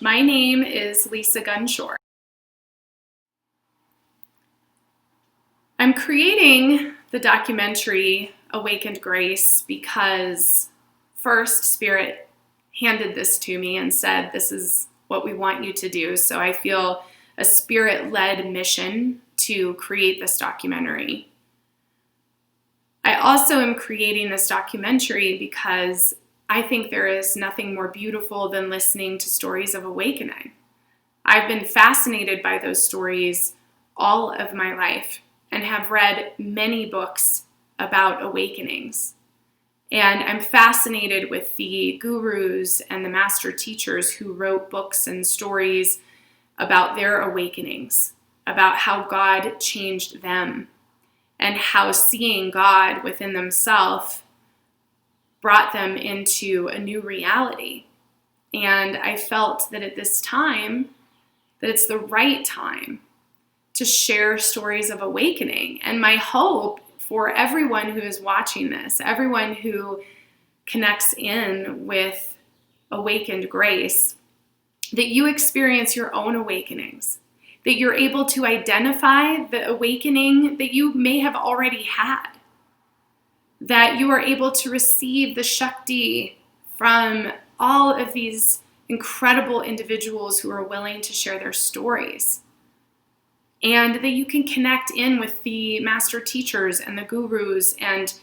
My name is Lisa Gunshore. I'm creating the documentary Awakened Grace because first Spirit handed this to me and said, this is what we want you to do. So I feel a Spirit-led mission to create this documentary. I also am creating this documentary because I think there is nothing more beautiful than listening to stories of awakening. I've been fascinated by those stories all of my life and have read many books about awakenings. And I'm fascinated with the gurus and the master teachers who wrote books and stories about their awakenings, about how God changed them, and how seeing God within themselves brought them into a new reality. And I felt that at this time, that it's the right time to share stories of awakening. And my hope for everyone who is watching this, everyone who connects in with Awakened Grace, that you experience your own awakenings, that you're able to identify the awakening that you may have already had, that you are able to receive the Shakti from all of these incredible individuals who are willing to share their stories, and that you can connect in with the master teachers and the gurus and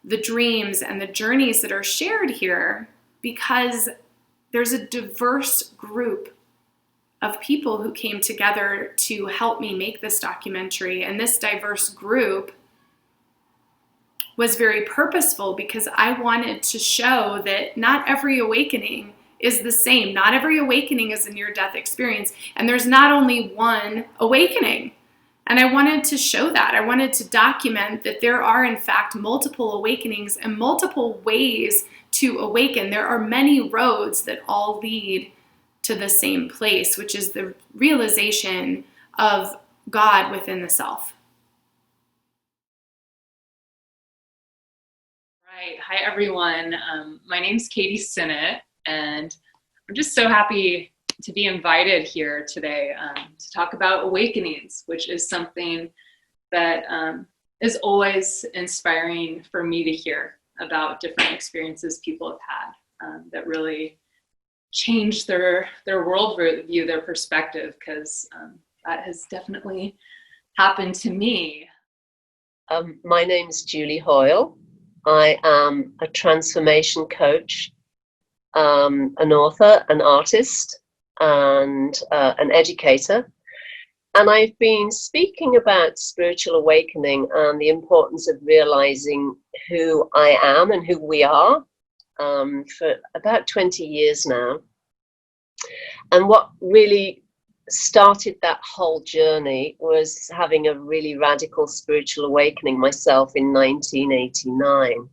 the dreams and the journeys that are shared here, because there's a diverse group of people who came together to help me make this documentary. And this diverse group was very purposeful because I wanted to show that not every awakening is the same. Not every awakening is a near-death experience. And there's not only one awakening. And I wanted to show that. I wanted to document that there are, in fact, multiple awakenings and multiple ways to awaken. There are many roads that all lead to the same place, which is the realization of God within the self. Right. Hi, everyone. My name's Sinnott, and I'm just so happy to be invited here today to talk about awakenings, which is something that is always inspiring for me to hear about different experiences people have had that really change their worldview, their perspective, because that has definitely happened to me. My name's Julie Hoyle. I am a transformation coach, an author, an artist, and an educator. And I've been speaking about spiritual awakening and the importance of realizing who I am and who we are for about 20 years now. And what really started that whole journey was having a really radical spiritual awakening myself in 1989.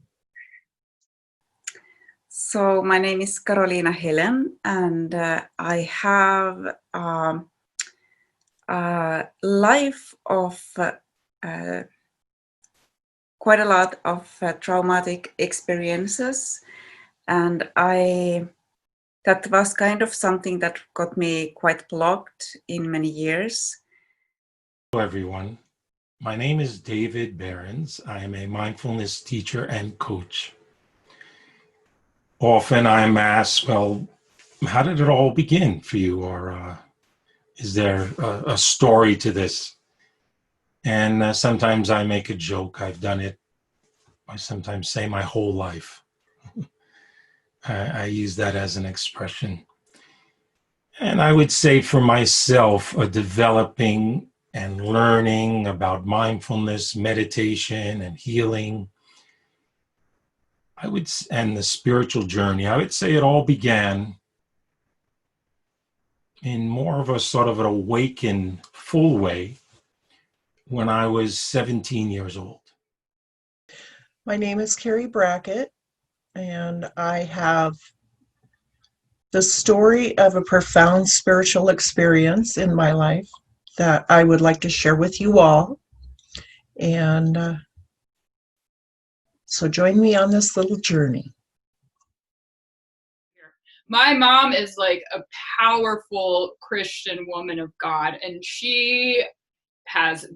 So my name is Carolina Helen, and I have a life of quite a lot of traumatic experiences, and that was kind of something that got me quite blocked in many years. Hello, everyone. My name is David Behrens. I am a mindfulness teacher and coach. Often I'm asked, well, how did it all begin for you? Or is there a story to this? And sometimes I make a joke. I've done it, I sometimes say, my whole life. I use that as an expression. And I would say for myself, developing and learning about mindfulness, meditation, and healing, and the spiritual journey, I would say it all began in more of a sort of an awakened, full way when I was 17 years old. My name is Carrie Brackett, and I have the story of a profound spiritual experience in my life that I would like to share with you all. And so join me on this little journey. My mom is like a powerful Christian woman of God, and she has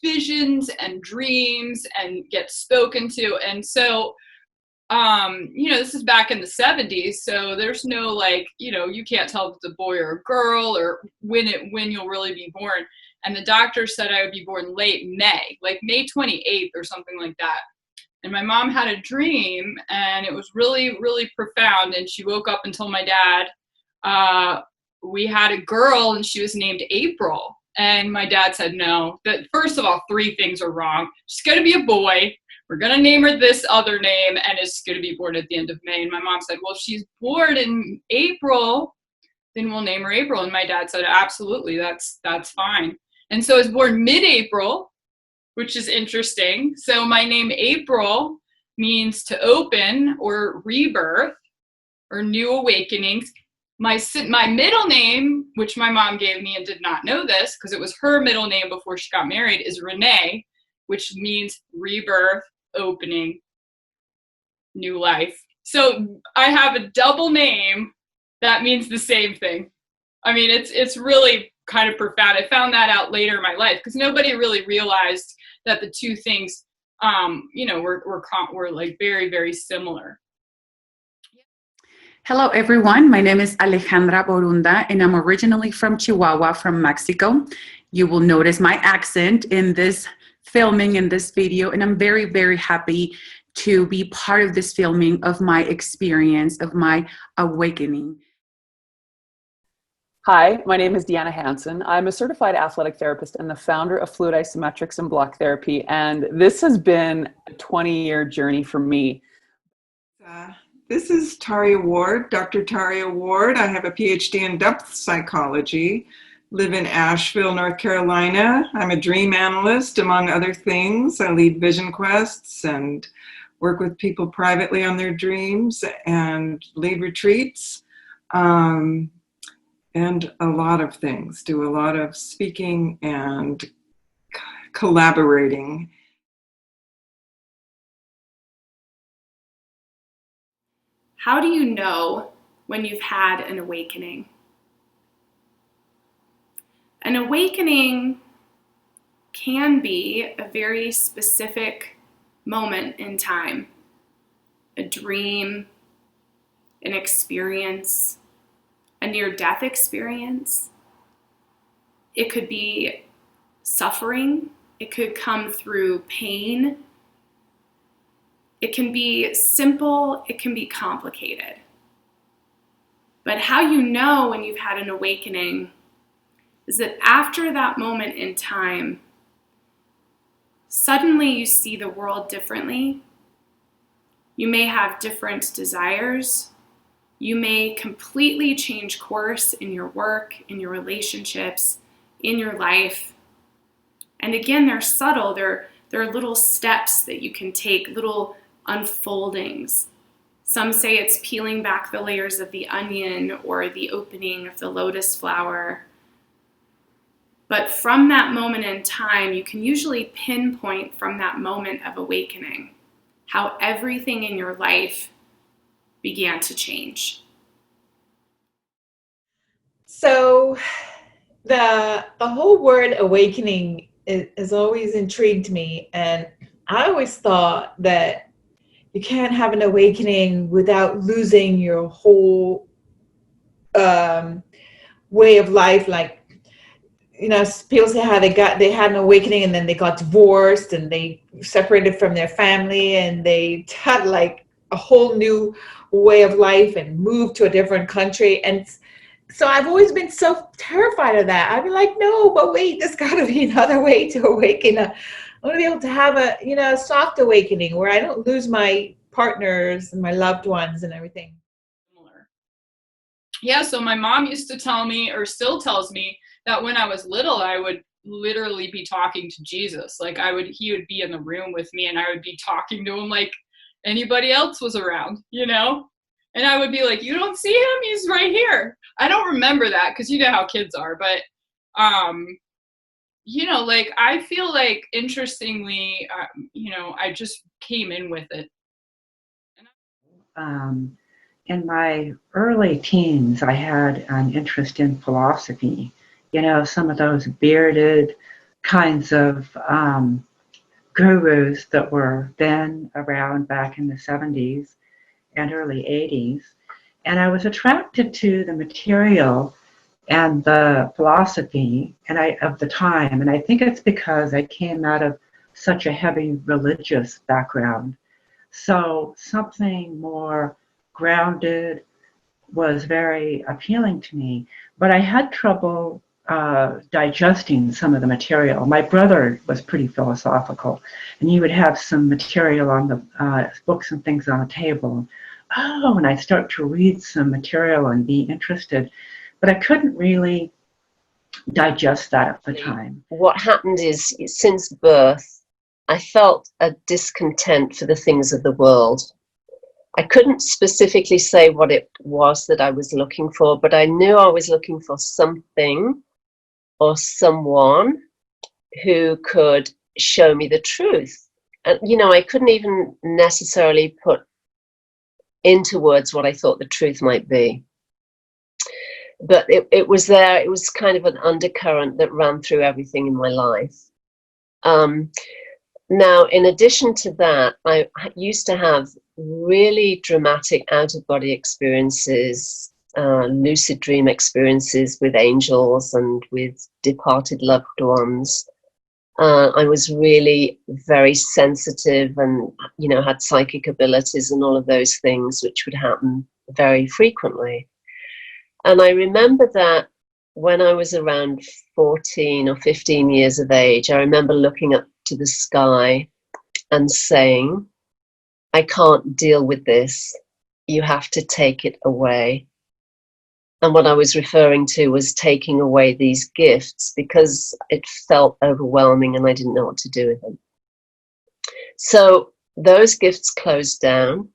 visions and dreams and gets spoken to. And so, this is back in the 70s. So there's no like, you can't tell if it's a boy or a girl or when you'll really be born. And the doctor said I would be born late May, like May 28th or something like that. And my mom had a dream, and it was really, really profound. And she woke up and told my dad, we had a girl and she was named April. And my dad said, no, that first of all, 3 things are wrong. She's going to be a boy. We're going to name her this other name, and it's going to be born at the end of May. And my mom said, well, if she's born in April, then we'll name her April. And my dad said, absolutely, that's fine. And so I was born mid-April, which is interesting. So my name April means to open or rebirth or new awakenings. My middle name, which my mom gave me and did not know this because it was her middle name before she got married, is Renee, which means rebirth, opening, new life. So I have a double name that means the same thing. I mean, it's really kind of profound. I found that out later in my life because nobody really realized that the 2 things, were like very, very similar. Hello, everyone. My name is Alejandra Borunda, and I'm originally from Chihuahua, from Mexico. You will notice my accent in this filming, in this video, and I'm very, very happy to be part of this filming of my experience, of my awakening. Hi, my name is Deanna Hansen. I'm a certified athletic therapist and the founder of Fluid Isometrics and Block Therapy, and this has been a 20-year journey for me. This is Tayria Ward, Dr. Tayria Ward. I have a Ph.D. in depth psychology, live in Asheville, North Carolina. I'm a dream analyst, among other things. I lead vision quests and work with people privately on their dreams and lead retreats. And a lot of things, do a lot of speaking and collaborating. How do you know when you've had an awakening? An awakening can be a very specific moment in time, a dream, an experience, a near-death experience. It could be suffering. It could come through pain. It can be simple. It can be complicated. But how you know when you've had an awakening is that after that moment in time, suddenly you see the world differently. You may have different desires. You may completely change course in your work, in your relationships, in your life. And again, they're subtle. They're little steps that you can take, little unfoldings. Some say it's peeling back the layers of the onion or the opening of the lotus flower. But from that moment in time, you can usually pinpoint from that moment of awakening how everything in your life began to change. So the whole word awakening has always intrigued me, and I always thought that you can't have an awakening without losing your whole way of life. Like, people say how they had an awakening and then they got divorced and they separated from their family and they had like a whole new way of life and moved to a different country. And so I've always been so terrified of that. I'd be like, no, but wait, there's got to be another way to awaken. I want to be able to have a soft awakening where I don't lose my partners and my loved ones and everything. Yeah, so my mom used to tell me, or still tells me, that when I was little, I would literally be talking to Jesus. Like he would be in the room with me and I would be talking to him like anybody else was around, And I would be like, you don't see him? He's right here. I don't remember that because you know how kids are. But, like I feel like interestingly, And in my early teens, I had an interest in philosophy. You know, some of those bearded kinds of gurus that were then around back in the 70s and early 80s. And I was attracted to the material and the philosophy of the time. And I think it's because I came out of such a heavy religious background. So something more grounded was very appealing to me. But I had trouble digesting some of the material. My brother was pretty philosophical, and he would have some material on the books and things on the table. Oh, and I'd start to read some material and be interested. But I couldn't really digest that at the time. What happened is, since birth, I felt a discontent for the things of the world. I couldn't specifically say what it was that I was looking for, but I knew I was looking for something or someone who could show me the truth. And, you know, I couldn't even necessarily put into words what I thought the truth might be. But it was there. It was kind of an undercurrent that ran through everything in my life. Now, in addition to that, I used to have really dramatic out-of-body experiences, lucid dream experiences with angels and with departed loved ones. I was really very sensitive and, you know, had psychic abilities and all of those things, which would happen very frequently. And I remember that when I was around 14 or 15 years of age, I remember looking up to the sky and saying, I can't deal with this. You have to take it away. And what I was referring to was taking away these gifts because it felt overwhelming and I didn't know what to do with them. So those gifts closed down.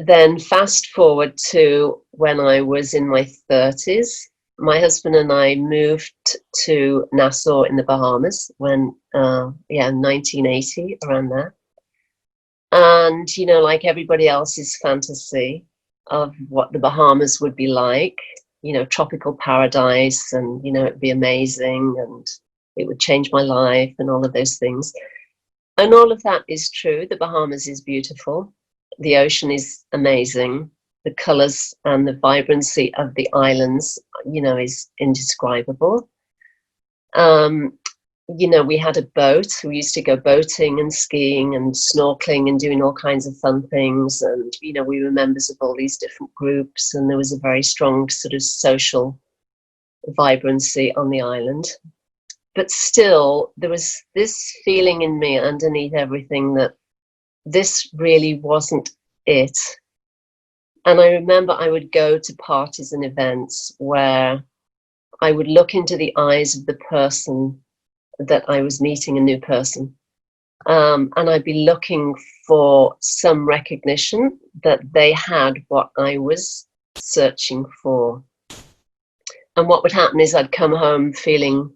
Then fast forward to when I was in my 30s, my husband and I moved to Nassau in the Bahamas when, 1980, around there. And, you know, like everybody else's fantasy of what the Bahamas would be like, you know, tropical paradise, and, you know, it'd be amazing and it would change my life and all of those things. And all of that is true. The Bahamas is beautiful. The ocean is amazing. The colors and the vibrancy of the islands, you know, is indescribable. You know, we had a boat. We used to go boating and skiing and snorkeling and doing all kinds of fun things. And, you know, we were members of all these different groups, and there was a very strong sort of social vibrancy on the island. But still, there was this feeling in me underneath everything that this really wasn't it. And I remember I would go to parties and events where I would look into the eyes of the person that I was meeting, a new person, and I'd be looking for some recognition that they had what I was searching for. And what would happen is I'd come home feeling,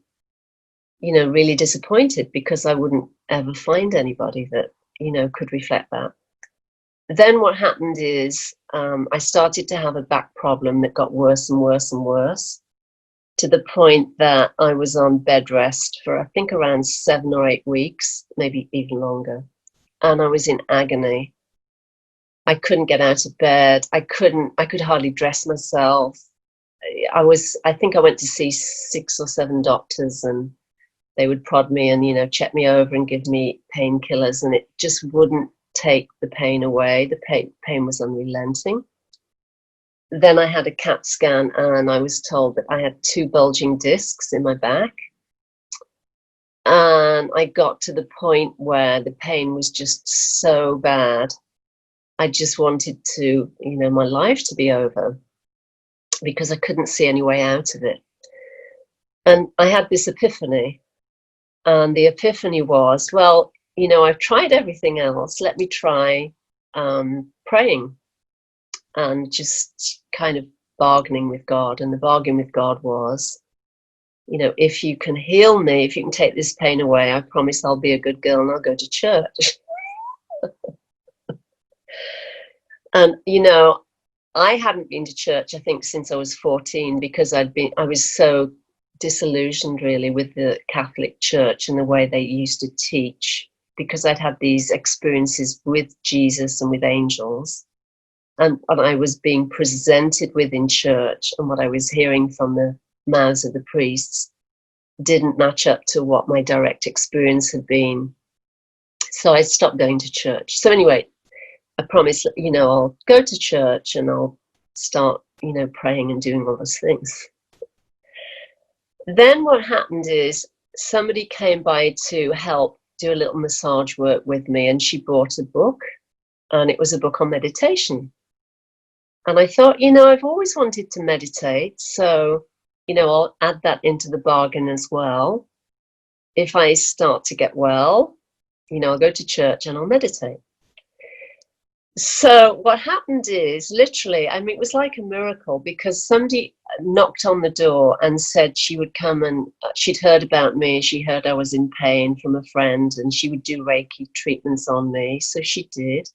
you know, really disappointed because I wouldn't ever find anybody that, you know, could reflect that. Then what happened is I started to have a back problem that got worse and worse and worse, to the point that I was on bed rest for, I think, around 7 or 8 weeks, maybe even longer. And I was in agony. I couldn't get out of bed. I could hardly dress myself. I think I went to see 6 or 7 doctors, and they would prod me and, you know, check me over and give me painkillers, and it just wouldn't take the pain away. The pain was unrelenting. Then I had a CAT scan, and I was told that I had 2 bulging discs in my back. And I got to the point where the pain was just so bad. I just wanted to, you know, my life to be over because I couldn't see any way out of it. And I had this epiphany. And the epiphany was, well, you know, I've tried everything else. Let me try praying and just kind of bargaining with God. And the bargain with God was, you know, if you can heal me, if you can take this pain away, I promise I'll be a good girl and I'll go to church. And, you know, I hadn't been to church, I think, since I was 14, because I was so disillusioned really with the Catholic Church and the way they used to teach, because I'd had these experiences with Jesus and with angels, and what I was being presented with in church and what I was hearing from the mouths of the priests didn't match up to what my direct experience had been. So I stopped going to church. So anyway, I promised, I'll go to church and I'll start, praying and doing all those things. Then what happened is somebody came by to help do a little massage work with me, and she brought a book, and it was a book on meditation. And I thought, I've always wanted to meditate, so, I'll add that into the bargain as well. If I start to get well, I'll go to church and I'll meditate. So what happened is, literally, it was like a miracle, because somebody knocked on the door and said she would come, and she'd heard about me. She heard I was in pain from a friend, and she would do Reiki treatments on me. So she did.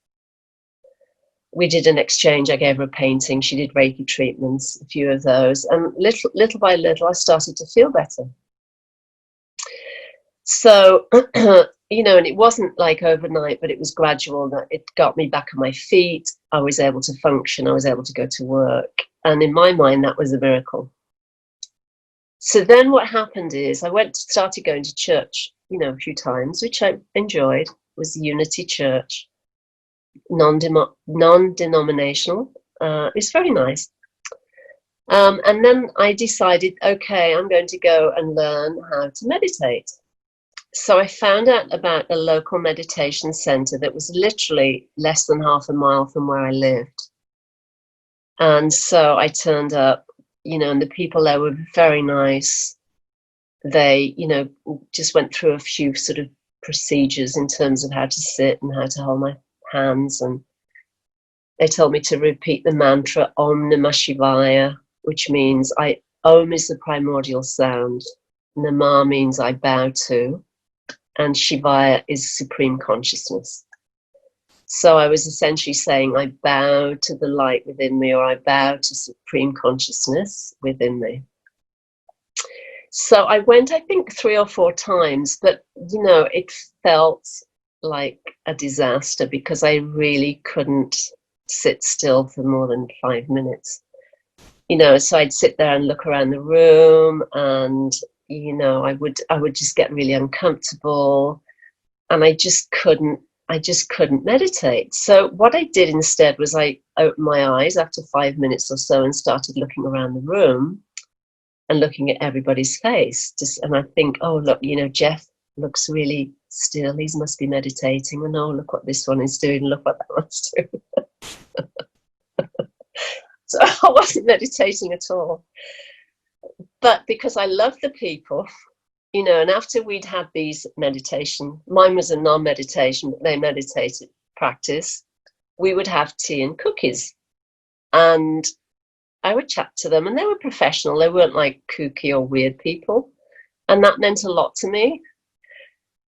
We did an exchange. I gave her a painting. She did Reiki treatments, a few of those. And little by little, I started to feel better. So, and it wasn't like overnight, but it was gradual. That it got me back on my feet. I was able to function. I was able to go to work. And in my mind, that was a miracle. So then what happened is I started going to church, a few times, which I enjoyed. It was Unity Church, non-denominational. It's very nice. And then I decided, okay, I'm going to go and learn how to meditate. So I found out about a local meditation center that was literally less than half a mile from where I lived. And so I turned up, and the people there were very nice. They, just went through a few sort of procedures in terms of how to sit and how to hold my hands. And they told me to repeat the mantra Om Namah Shivaya, which means Om is the primordial sound. Namah means I bow to. And Shivaya is supreme consciousness. So I was essentially saying, I bow to the light within me, or I bow to supreme consciousness within me. So I went, I think, 3 or 4 times, but, it felt like a disaster, because I really couldn't sit still for more than 5 minutes. So I'd sit there and look around the room, and I would just get really uncomfortable, and I just couldn't meditate. So what I did instead was I opened my eyes after 5 minutes or so and started looking around the room and looking at everybody's face. And I think, oh, look, Jeff looks really still. He must be meditating. And oh, look what this one is doing. Look what that one's doing. So I wasn't meditating at all. But because I love the people, and after we'd had these meditation, mine was a non-meditation, but they meditated practice, we would have tea and cookies. And I would chat to them, and they were professional. They weren't like kooky or weird people. And that meant a lot to me.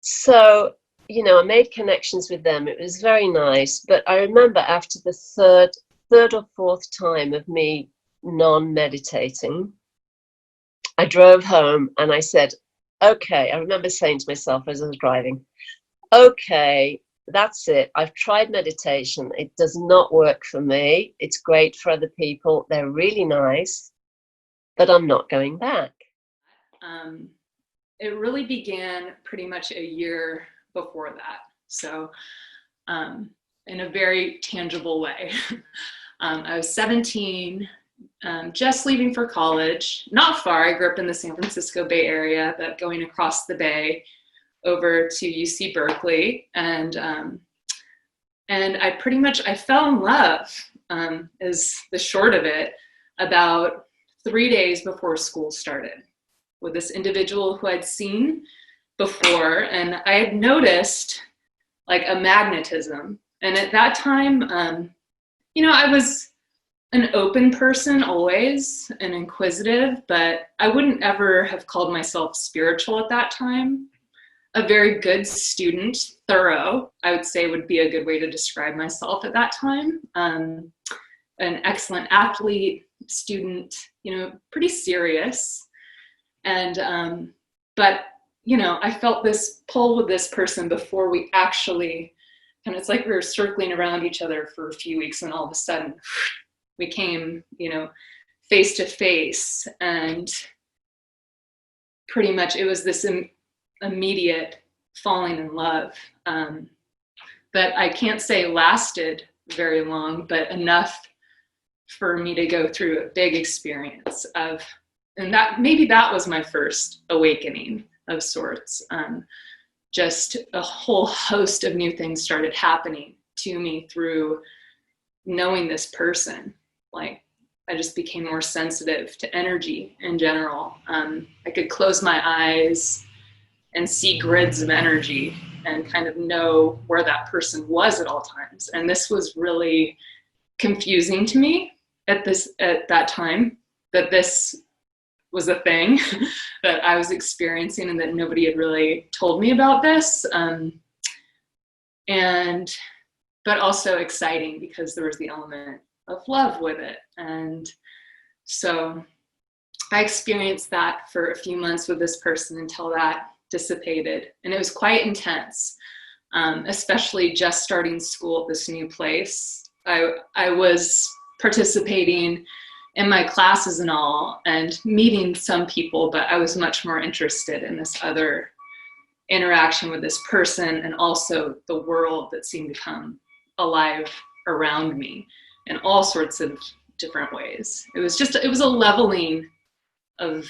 So, I made connections with them. It was very nice. But I remember after the third or fourth time of me non-meditating, I drove home and I said, okay, I remember saying to myself as I was driving, okay, that's it. I've tried meditation. It does not work for me. It's great for other people. They're really nice, but I'm not going back. It really began pretty much a year before that. So in a very tangible way. I was 17, just leaving for college, not far. I grew up in the San Francisco Bay Area, but going across the bay over to UC Berkeley. And I fell in love, is the short of it, about 3 days before school started with this individual who I'd seen before. And I had noticed like a magnetism. And at that time, I was an open person always and inquisitive, but I wouldn't ever have called myself spiritual at that time. A very good student, thorough, I would say would be a good way to describe myself at that time. an excellent athlete, student, you know, pretty serious. And, but, you know, I felt this pull with this person before we actually, and it's like we were circling around each other for a few weeks, and all of a sudden we came, you know, face to face, and pretty much it was this immediate falling in love that I can't say lasted very long, but enough for me to go through a big experience of, and that maybe that was my first awakening of sorts. Just a whole host of new things started happening to me through knowing this person. Like, I just became more sensitive to energy in general. I could close my eyes and see grids of energy and kind of know where that person was at all times. And this was really confusing to me at that time, that this was a thing that I was experiencing and that nobody had really told me about this. But also exciting because there was the element of love with it. And so I experienced that for a few months with this person until that dissipated. And it was quite intense, especially just starting school at this new place. I was participating in my classes and all, and meeting some people, but I was much more interested in this other interaction with this person, and also the world that seemed to come alive around me in all sorts of different ways. It was a leveling of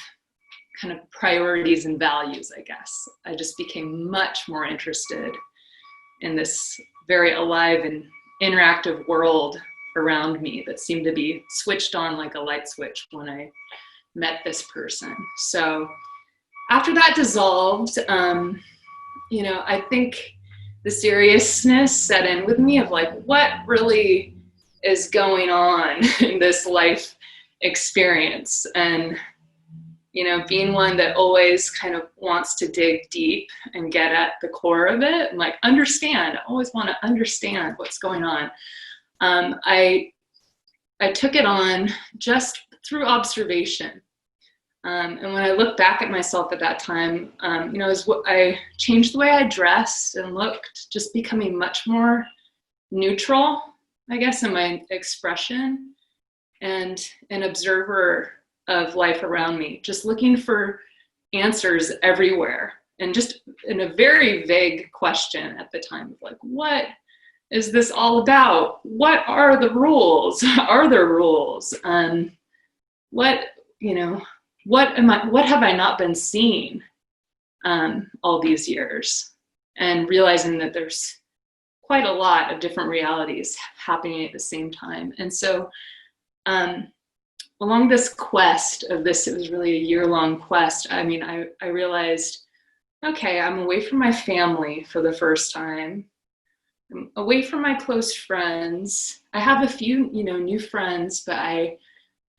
kind of priorities and values, I guess. I just became much more interested in this very alive and interactive world around me that seemed to be switched on like a light switch when I met this person. So after that dissolved, you know, I think the seriousness set in with me of like, what really is going on in this life experience? And, you know, being one that always kind of wants to dig deep and get at the core of it and like understand, I always want to understand what's going on. I took it on just through observation. And when I look back at myself at that time, you know, I changed the way I dressed and looked, just becoming much more neutral, I guess, in my expression, and an observer of life around me, just looking for answers everywhere. And just in a very vague question at the time, like, what is this all about? What are the rules? Are there rules? What have I not been seeing all these years? And realizing that there's quite a lot of different realities happening at the same time. And so along this quest of this, it was really a year-long quest. I mean, I realized, okay, I'm away from my family for the first time. I'm away from my close friends. I have a few, you know, new friends, but I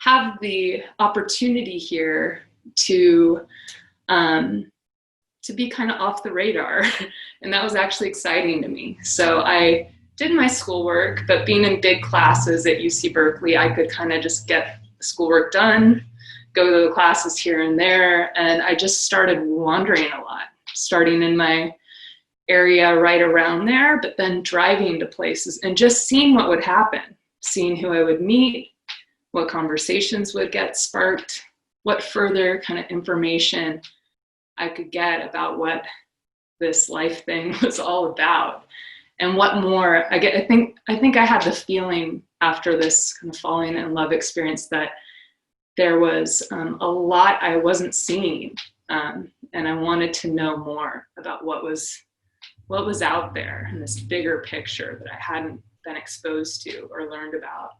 have the opportunity here to be kind of off the radar. And that was actually exciting to me. So I did my schoolwork, but being in big classes at UC Berkeley, I could kind of just get the schoolwork done, go to the classes here and there. And I just started wandering a lot, starting in my area right around there, but then driving to places and just seeing what would happen, seeing who I would meet, what conversations would get sparked, what further kind of information I could get about what this life thing was all about, and what more. I think I had the feeling after this kind of falling in love experience that there was a lot I wasn't seeing, and I wanted to know more about what was out there in this bigger picture that I hadn't been exposed to or learned about.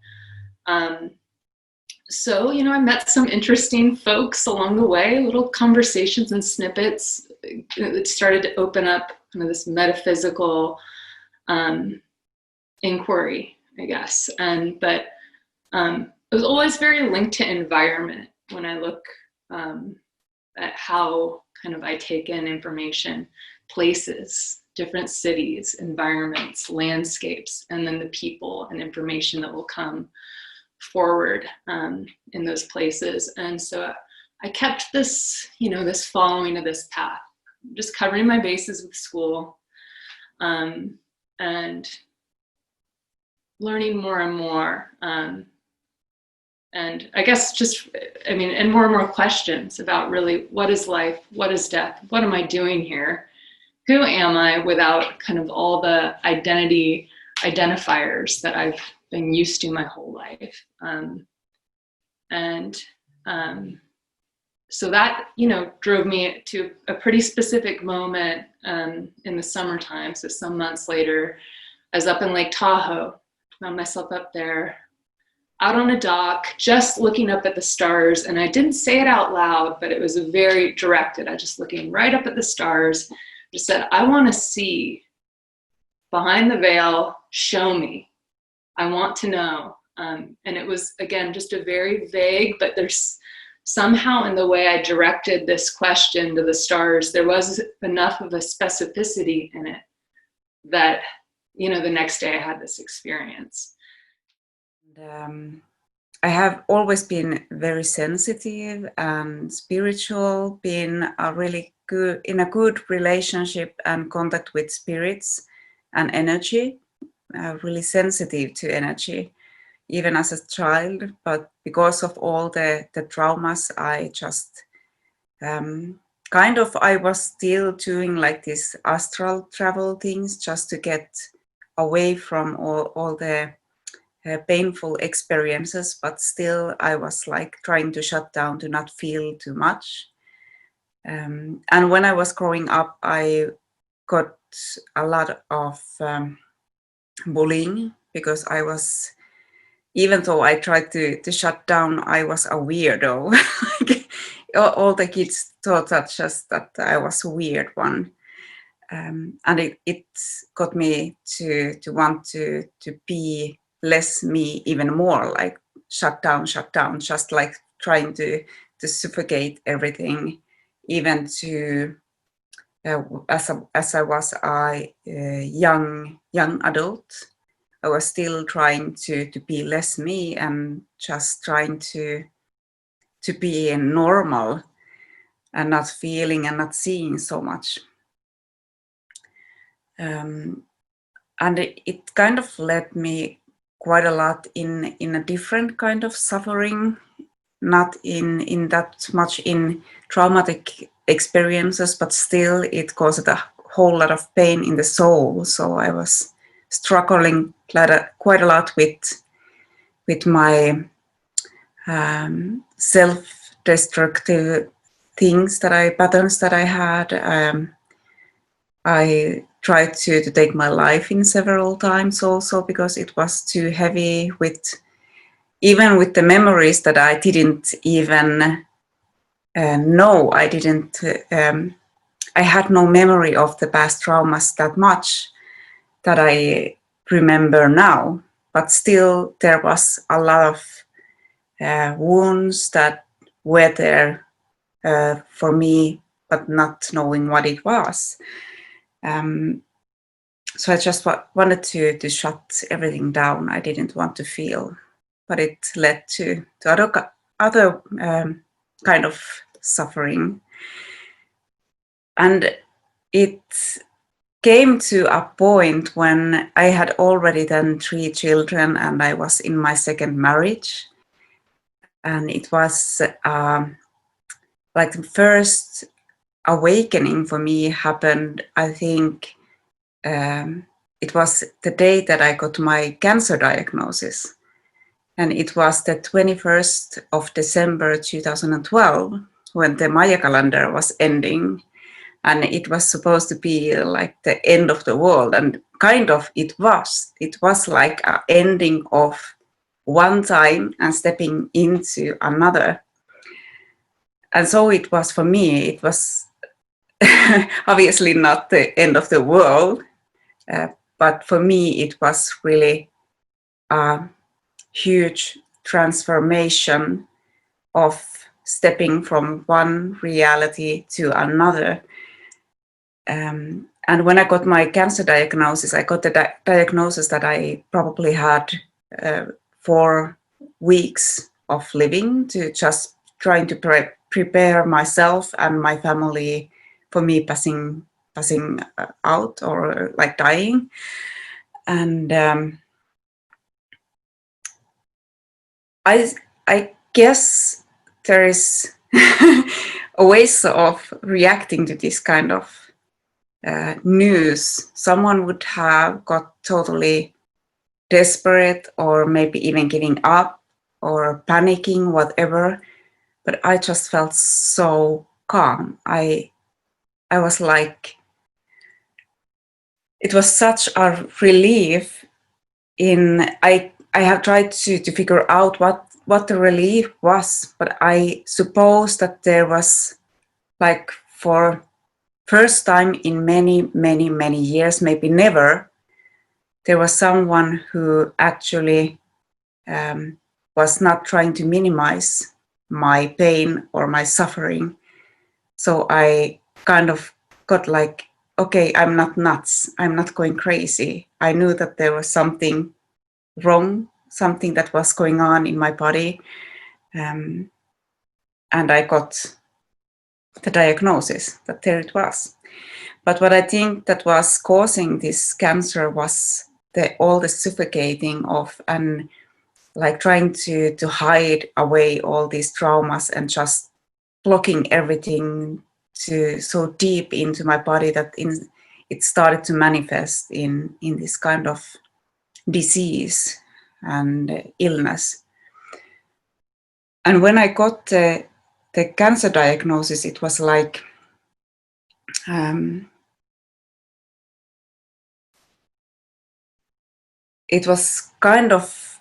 So, you know, I met some interesting folks along the way, little conversations and snippets that started to open up kind of this metaphysical inquiry, I guess. But it was always very linked to environment when I look at how kind of I take in information, places, different cities, environments, landscapes, and then the people and information that will come forward in those places. And so I kept this, this following of this path, just covering my bases with school, and learning more and more. And I guess and more questions about really, what is life? What is death? What am I doing here? Who am I without kind of all the identity identifiers that I've been used to my whole life? So that, drove me to a pretty specific moment in the summertime. So some months later, I was up in Lake Tahoe, found myself up there, out on a dock, just looking up at the stars. And I didn't say it out loud, but it was very directed. I just looking right up at the stars, just said, I want to see behind the veil, show me. I want to know. And it was, again, just a very vague, but there's somehow in the way I directed this question to the stars, there was enough of a specificity in it that, the next day I had this experience. I have always been very sensitive and spiritual, been in a good relationship and contact with spirits and energy, really sensitive to energy, even as a child. But because of all the traumas, I just I was still doing like these astral travel things just to get away from all the painful experiences, but still I was like trying to shut down to not feel too much. And when I was growing up, I got a lot of bullying because I was, even though I tried to shut down, I was a weirdo. All the kids thought that I was a weird one. And it got me to want to be less me even more, like shut down, just like trying to suffocate everything, even to as I was a young adult, I was still trying to be less me and just trying to be normal and not feeling and not seeing so much. And it kind of led me quite a lot in a different kind of suffering, not in that much in traumatic experiences, but still it caused a whole lot of pain in the soul. So I was struggling quite a lot with my self-destructive patterns that I had. I tried to take my life in several times also because it was too heavy even with the memories that I didn't even know. I had no memory of the past traumas that much that I remember now, but still there was a lot of wounds that were there for me, but not knowing what it was. So I just wanted to shut everything down. I didn't want to feel, but it led to other kind of suffering. And it came to a point when I had already done 3 children and I was in my second marriage. And it was like the first awakening for me happened, I think, it was the day that I got my cancer diagnosis. And it was the 21st of December 2012 when the Maya calendar was ending. And it was supposed to be like the end of the world. And kind of it was. It was like an ending of one time and stepping into another. And so it was for me. It was obviously not the end of the world. But for me, it was really a huge transformation of stepping from one reality to another. And when I got my cancer diagnosis, I got the diagnosis that I probably had 4 weeks of living, to just trying to prepare myself and my family for me passing out or like dying. And I guess there is a ways of reacting to this kind of news. Someone would have got totally desperate or maybe even giving up or panicking, whatever. But I just felt so calm. I was like, it was such a relief. I have tried to figure out what the relief was, but I suppose that there was, like, for first time in many years, maybe never, there was someone who actually was not trying to minimize my pain or my suffering. So I kind of got like, okay, I'm not nuts. I'm not going crazy. I knew that there was something wrong, something that was going on in my body. And I got the diagnosis that there it was. But what I think that was causing this cancer was all the suffocating of, and like trying to hide away all these traumas and just blocking everything to so deep into my body that it started to manifest in this kind of disease and illness. And when I got the cancer diagnosis, it was like it was kind of,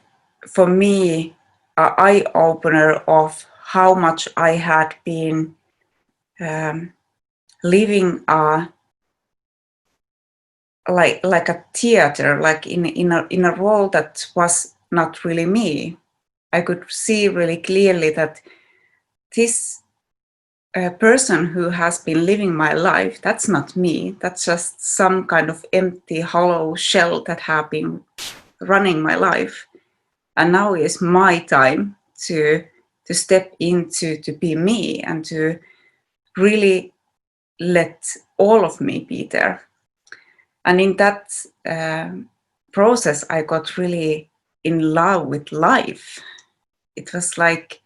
for me, an eye-opener of how much I had been living like a theater, like in a role that was not really me. I could see really clearly that this person who has been living my life, that's not me. That's just some kind of empty, hollow shell that have been running my life. And now is my time to step into to be me and to really let all of me be there. And in that process, I got really in love with life. It was like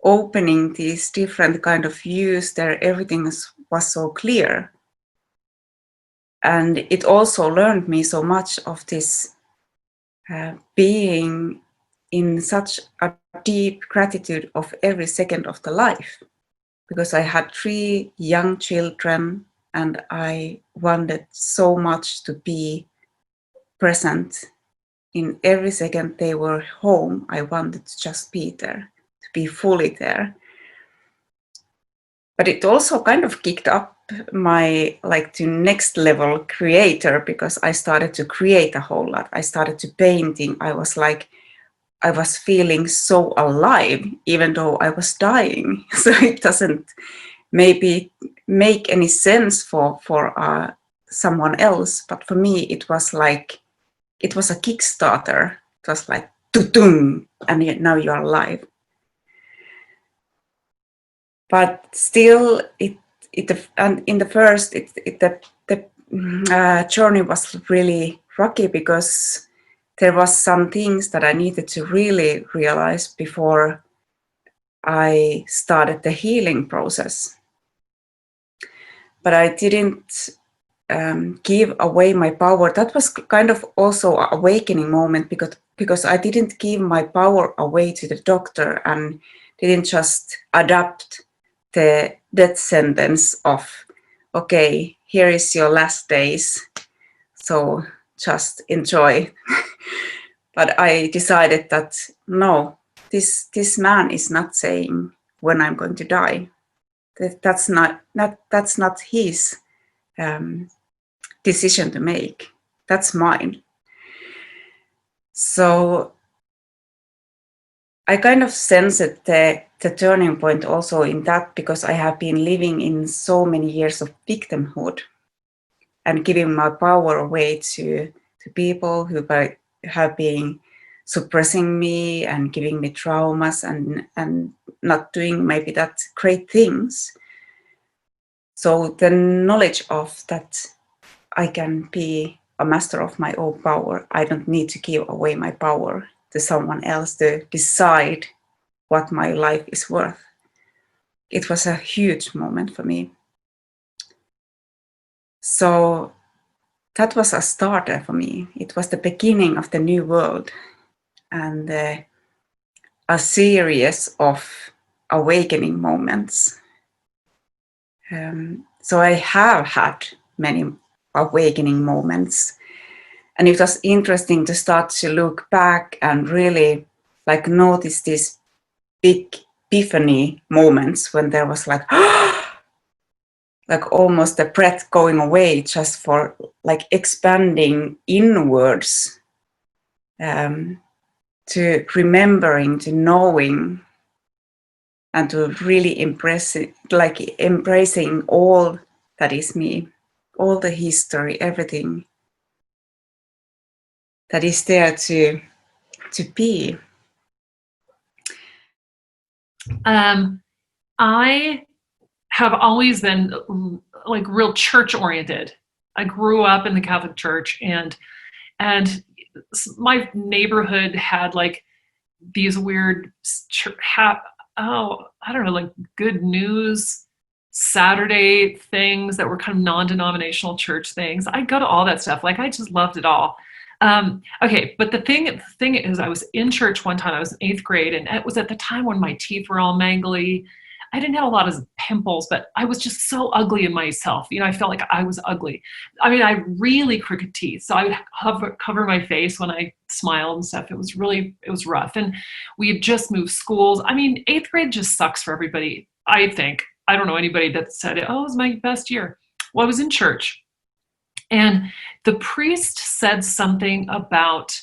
opening these different kind of views there. Everything was so clear. And it also learned me so much of this being in such a deep gratitude of every second of the life. Because I had 3 young children and I wanted so much to be present in every second they were home. I wanted to just be there, to be fully there. But it also kind of kicked up my to next level creator, because I started to create a whole lot. I started to painting. I was feeling so alive, even though I was dying. So it doesn't maybe make any sense for someone else, but for me it was like, it was a Kickstarter. It was like, doo-doo, and now you are alive. But still, and in the first, the journey was really rocky, because there was some things that I needed to really realize before I started the healing process. But I didn't give away my power. That was kind of also an awakening moment, because I didn't give my power away to the doctor and didn't just adapt the death sentence of, okay, here is your last days, so just enjoy. But I decided that no, this man is not saying when I'm going to die. That's not his decision to make. That's mine. So I kind of sensed the turning point also in that, because I have been living in so many years of victimhood and giving my power away to people who have been suppressing me and giving me traumas and not doing maybe that great things. So the knowledge of that I can be a master of my own power. I don't need to give away my power to someone else to decide what my life is worth. It was a huge moment for me. So that was a starter for me. It was the beginning of the new world and a series of awakening moments. So I have had many awakening moments, and it was interesting to start to look back and really like notice these big epiphany moments when there was like like almost the breath going away just for like expanding inwards, to remembering, to knowing, and to really embracing all that is me, all the history, everything that is there to be. I have always been like real church oriented. I grew up in the Catholic Church, and my neighborhood had like these weird I don't know, like good news Saturday things that were kind of non-denominational church things. I go to all that stuff. Like I just loved it all. Okay, but the thing is, I was in church one time. I was in 8th grade, and it was at the time when my teeth were all mangly. I didn't have a lot of pimples, but I was just so ugly in myself. You know, I felt like I was ugly. I mean, I had really crooked teeth, so I would cover my face when I smiled and stuff. It was rough. And we had just moved schools. I mean, 8th grade just sucks for everybody, I think. I don't know anybody that said, oh, it was my best year. Well, I was in church, and the priest said something about,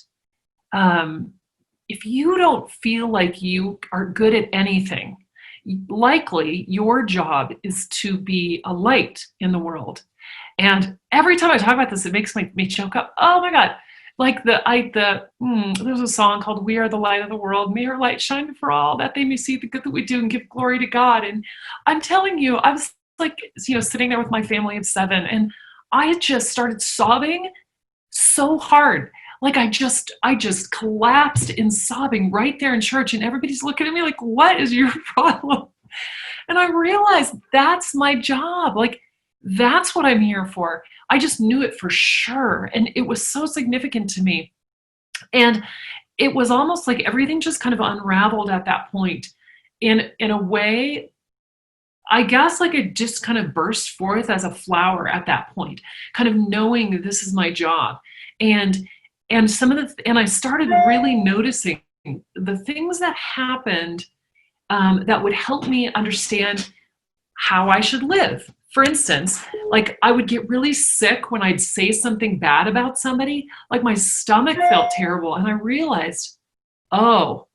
if you don't feel like you are good at anything, likely your job is to be a light in the world. And every time I talk about this, it makes me choke up. Oh my God. Like there's a song called We Are the Light of the World. May our light shine for all, that they may see the good that we do and give glory to God. And I'm telling you, I was like, you know, sitting there with my family of 7, and I had just started sobbing so hard. Like I just collapsed in sobbing right there in church, and everybody's looking at me like, what is your problem? And I realized that's my job. Like that's what I'm here for. I just knew it for sure. And it was so significant to me. And it was almost like everything just kind of unraveled at that point in a way. I guess like it just kind of burst forth as a flower at that point, kind of knowing that this is my job. And I started really noticing the things that happened that would help me understand how I should live. For instance, like I would get really sick when I'd say something bad about somebody, like my stomach felt terrible. And I realized, oh,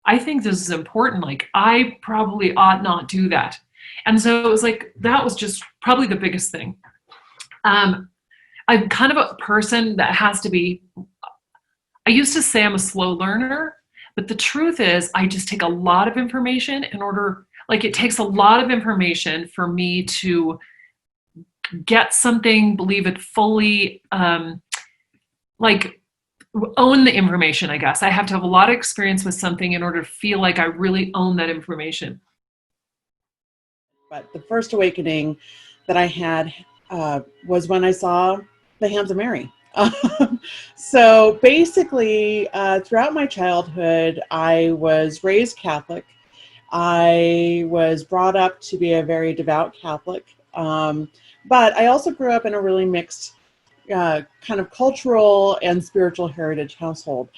I think this is important. Like I probably ought not do that. And so it was like, that was just probably the biggest thing. I'm kind of a person that has to be, I used to say I'm a slow learner, but the truth is I just take a lot of information in order, like it takes a lot of information for me to get something, believe it fully, like own the information, I guess. I have to have a lot of experience with something in order to feel like I really own that information. But the first awakening that I had was when I saw the Hands of Mary. So basically, throughout my childhood, I was raised Catholic. I was brought up to be a very devout Catholic. But I also grew up in a really mixed kind of cultural and spiritual heritage household,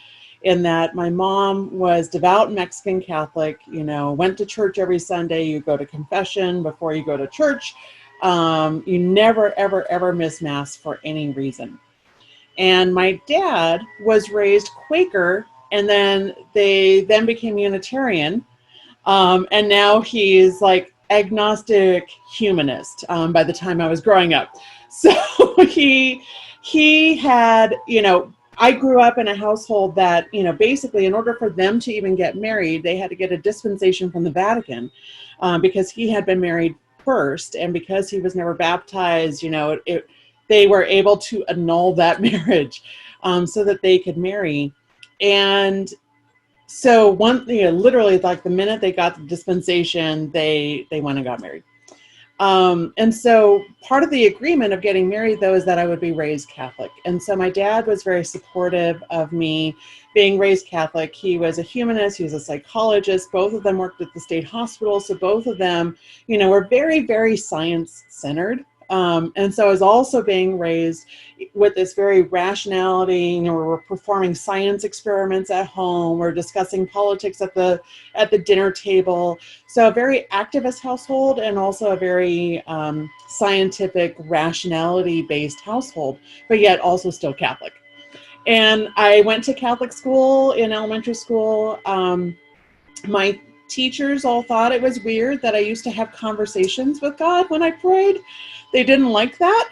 in that my mom was devout Mexican Catholic, you know, went to church every Sunday. You go to confession before you go to church. You never, ever, ever miss Mass for any reason. And my dad was raised Quaker, and then they became Unitarian. And now he's like agnostic humanist by the time I was growing up. So he had, you know, I grew up in a household that, you know, basically in order for them to even get married, they had to get a dispensation from the Vatican, because he had been married first, and because he was never baptized, you know, they were able to annul that marriage, so that they could marry. And so literally like the minute they got the dispensation, they went and got married. And so part of the agreement of getting married, though, is that I would be raised Catholic. And so my dad was very supportive of me being raised Catholic. He was a humanist. He was a psychologist. Both of them worked at the state hospital. So both of them, you know, were very, very science-centered. And so I was also being raised with this very rationality. You know, we're performing science experiments at home. We're discussing politics at the dinner table. So a very activist household, and also a very scientific, rationality-based household, but yet also still Catholic. And I went to Catholic school in elementary school. My teachers all thought it was weird that I used to have conversations with God when I prayed. They didn't like that.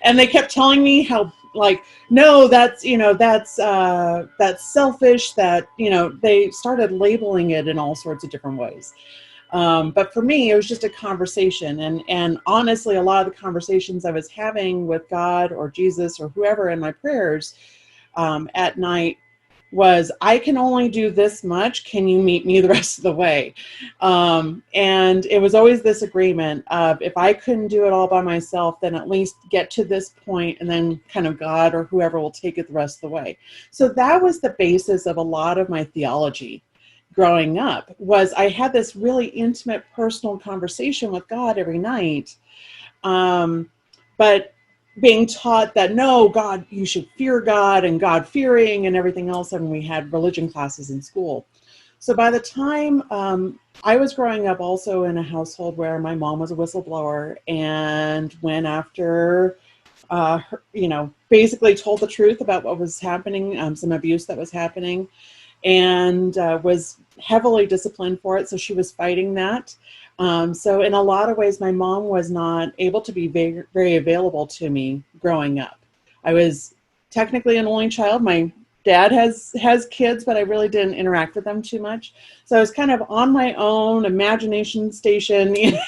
And they kept telling me how, like, no, that's, you know, that's selfish, that, you know, they started labeling it in all sorts of different ways. But for me, it was just a conversation. And honestly, a lot of the conversations I was having with God or Jesus or whoever in my prayers at night was, I can only do this much. Can you meet me the rest of the way? And it was always this agreement of, if I couldn't do it all by myself, then at least get to this point, and then kind of God or whoever will take it the rest of the way. So that was the basis of a lot of my theology growing up, was I had this really intimate personal conversation with God every night. But being taught that, no, God, you should fear God, and God-fearing and everything else, and we had religion classes in school. So by the time I was growing up also in a household where my mom was a whistleblower and went after, you know, basically told the truth about what was happening, some abuse that was happening, and was heavily disciplined for it. So she was fighting that. So in a lot of ways, my mom was not able to be very, very available to me growing up. I was technically an only child. My dad has kids, but I really didn't interact with them too much. So I was kind of on my own, imagination station, you know,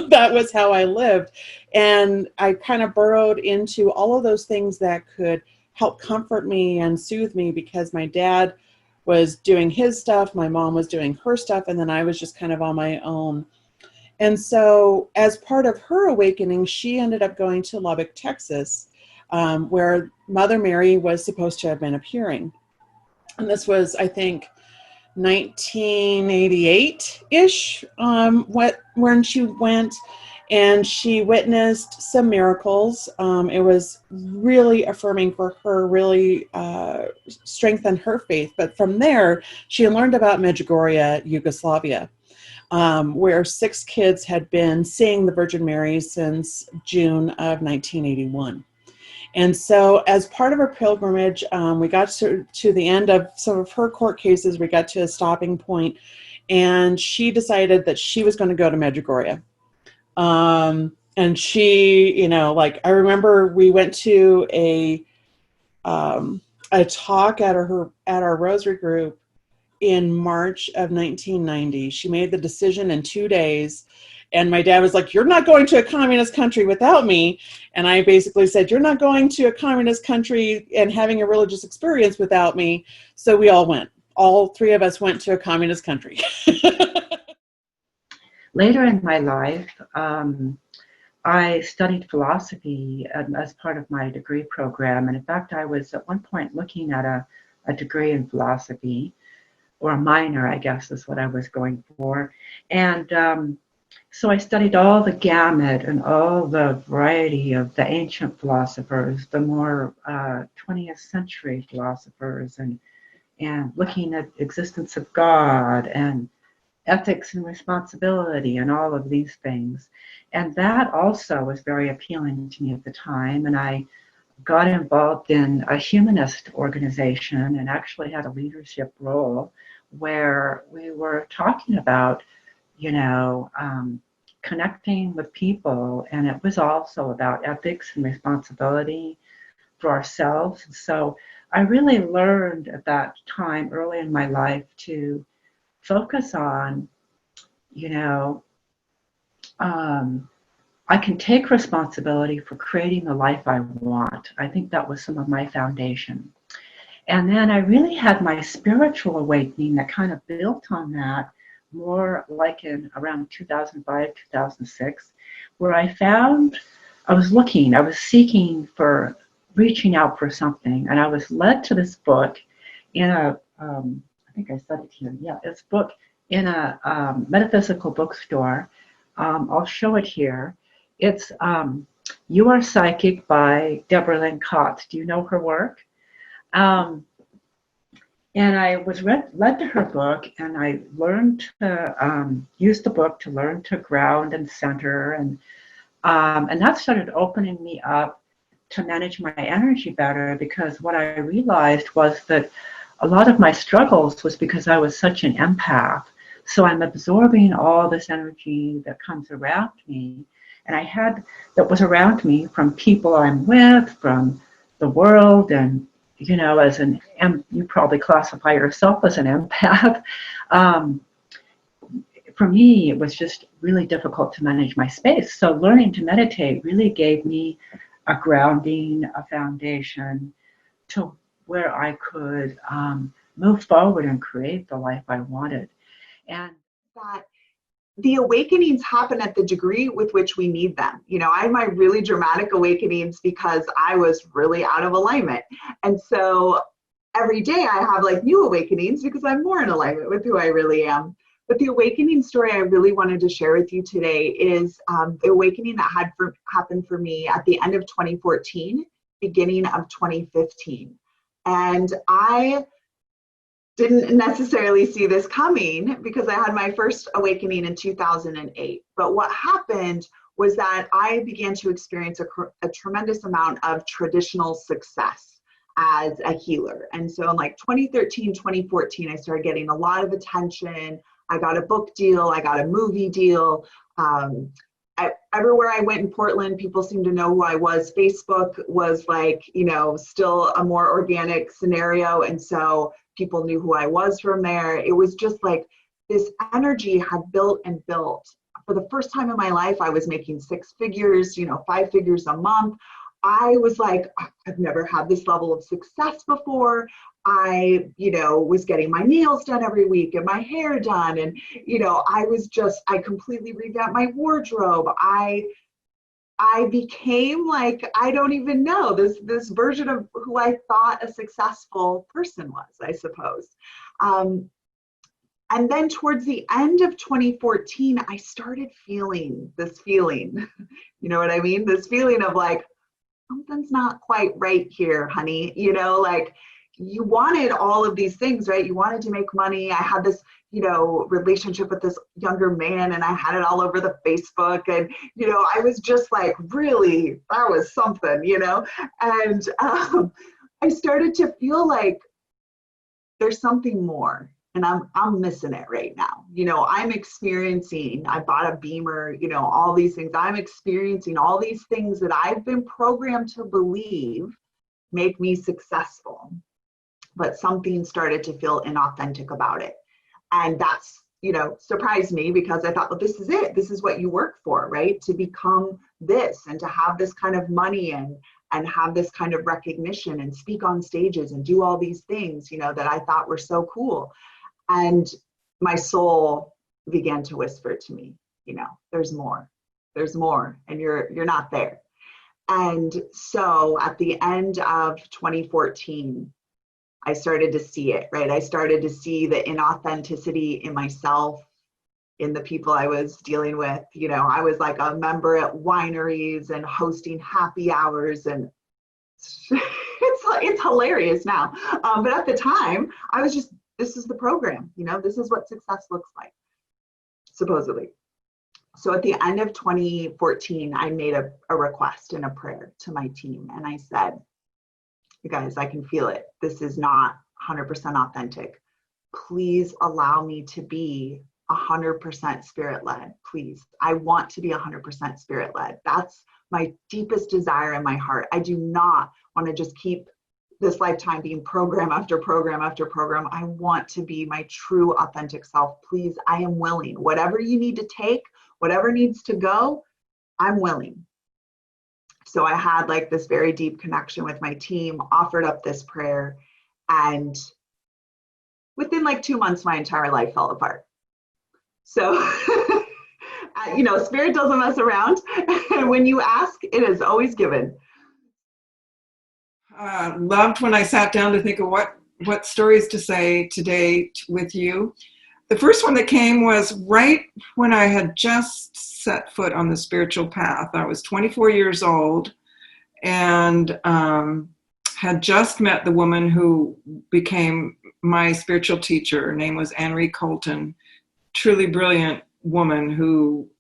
that was how I lived. And I kind of burrowed into all of those things that could help comfort me and soothe me, because my dad was doing his stuff, my mom was doing her stuff, and then I was just kind of on my own. And so as part of her awakening, she ended up going to Lubbock, Texas, where Mother Mary was supposed to have been appearing. And this was, I think, 1988-ish, when she went, and she witnessed some miracles. It was really affirming for her, really strengthened her faith. But from there, she learned about Medjugorje, Yugoslavia, where 6 kids had been seeing the Virgin Mary since June of 1981. And so as part of her pilgrimage, we got to the end of some of her court cases. We got to a stopping point, and she decided that she was going to go to Medjugorje. And she, you know, like, I remember we went to a talk at our Rosary group in March of 1990. She made the decision in 2 days. And my dad was like, "You're not going to a communist country without me." And I basically said, "You're not going to a communist country and having a religious experience without me." So we all went. All 3 of us went to a communist country. Later in my life, I studied philosophy as part of my degree program. And in fact, I was at one point looking at a degree in philosophy, or a minor, I guess is what I was going for. And so I studied all the gamut and all the variety of the ancient philosophers, the more 20th century philosophers, and looking at existence of God and ethics and responsibility and all of these things. And that also was very appealing to me at the time. And I got involved in a humanist organization and actually had a leadership role where we were talking about, you know, connecting with people. And it was also about ethics and responsibility for ourselves. So I really learned at that time, early in my life, to focus on, you know, I can take responsibility for creating the life I want. I think that was some of my foundation. And then I really had my spiritual awakening that kind of built on that, more like in around 2005, 2006, where I was seeking for, reaching out for something. And I was led to this book in a, I think I said it here. Yeah, it's a book in a metaphysical bookstore. I'll show it here. It's You Are Psychic by Deborah Lynn Kotz. Do you know her work? And I was led to her book, and I learned to use the book to learn to ground and center, and that started opening me up to manage my energy better, because what I realized was that a lot of my struggles was because I was such an empath. So I'm absorbing all this energy that comes around me, and that was around me from people I'm with, from the world, and you know, you probably classify yourself as an empath. For me, it was just really difficult to manage my space. So learning to meditate really gave me a grounding, a foundation to where I could move forward and create the life I wanted. And that the awakenings happen at the degree with which we need them. You know, I had my really dramatic awakenings because I was really out of alignment. And so every day I have like new awakenings because I'm more in alignment with who I really am. But the awakening story I really wanted to share with you today is the awakening that happened for me at the end of 2014, beginning of 2015. And I didn't necessarily see this coming because I had my first awakening in 2008. But what happened was that I began to experience a tremendous amount of traditional success as a healer. And so in like 2013, 2014, I started getting a lot of attention. I got a book deal, I got a movie deal. Everywhere I went in Portland, people seemed to know who I was. Facebook was like, you know, still a more organic scenario. And so people knew who I was from there. It was just like this energy had built and built. For the first time in my life, I was making 6 figures, you know, 5 figures a month. I was like, I've never had this level of success before. I, you know, was getting my nails done every week and my hair done. And, you know, I completely revamped my wardrobe. I became like, I don't even know, this version of who I thought a successful person was, I suppose. And then towards the end of 2014, I started feeling this feeling, you know what I mean? This feeling of like, something's not quite right here, honey. You know, like you wanted all of these things, right? You wanted to make money. I had this, you know, relationship with this younger man, and I had it all over the Facebook. And, you know, I was just like, really, that was something, you know? And I started to feel like there's something more. And I'm missing it right now. You know, I bought a Beamer, you know, all these things. I'm experiencing all these things that I've been programmed to believe make me successful. But something started to feel inauthentic about it. And that's, you know, surprised me because I thought, well, this is it. This is what you work for, right? To become this and to have this kind of money and have this kind of recognition and speak on stages and do all these things, you know, that I thought were so cool. And my soul began to whisper to me, you know, there's more, and you're not there. And so at the end of 2014, I started to see it, right? I started to see the inauthenticity in myself, in the people I was dealing with. You know, I was like a member at wineries and hosting happy hours, and it's hilarious now. But at the time, I was just, this is the program, you know, this is what success looks like, supposedly. So at the end of 2014, I made a request and a prayer to my team. And I said, you guys, I can feel it. This is not 100% authentic. Please allow me to be 100% spirit-led, please. I want to be 100% spirit-led. That's my deepest desire in my heart. I do not want to just keep this lifetime being program after program after program. I want to be my true authentic self. Please, I am willing. Whatever you need to take, whatever needs to go, I'm willing. So I had like this very deep connection with my team, offered up this prayer, and within like 2 months, my entire life fell apart. So, Spirit doesn't mess around. And when you ask, it is always given. Loved when I sat down to think of what stories to say today with you. The first one that came was right when I had just set foot on the spiritual path. I was 24 years old and had just met the woman who became my spiritual teacher. Her name was Anne-Marie Colton, truly brilliant woman who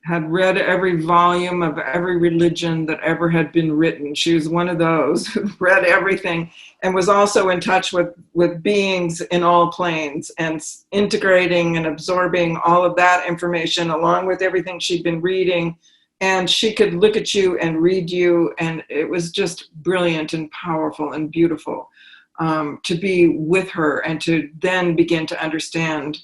had read every volume of every religion that ever had been written. She was one of those who read everything and was also in touch with beings in all planes and integrating and absorbing all of that information along with everything she'd been reading. And she could look at you and read you, and it was just brilliant and powerful and beautiful to be with her and to then begin to understand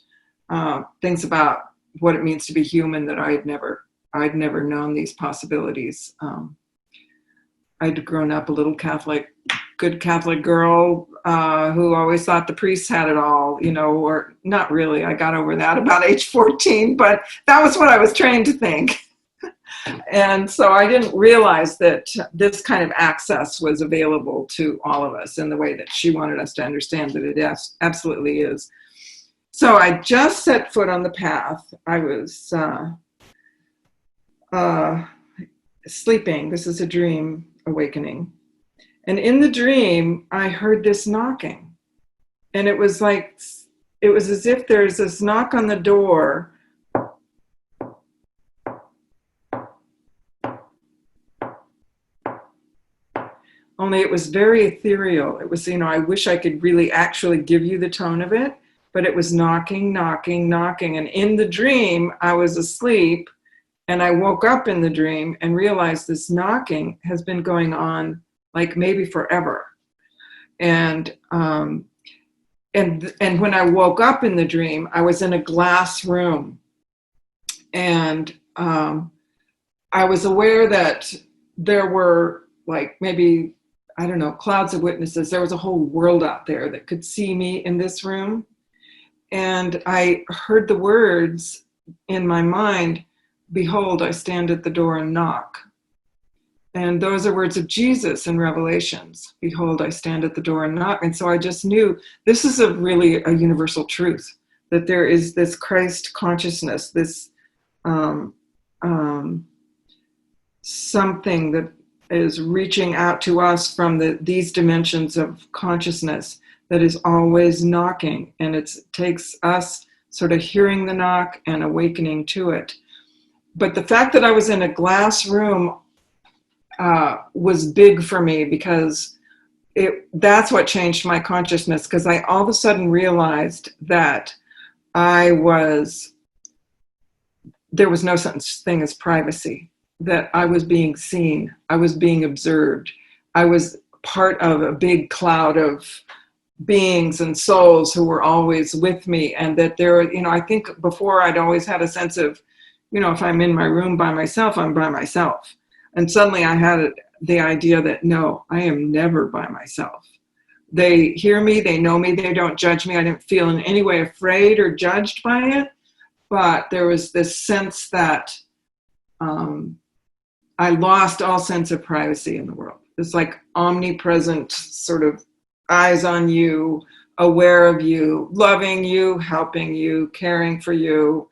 things about what it means to be human that I'd never known these possibilities. I'd grown up a little good Catholic girl who always thought the priests had it all, or not really. I got over that about age 14, but that was what I was trained to think. And so I didn't realize that this kind of access was available to all of us in the way that she wanted us to understand that it absolutely is. So I just set foot on the path. I was sleeping. This is a dream awakening. And in the dream, I heard this knocking. And it was as if there's this knock on the door. Only it was very ethereal. It was, I wish I could really actually give you the tone of it, but it was knocking, knocking, knocking. And in the dream, I was asleep, and I woke up in the dream and realized this knocking has been going on like maybe forever. And when I woke up in the dream, I was in a glass room, and I was aware that there were like maybe, I don't know, clouds of witnesses. There was a whole world out there that could see me in this room. And I heard the words in my mind, "Behold, I stand at the door and knock." And those are words of Jesus in Revelations. "Behold, I stand at the door and knock." And so I just knew this is really a universal truth, that there is this Christ consciousness, this something that is reaching out to us from these dimensions of consciousness that is always knocking. And it takes us sort of hearing the knock and awakening to it. But the fact that I was in a glass room was big for me, because that's what changed my consciousness, because I all of a sudden realized that there was no such thing as privacy, that I was being seen, I was being observed, I was part of a big cloud of beings and souls who were always with me. And that I think before I'd always had a sense of, if I'm in my room by myself, I'm by myself. And suddenly I had the idea that no, I am never by myself. They hear me, they know me, they don't judge me. I didn't feel in any way afraid or judged by it, but there was this sense that I lost all sense of privacy in the world. It's like omnipresent sort of eyes on you, aware of you, loving you, helping you, caring for you,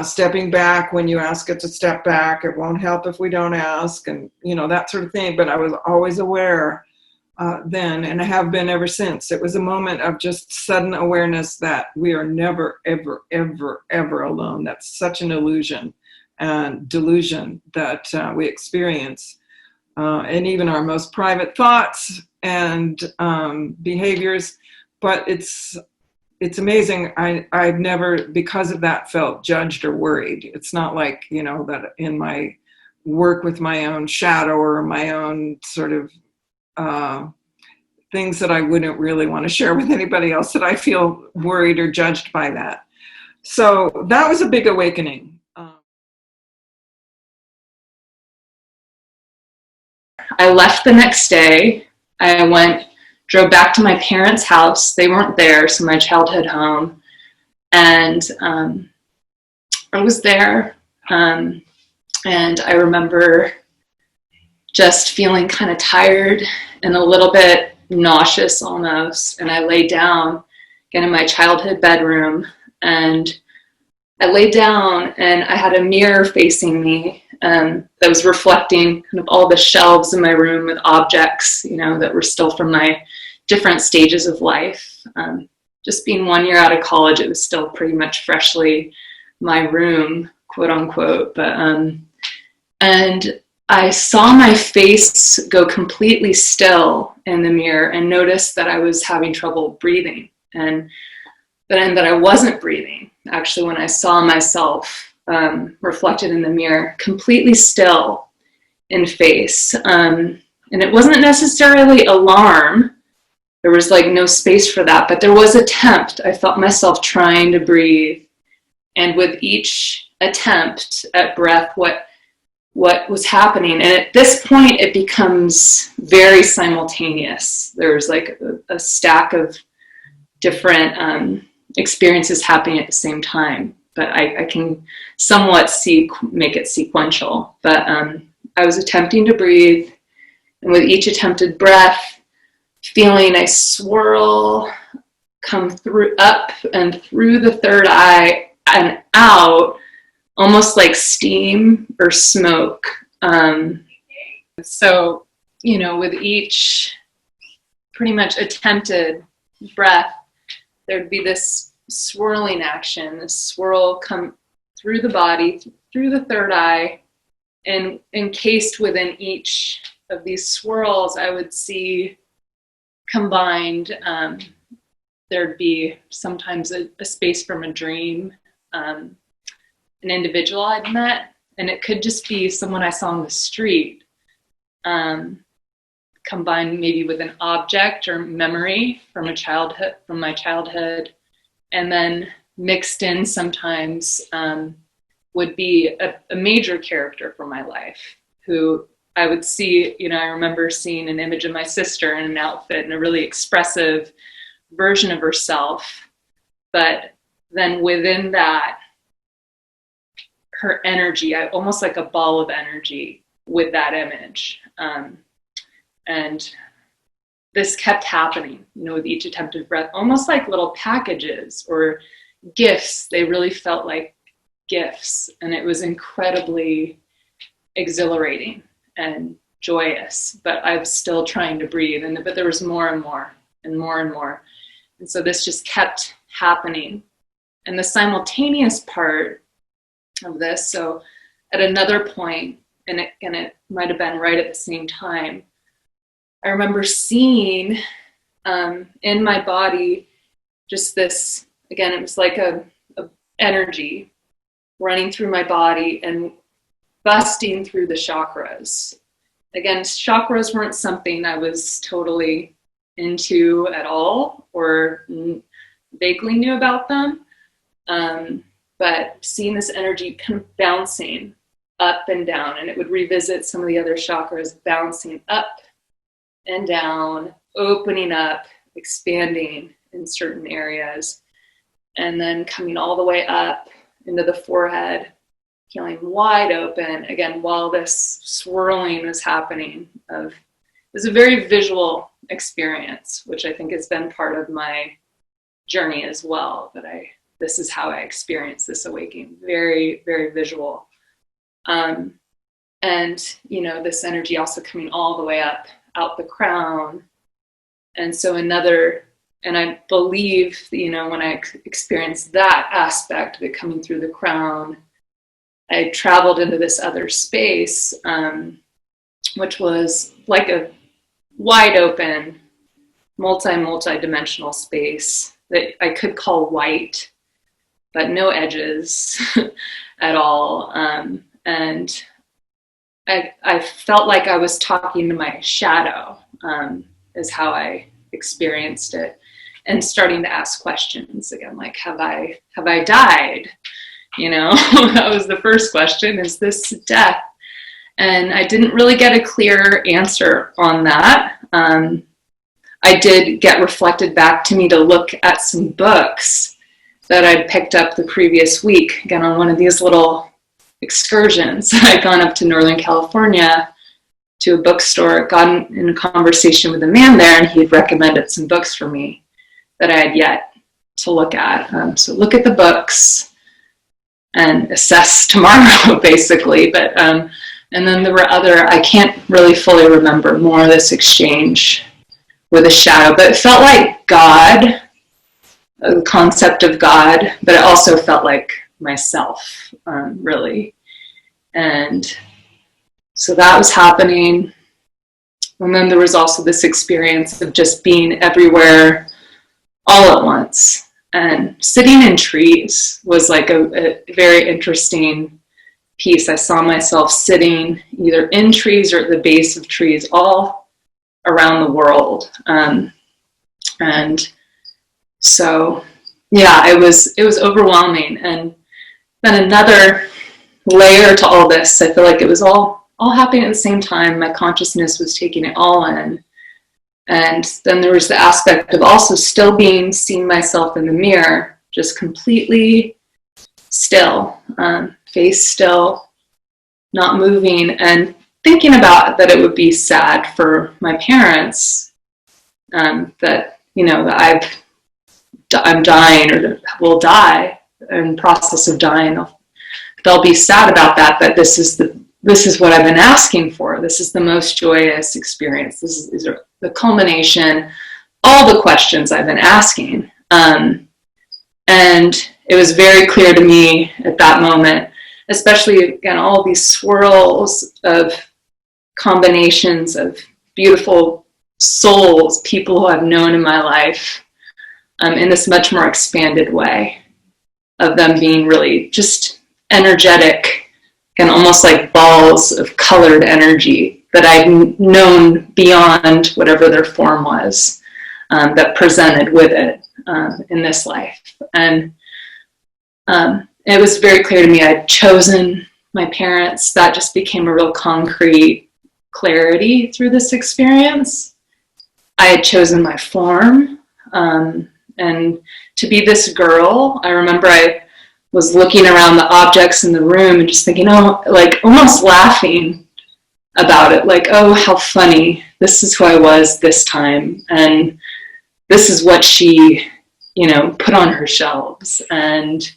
stepping back when you ask it to step back. It won't help if we don't ask, and that sort of thing. But I was always aware then, and I have been ever since. It was a moment of just sudden awareness that we are never, ever, ever, ever alone. That's such an illusion and delusion that we experience. And even our most private thoughts and behaviors. But it's amazing. I've never, because of that, felt judged or worried. It's not like, that in my work with my own shadow or my own sort of things that I wouldn't really want to share with anybody else, that I feel worried or judged by that. So that was a big awakening. I left the next day. I drove back to my parents' house. They weren't there, so my childhood home. And I was there. And I remember just feeling kind of tired and a little bit nauseous almost. And I lay down again in my childhood bedroom, and I laid down and I had a mirror facing me that was reflecting kind of all the shelves in my room with objects, that were still from my different stages of life. Just being 1 year out of college, it was still pretty much freshly my room, quote unquote. But and I saw my face go completely still in the mirror and noticed that I was having trouble breathing, and that I wasn't breathing. Actually, when I saw myself reflected in the mirror, completely still in face. And it wasn't necessarily alarm. There was like no space for that, but there was attempt. I felt myself trying to breathe. And with each attempt at breath, what was happening. And at this point, it becomes very simultaneous. There's like a stack of different experiences happening at the same time. But I can somewhat make it sequential. But I was attempting to breathe, and with each attempted breath, feeling a swirl come up and through the third eye and out, almost like steam or smoke. So, with each pretty much attempted breath, there'd be this swirling action, this swirl come through the body, through the third eye, and encased within each of these swirls, I would see combined, there'd be sometimes a space from a dream, an individual I'd met, and it could just be someone I saw on the street, combined maybe with an object or memory from my childhood, and then mixed in sometimes would be a major character from my life who I would see. I remember seeing an image of my sister in an outfit and a really expressive version of herself, but then within that, her energy, almost like a ball of energy with that image. And this kept happening, with each attempted breath, almost like little packages or gifts. They really felt like gifts, and it was incredibly exhilarating and joyous, but I was still trying to breathe, but there was more and more and more and more. And so this just kept happening. And the simultaneous part of this, so at another point, and it might have been right at the same time, I remember seeing in my body just this, again, it was like a energy running through my body and busting through the chakras. Again, chakras weren't something I was totally into at all or vaguely knew about them, but seeing this energy kind of bouncing up and down, and it would revisit some of the other chakras, bouncing up and down, opening up, expanding in certain areas, and then coming all the way up into the forehead, feeling wide open, again, while this swirling was happening. It was a very visual experience, which I think has been part of my journey as well, this is how I experienced this awakening, very, very visual. And, this energy also coming all the way up, out the crown. And so and I believe, when I experienced that aspect of it coming through the crown, I traveled into this other space, which was like a wide open, multi-dimensional space that I could call white, but no edges at all. And I felt like I was talking to my shadow. is how I experienced it. And starting to ask questions again, like, have I died? You know, that was the first question, is this death? And I didn't really get a clear answer on that. I did get reflected back to me to look at some books that I'd picked up the previous week, again, on one of these little excursions. I'd gone up to Northern California to a bookstore, gotten in a conversation with a man there, and he'd recommended some books for me that I had yet to look at. So look at the books and assess tomorrow, basically. But and then there were other, I can't really fully remember more of this exchange with a shadow, but it felt like God, the concept of God, but it also felt like myself, really. And so that was happening. And then there was also this experience of just being everywhere all at once. And sitting in trees was like a very interesting piece. I saw myself sitting either in trees or at the base of trees all around the world. And so, yeah, it was overwhelming. And then another layer to all this, I feel like it was all happening at the same time. My consciousness was taking it all in. And then there was the aspect of also still seeing myself in the mirror, just completely still, face still, not moving, and thinking about that it would be sad for my parents, that, you know, that I'm dying or will die, in process of dying. They'll be sad about that, but this is what I've been asking for. This is the most joyous experience. These are the culmination, all the questions I've been asking. And it was very clear to me at that moment, especially, again, all these swirls of combinations of beautiful souls, people who I've known in my life, in this much more expanded way, of them being really just energetic and almost like balls of colored energy that I'd known beyond whatever their form was, that presented with it in this life. And it was very clear to me I'd chosen my parents. That just became a real concrete clarity through this experience. I had chosen my form, and to be this girl. I remember I was looking around the objects in the room and just thinking, oh, like almost laughing about it, like, oh, how funny. This is who I was this time. And this is what she, you know, put on her shelves. And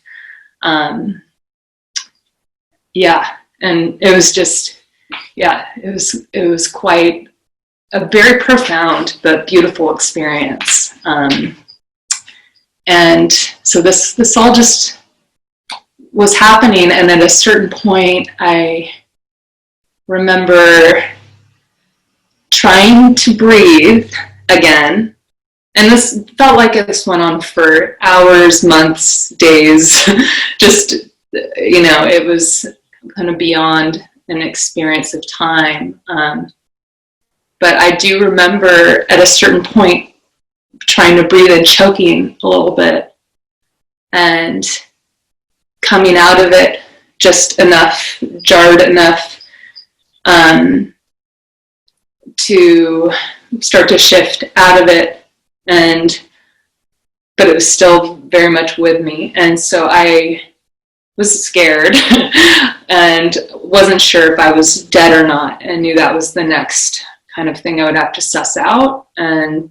yeah, and it was just, yeah, it was quite a very profound but beautiful experience. And so this all just was happening, and at a certain point I remember trying to breathe again, and this felt like this went on for hours, months, days, just, you know, it was kind of beyond an experience of time. But I do remember at a certain point trying to breathe and choking a little bit, and coming out of it just enough, jarred enough, to start to shift out of it, but it was still very much with me. And so I was scared and wasn't sure if I was dead or not, and knew that was the next kind of thing I would have to suss out. And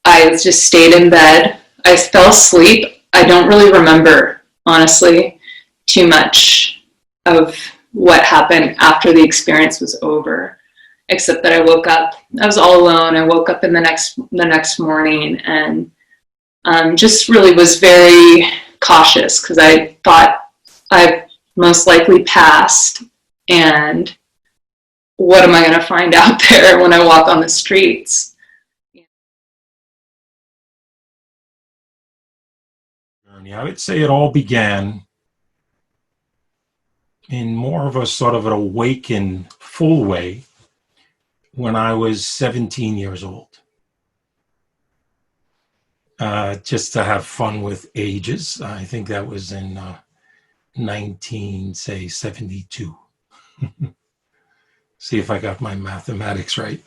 I just stayed in bed. I fell asleep. I don't really remember, honestly, too much of what happened after the experience was over, except that I woke up. I was all alone. I woke up in the next morning, and just really was very cautious, because I thought I've most likely passed, and what am I going to find out there when I walk on the streets? I would say it all began in more of a sort of an awakened, full way when I was 17 years old. Just to have fun with ages. I think that was in 1972. See if I got my mathematics right.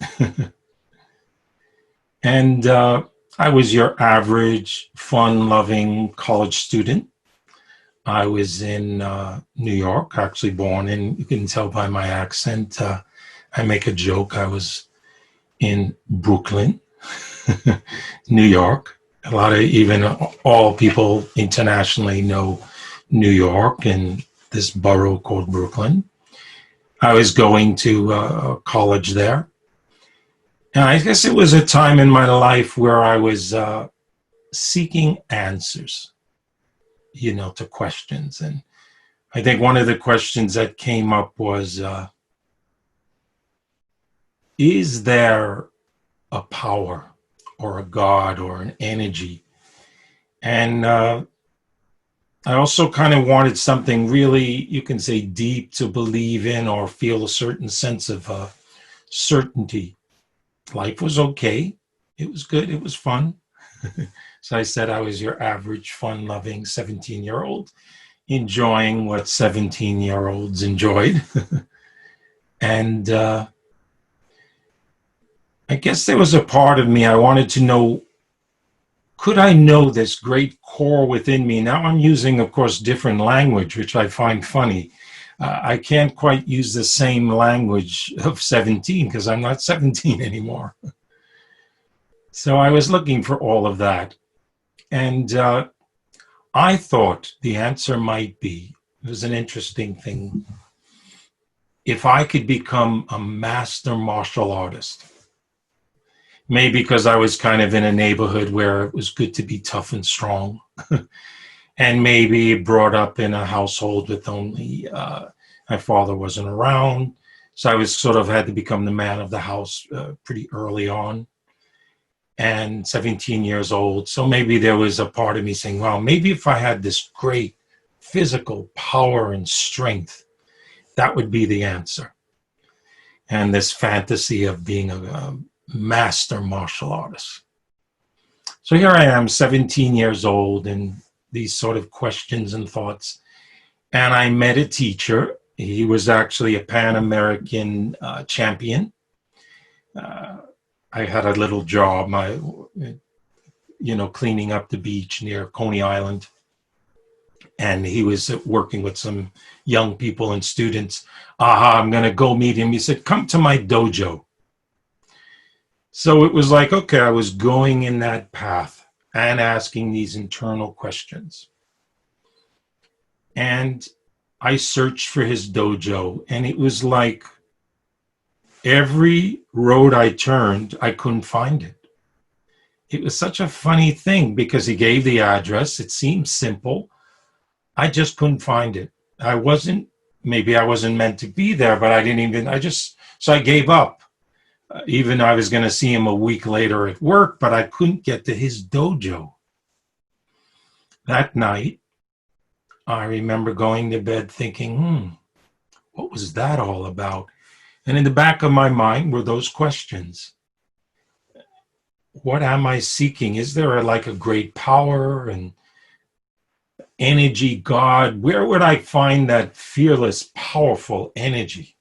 And I was your average, fun-loving college student. I was in New York, actually born in, you can tell by my accent, I make a joke, I was in Brooklyn, New York. A lot of, even all people internationally know New York and this borough called Brooklyn. I was going to college there. And I guess it was a time in my life where I was seeking answers, you know, to questions. And I think one of the questions that came up was, is there a power or a God or an energy? And I also kind of wanted something really, you can say, deep to believe in or feel a certain sense of certainty. Life was okay. It was good. It was fun. So I said I was your average, fun-loving 17-year-old, enjoying what 17-year-olds enjoyed. And I guess there was a part of me, I wanted to know, could I know this great core within me? Now I'm using, of course, different language, which I find funny. I can't quite use the same language of 17 because I'm not 17 anymore. So I was looking for all of that. And I thought the answer might be, it was an interesting thing, if I could become a master martial artist. Maybe because I was kind of in a neighborhood where it was good to be tough and strong. And maybe brought up in a household with only, my father wasn't around. So I was sort of had to become the man of the house pretty early on. And 17 years old. So maybe there was a part of me saying, well, maybe if I had this great physical power and strength, that would be the answer. And this fantasy of being a master martial artist. So here I am, 17 years old, and these sort of questions and thoughts. And I met a teacher. He was actually a Pan-American champion. I had a little job, cleaning up the beach near Coney Island. And he was working with some young people and students. I'm going to go meet him. He said, come to my dojo. So it was like, okay, I was going in that path and asking these internal questions. And I searched for his dojo, and it was like every road I turned, I couldn't find it. It was such a funny thing because he gave the address. It seemed simple. I just couldn't find it. Maybe I wasn't meant to be there, but so I gave up. Even I was going to see him a week later at work, but I couldn't get to his dojo. That night, I remember going to bed thinking, what was that all about? And in the back of my mind were those questions. What am I seeking? Is there a great power and energy, God? Where would I find that fearless, powerful energy?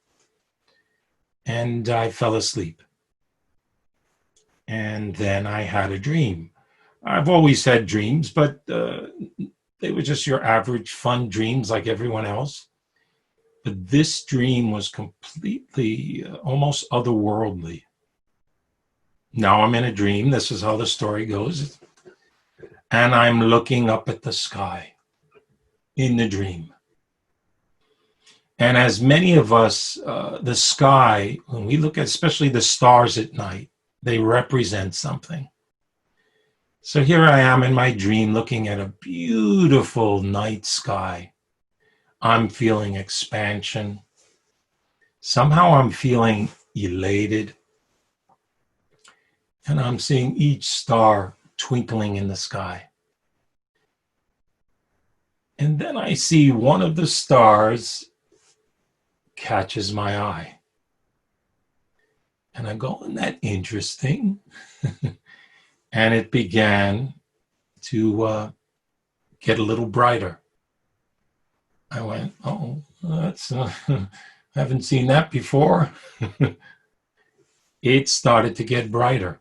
And I fell asleep. And then I had a dream. I've always had dreams, but they were just your average fun dreams like everyone else. But this dream was completely, almost otherworldly. Now I'm in a dream. This is how the story goes. And I'm looking up at the sky in the dream. And as many of us, the sky, when we look at especially the stars at night, they represent something. So here I am in my dream looking at a beautiful night sky. I'm feeling expansion. Somehow I'm feeling elated. And I'm seeing each star twinkling in the sky. And then I see one of the stars catches my eye. And I go, isn't that interesting? And it began to get a little brighter. I went, oh, that's I haven't seen that before. It started to get brighter.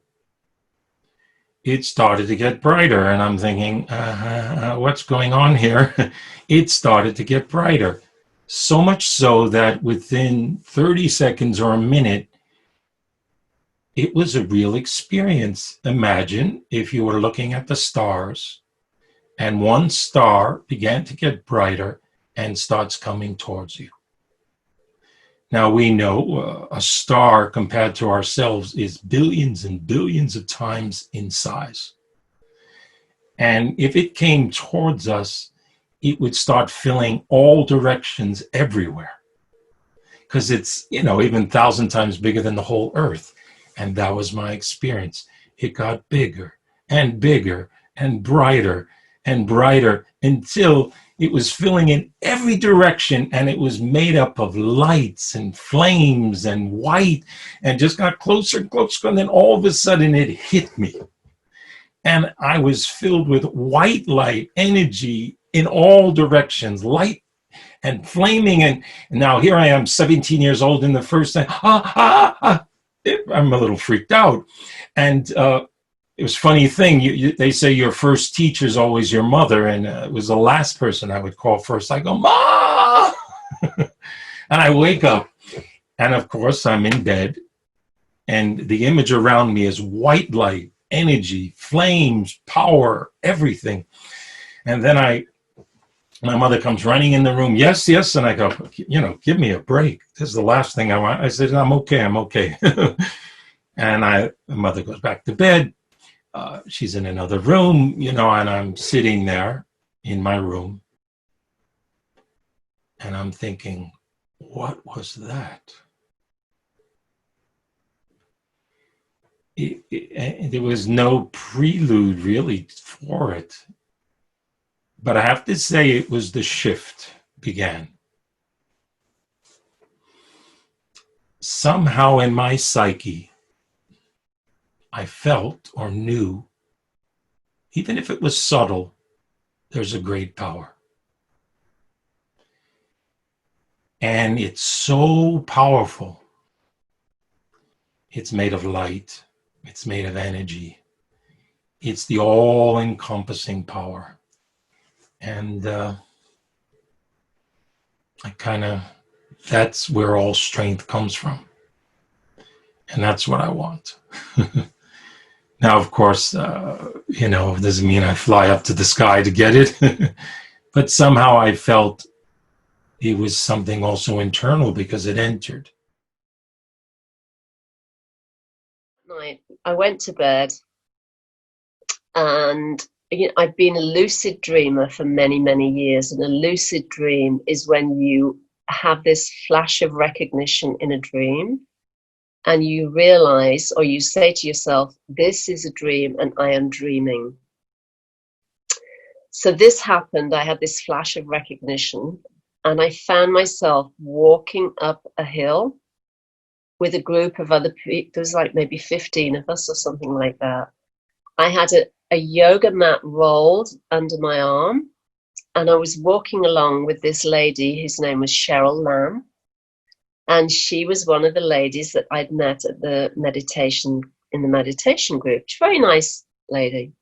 It started to get brighter, and I'm thinking, what's going on here? It started to get brighter. So much so that within 30 seconds or a minute, it was a real experience. Imagine if you were looking at the stars and one star began to get brighter and starts coming towards you. Now we know a star compared to ourselves is billions and billions of times in size. And if it came towards us, it would start filling all directions everywhere. Because it's, even 1,000 times bigger than the whole Earth. And that was my experience. It got bigger and bigger and brighter until it was filling in every direction, and it was made up of lights and flames and white, and just got closer and closer, and then all of a sudden it hit me. And I was filled with white light, energy in all directions, light and flaming, and now here I am, 17 years old, in the first time, I'm a little freaked out. And it was a funny thing. They say your first teacher is always your mother, and it was the last person I would call first. I go, Ma! And I wake up, and of course I'm in bed, and the image around me is white light, energy, flames, power, everything. And then my mother comes running in the room. Yes, yes. And I go, give me a break. This is the last thing I want. I said, I'm okay. And my mother goes back to bed. She's in another room, and I'm sitting there in my room. And I'm thinking, what was that? There was no prelude really for it. But I have to say it was the shift began. Somehow in my psyche, I felt or knew, even if it was subtle, there's a great power. And it's so powerful. It's made of light. It's made of energy. It's the all-encompassing power. And that's where all strength comes from. And that's what I want. Now, of course, it doesn't mean I fly up to the sky to get it. But somehow I felt it was something also internal because it entered. I went to bed, and I've been a lucid dreamer for many, many years. And a lucid dream is when you have this flash of recognition in a dream, and you realize, or you say to yourself, this is a dream and I am dreaming. So this happened. I had this flash of recognition, and I found myself walking up a hill with a group of other people. There was like maybe 15 of us or something like that. I had a yoga mat rolled under my arm, and I was walking along with this lady whose name was Cheryl Lamb. And she was one of the ladies that I'd met at the meditation group. She's a very nice lady.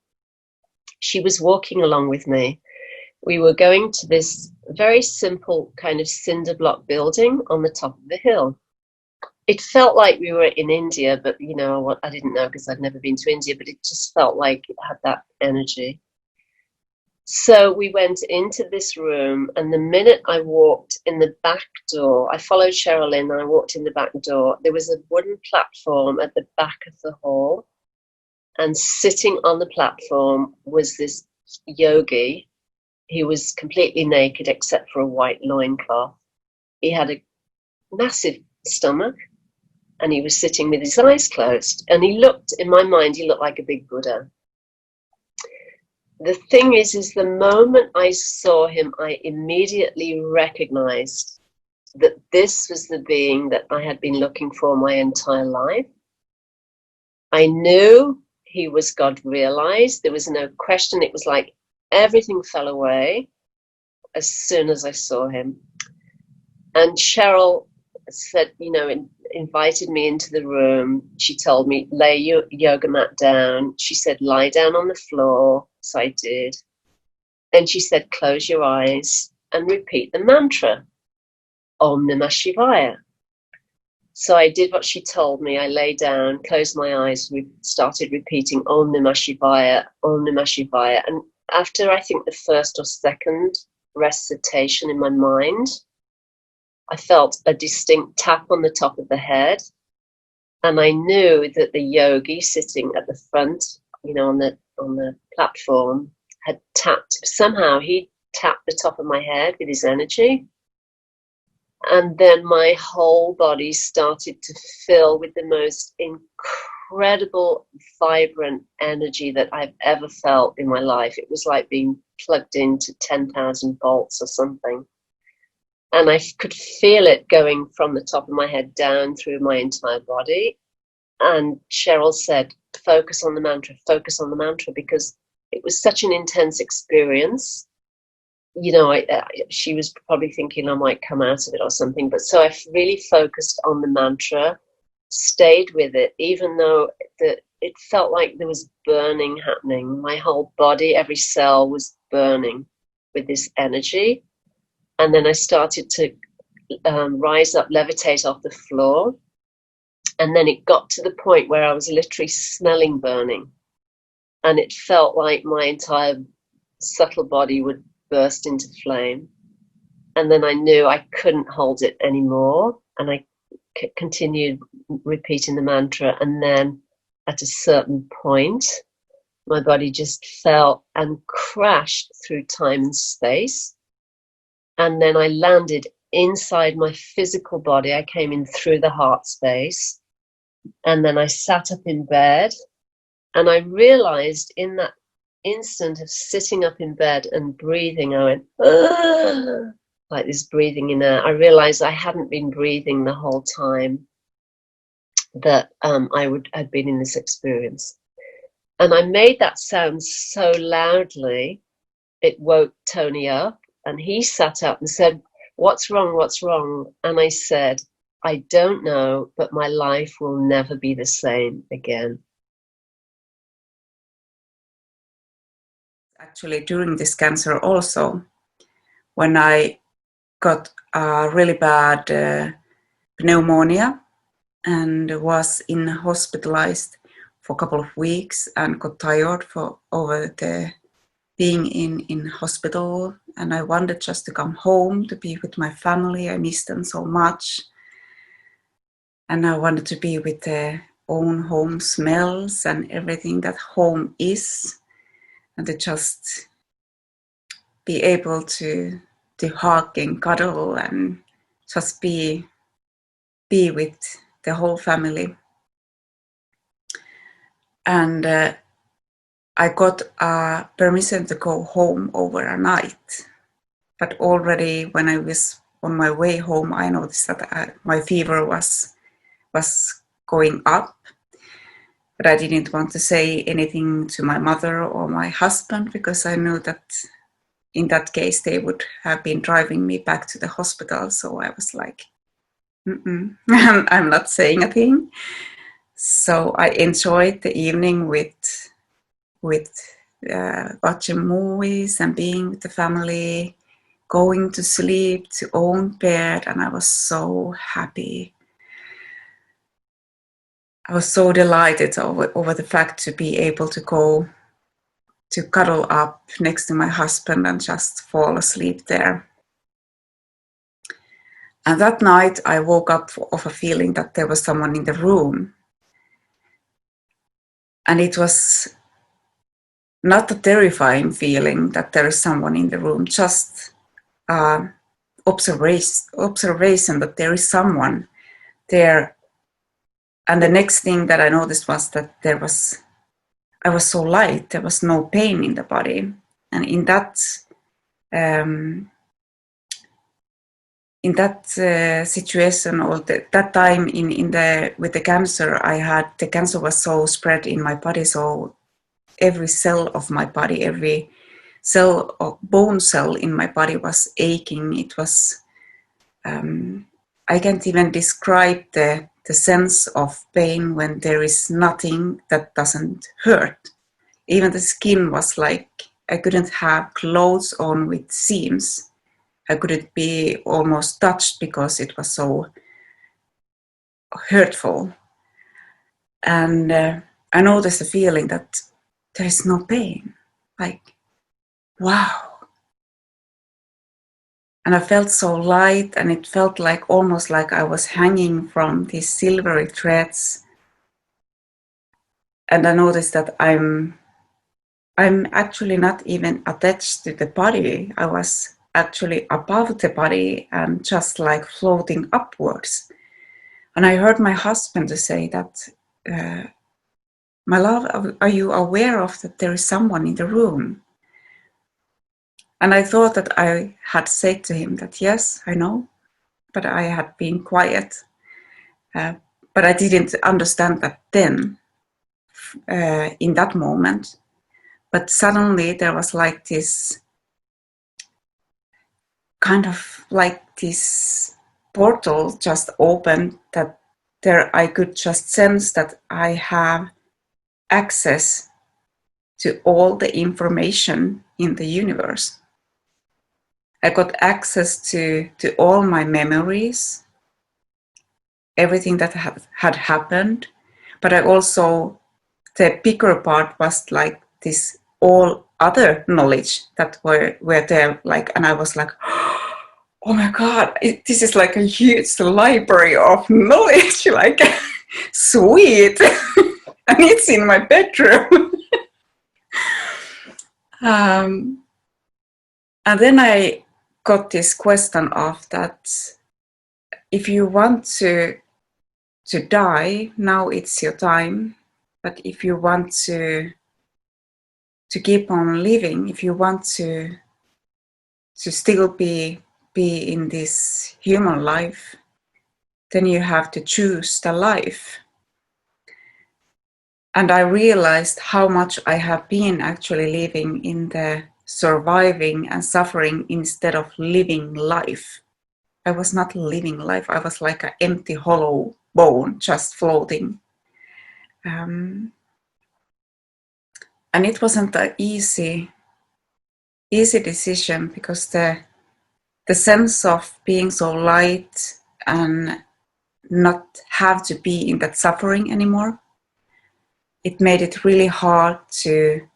She was walking along with me. We were going to this very simple kind of cinder block building on the top of the hill. It felt like we were in India, but I didn't know because I'd never been to India, but it just felt like it had that energy. So we went into this room, and the minute I walked in the back door, I followed Cheryl in, and I walked in the back door. There was a wooden platform at the back of the hall, and sitting on the platform was this yogi. He was completely naked except for a white loincloth. He had a massive stomach, and he was sitting with his eyes closed. And he looked, in my mind, he looked like a big Buddha. The thing is the moment I saw him, I immediately recognized that this was the being that I had been looking for my entire life. I knew he was God realized. There was no question. It was like everything fell away as soon as I saw him. And Cheryl said, invited me into the room. She told me, lay your yoga mat down. She said, lie down on the floor. So I did. Then she said, close your eyes and repeat the mantra, Om Namah Shivaya. So I did what she told me. I lay down, closed my eyes, started repeating Om Namah Shivaya, Om Namah Shivaya. And after I think the first or second recitation in my mind, I felt a distinct tap on the top of the head. And I knew that the yogi sitting at the front, on the platform, had tapped. Somehow he tapped the top of my head with his energy. And then my whole body started to fill with the most incredible, vibrant energy that I've ever felt in my life. It was like being plugged into 10,000 volts or something. And I could feel it going from the top of my head down through my entire body. And Cheryl said, focus on the mantra, because it was such an intense experience. She was probably thinking I might come out of it or something. But so I really focused on the mantra, stayed with it, even though it felt like there was burning happening. My whole body, every cell was burning with this energy. And then I started to rise up, levitate off the floor. And then it got to the point where I was literally smelling burning. And it felt like my entire subtle body would burst into flame. And then I knew I couldn't hold it anymore. And I continued repeating the mantra. And then at a certain point, my body just fell and crashed through time and space. And then I landed inside my physical body. I came in through the heart space. And then I sat up in bed. And I realized in that instant of sitting up in bed and breathing, I went, "Ugh," like this breathing in air. I realized I hadn't been breathing the whole time that I'd been in this experience. And I made that sound so loudly, it woke Tony up, and he sat up and said, "What's wrong? What's wrong?" And I said, "I don't know, but my life will never be the same again." Actually, during this cancer also, when I got a really bad pneumonia and was hospitalized for a couple of weeks and got tired over the being in hospital, and I wanted just to come home to be with my family. I missed them so much, and I wanted to be with their own home smells and everything that home is, and to just be able to hug and cuddle and just be with the whole family. And I got permission to go home over a night. But already when I was on my way home, I noticed that my fever was going up. But I didn't want to say anything to my mother or my husband, because I knew that in that case they would have been driving me back to the hospital. So I was like, I'm not saying a thing. So I enjoyed the evening with watching movies and being with the family, going to sleep to own bed, and I was so happy. I was so delighted over the fact to be able to go to cuddle up next to my husband and just fall asleep there. And that night I woke up of a feeling that there was someone in the room. And it was not a terrifying feeling that there is someone in the room, just observation that there is someone there. And the next thing that I noticed was that I was so light, there was no pain in the body. And in that in that situation, or that time with the cancer I had, the cancer was so spread in my body, so every cell of my body, every cell or bone cell in my body was aching. It was, I can't even describe the sense of pain when there is nothing that doesn't hurt. Even the skin was like, I couldn't have clothes on with seams. I couldn't be almost touched because it was so hurtful. And I noticed the feeling that there is no pain. Like, wow. And I felt so light, and it felt like almost like I was hanging from these silvery threads. And I noticed that I'm actually not even attached to the body. I was actually above the body and just like floating upwards. And I heard my husband say that, my love, are you aware of that there is someone in the room? And I thought that I had said to him that, yes, I know, but I had been quiet. But I didn't understand that then, in that moment. But suddenly there was like this kind of like this portal just opened, that there I could just sense that I have access to all the information in the universe. I got access to all my memories, everything that had happened, but I also, the bigger part was like this all other knowledge that were there, like, and I was like, oh my God, this is like a huge library of knowledge, like, sweet, and it's in my bedroom. And then I got this question of that, if you want to die, now it's your time. But if you want to keep on living, if you want to still be in this human life, then you have to choose the life. And I realized how much I have been actually living in the surviving and suffering instead of living life. I was not living life. I was like an empty, hollow bone just floating. And it wasn't an easy decision, because the sense of being so light and not have to be in that suffering anymore, it made it really hard to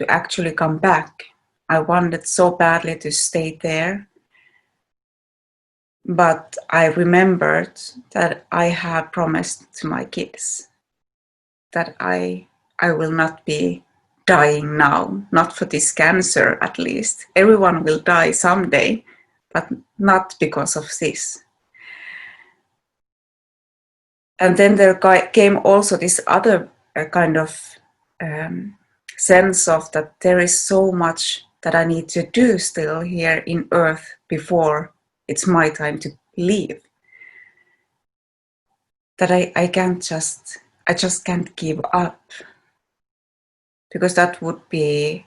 actually come back. I wanted so badly to stay there, but I remembered that I had promised to my kids that I will not be dying now, not for this cancer at least. Everyone will die someday, but not because of this. And then there came also this other kind of sense of that there is so much that I need to do still here in Earth before it's my time to leave. That I just can't give up, because that would be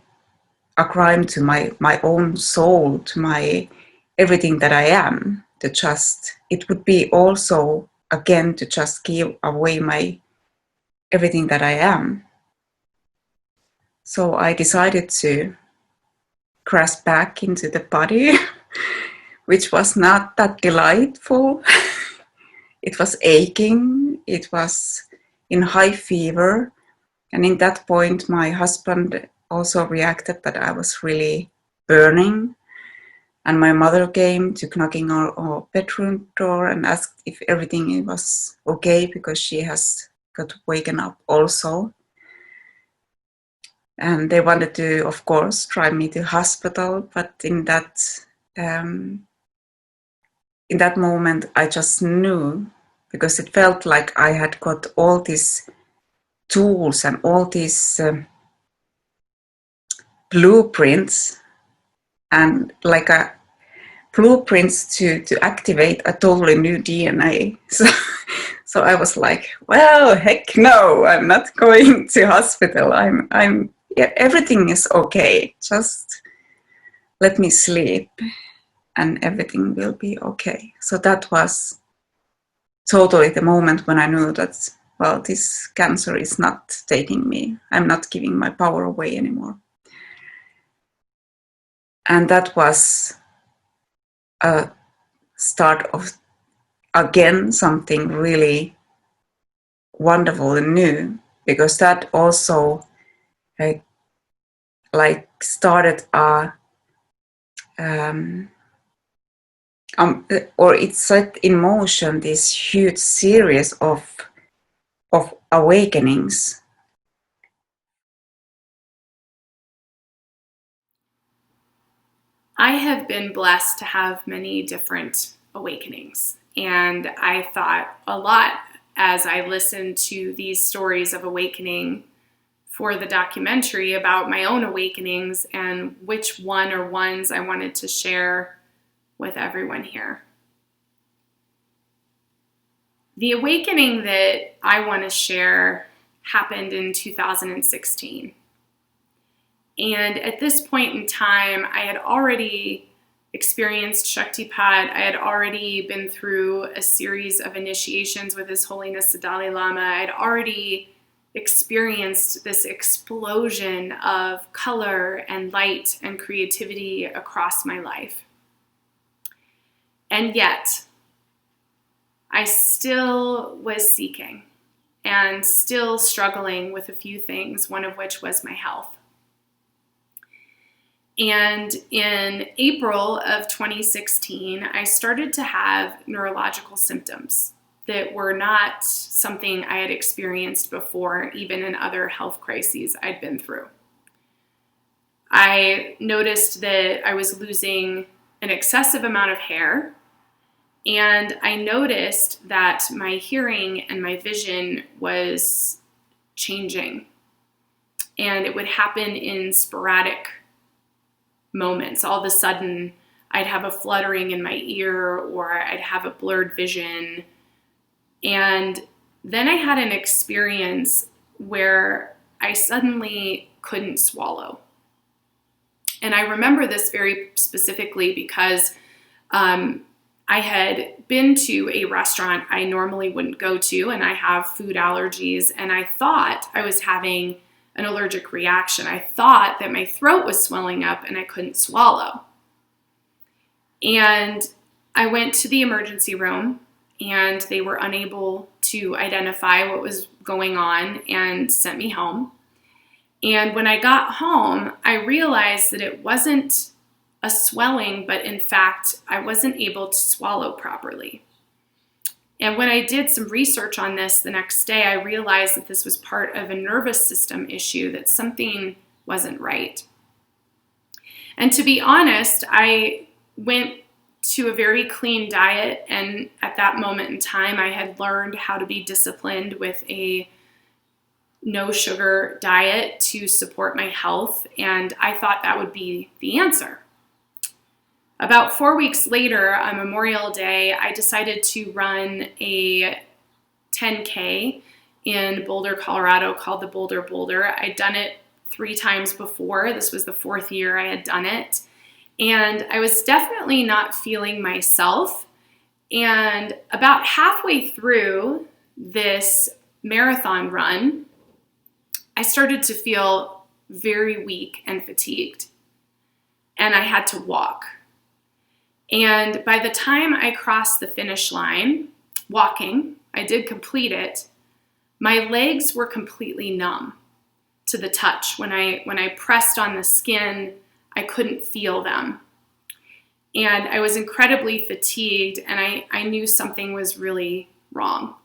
a crime to my own soul, to my everything that I am. It would be also again to just give away my everything that I am. So I decided to crash back into the body, which was not that delightful. It was aching, it was in high fever. And in that point, my husband also reacted that I was really burning. And my mother came to knocking our bedroom door and asked if everything was okay, because she has got waken up also. And they wanted to, of course, drive me to hospital. But in that moment, I just knew, because it felt like I had got all these tools and all these blueprints, and like a blueprints to activate a totally new DNA. So I was like, well, heck no, I'm not going to hospital. Yeah, everything is okay. Just let me sleep and everything will be okay. So that was totally the moment when I knew that, well, this cancer is not taking me. I'm not giving my power away anymore. And that was a start of, again, something really wonderful and new, because that also like started a or it set in motion this huge series of awakenings. I have been blessed to have many different awakenings, and I thought a lot as I listened to these stories of awakening for the documentary about my own awakenings and which one or ones I wanted to share with everyone here. The awakening that I want to share happened in 2016. And at this point in time, I had already experienced Shaktipat. I had already been through a series of initiations with His Holiness the Dalai Lama. I had already experienced this explosion of color and light and creativity across my life. And yet, I still was seeking and still struggling with a few things, one of which was my health. And in April of 2016, I started to have neurological symptoms that were not something I had experienced before, even in other health crises I'd been through. I noticed that I was losing an excessive amount of hair, and I noticed that my hearing and my vision was changing, and it would happen in sporadic moments. All of a sudden, I'd have a fluttering in my ear, or I'd have a blurred vision. And then I had an experience where I suddenly couldn't swallow. And I remember this very specifically because I had been to a restaurant I normally wouldn't go to, and I have food allergies, and I thought I was having an allergic reaction. I thought that my throat was swelling up and I couldn't swallow. And I went to the emergency room, and they were unable to identify what was going on and sent me home. And when I got home, I realized that it wasn't a swelling, but in fact, I wasn't able to swallow properly. And when I did some research on this the next day, I realized that this was part of a nervous system issue, that something wasn't right. And to be honest, I went to a very clean diet, and at that moment in time, I had learned how to be disciplined with a no sugar diet to support my health, and I thought that would be the answer. About 4 weeks later, on Memorial Day, I decided to run a 10K in Boulder, Colorado, called the Boulder. I'd done it 3 times before. This was the 4th year I had done it. And I was definitely not feeling myself. And about halfway through this marathon run, I started to feel very weak and fatigued. And I had to walk. And by the time I crossed the finish line, walking, I did complete it, my legs were completely numb to the touch. When I pressed on the skin, I couldn't feel them. And I was incredibly fatigued, and I knew something was really wrong.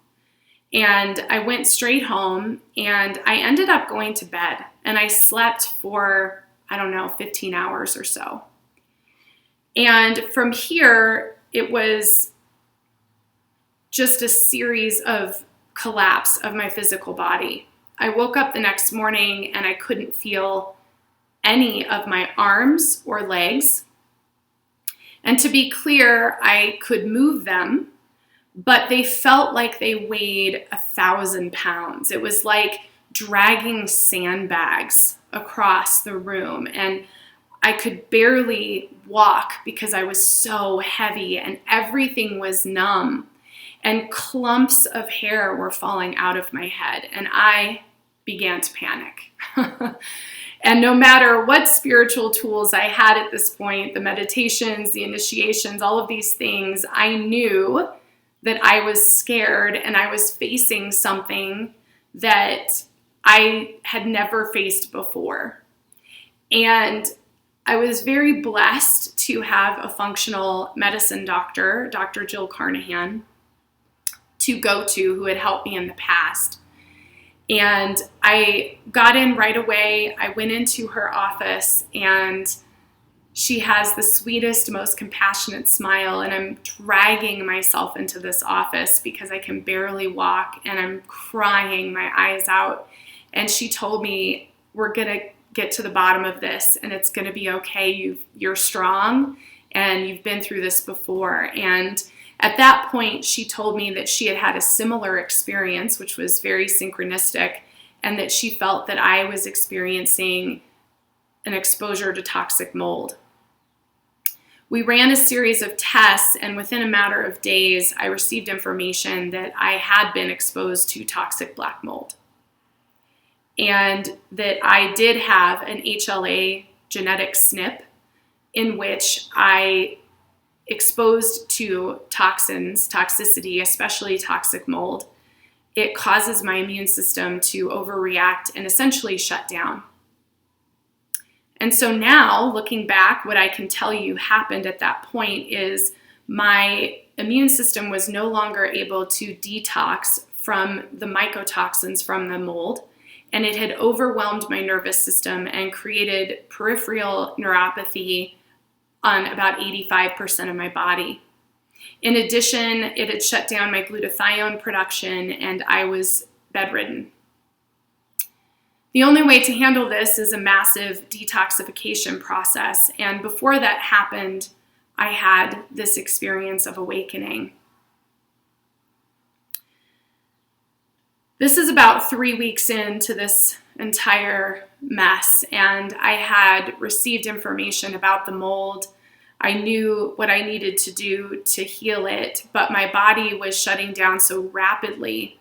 And I went straight home, and I ended up going to bed, and I slept for, 15 hours or so. And from here, it was just a series of collapse of my physical body. I woke up the next morning and I couldn't feel any of my arms or legs. And to be clear, I could move them, but they felt like they weighed 1,000 pounds. It was like dragging sandbags across the room, and I could barely walk because I was so heavy and everything was numb, and clumps of hair were falling out of my head, and I began to panic. And no matter what spiritual tools I had at this point, the meditations, the initiations, all of these things, I knew that I was scared and I was facing something that I had never faced before. And I was very blessed to have a functional medicine doctor, Dr. Jill Carnahan, to go to, who had helped me in the past. And I got in right away. I went into her office, and she has the sweetest, most compassionate smile, and I'm dragging myself into this office because I can barely walk, and I'm crying my eyes out. And she told me, we're going to get to the bottom of this, and it's going to be okay. You're strong, and you've been through this before. And at that point, she told me that she had had a similar experience, which was very synchronistic, and that she felt that I was experiencing an exposure to toxic mold. We ran a series of tests, and within a matter of days, I received information that I had been exposed to toxic black mold, and that I did have an HLA genetic SNP in which I exposed to toxins, toxicity, especially toxic mold. It causes my immune system to overreact and essentially shut down. And so now, looking back, what I can tell you happened at that point is my immune system was no longer able to detox from the mycotoxins from the mold, and it had overwhelmed my nervous system and created peripheral neuropathy on about 85% of my body. In addition, it had shut down my glutathione production, and I was bedridden. The only way to handle this is a massive detoxification process, and before that happened, I had this experience of awakening. This is about 3 weeks into this entire mess, and I had received information about the mold. I knew what I needed to do to heal it, but my body was shutting down so rapidly,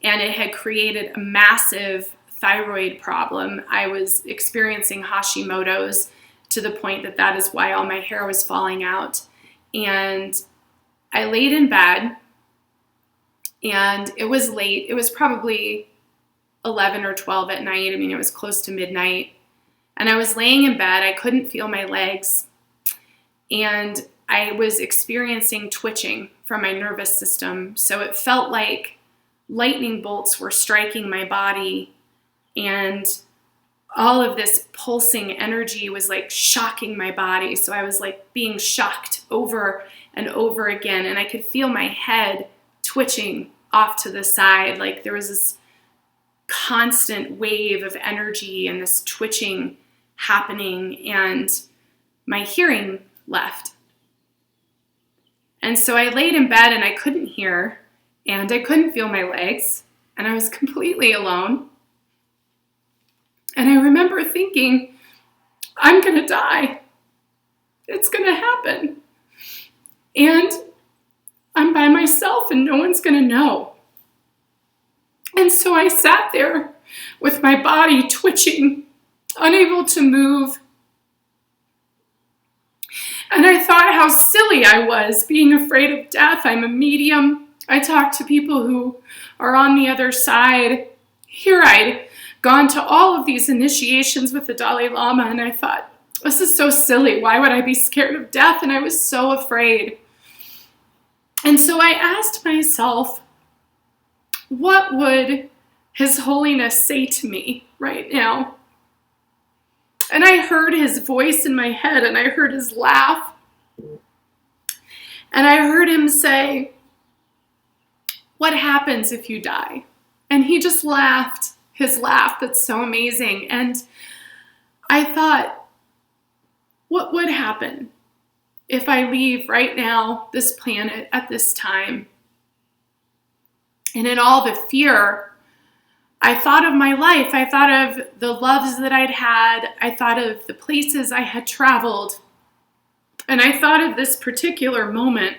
and it had created a massive thyroid problem. I was experiencing Hashimoto's to the point that that is why all my hair was falling out. And I laid in bed, and it was late. It was probably 11 or 12 at night. I mean, it was close to midnight. And I was laying in bed. I couldn't feel my legs. And I was experiencing twitching from my nervous system. So it felt like lightning bolts were striking my body, and all of this pulsing energy was like shocking my body. So I was like being shocked over and over again. And I could feel my head twitching off to the side. Like there was this constant wave of energy and this twitching happening, and my hearing left. And so I laid in bed, and I couldn't hear, and I couldn't feel my legs, and I was completely alone. And I remember thinking, I'm going to die. It's going to happen. And I'm by myself, and no one's going to know. And so I sat there with my body twitching, unable to move. And I thought how silly I was being afraid of death. I'm a medium. I talk to people who are on the other side. Here I'd gone to all of these initiations with the Dalai Lama, and I thought, this is so silly. Why would I be scared of death? And I was so afraid. And so I asked myself, what would His Holiness say to me right now? And I heard his voice in my head, and I heard his laugh. And I heard him say, what happens if you die? And he just laughed, his laugh that's so amazing. And I thought, what would happen? if I leave right now this planet at this time? And in all the fear, I thought of my life. I thought of the loves that I'd had. I thought of the places I had traveled. And I thought of this particular moment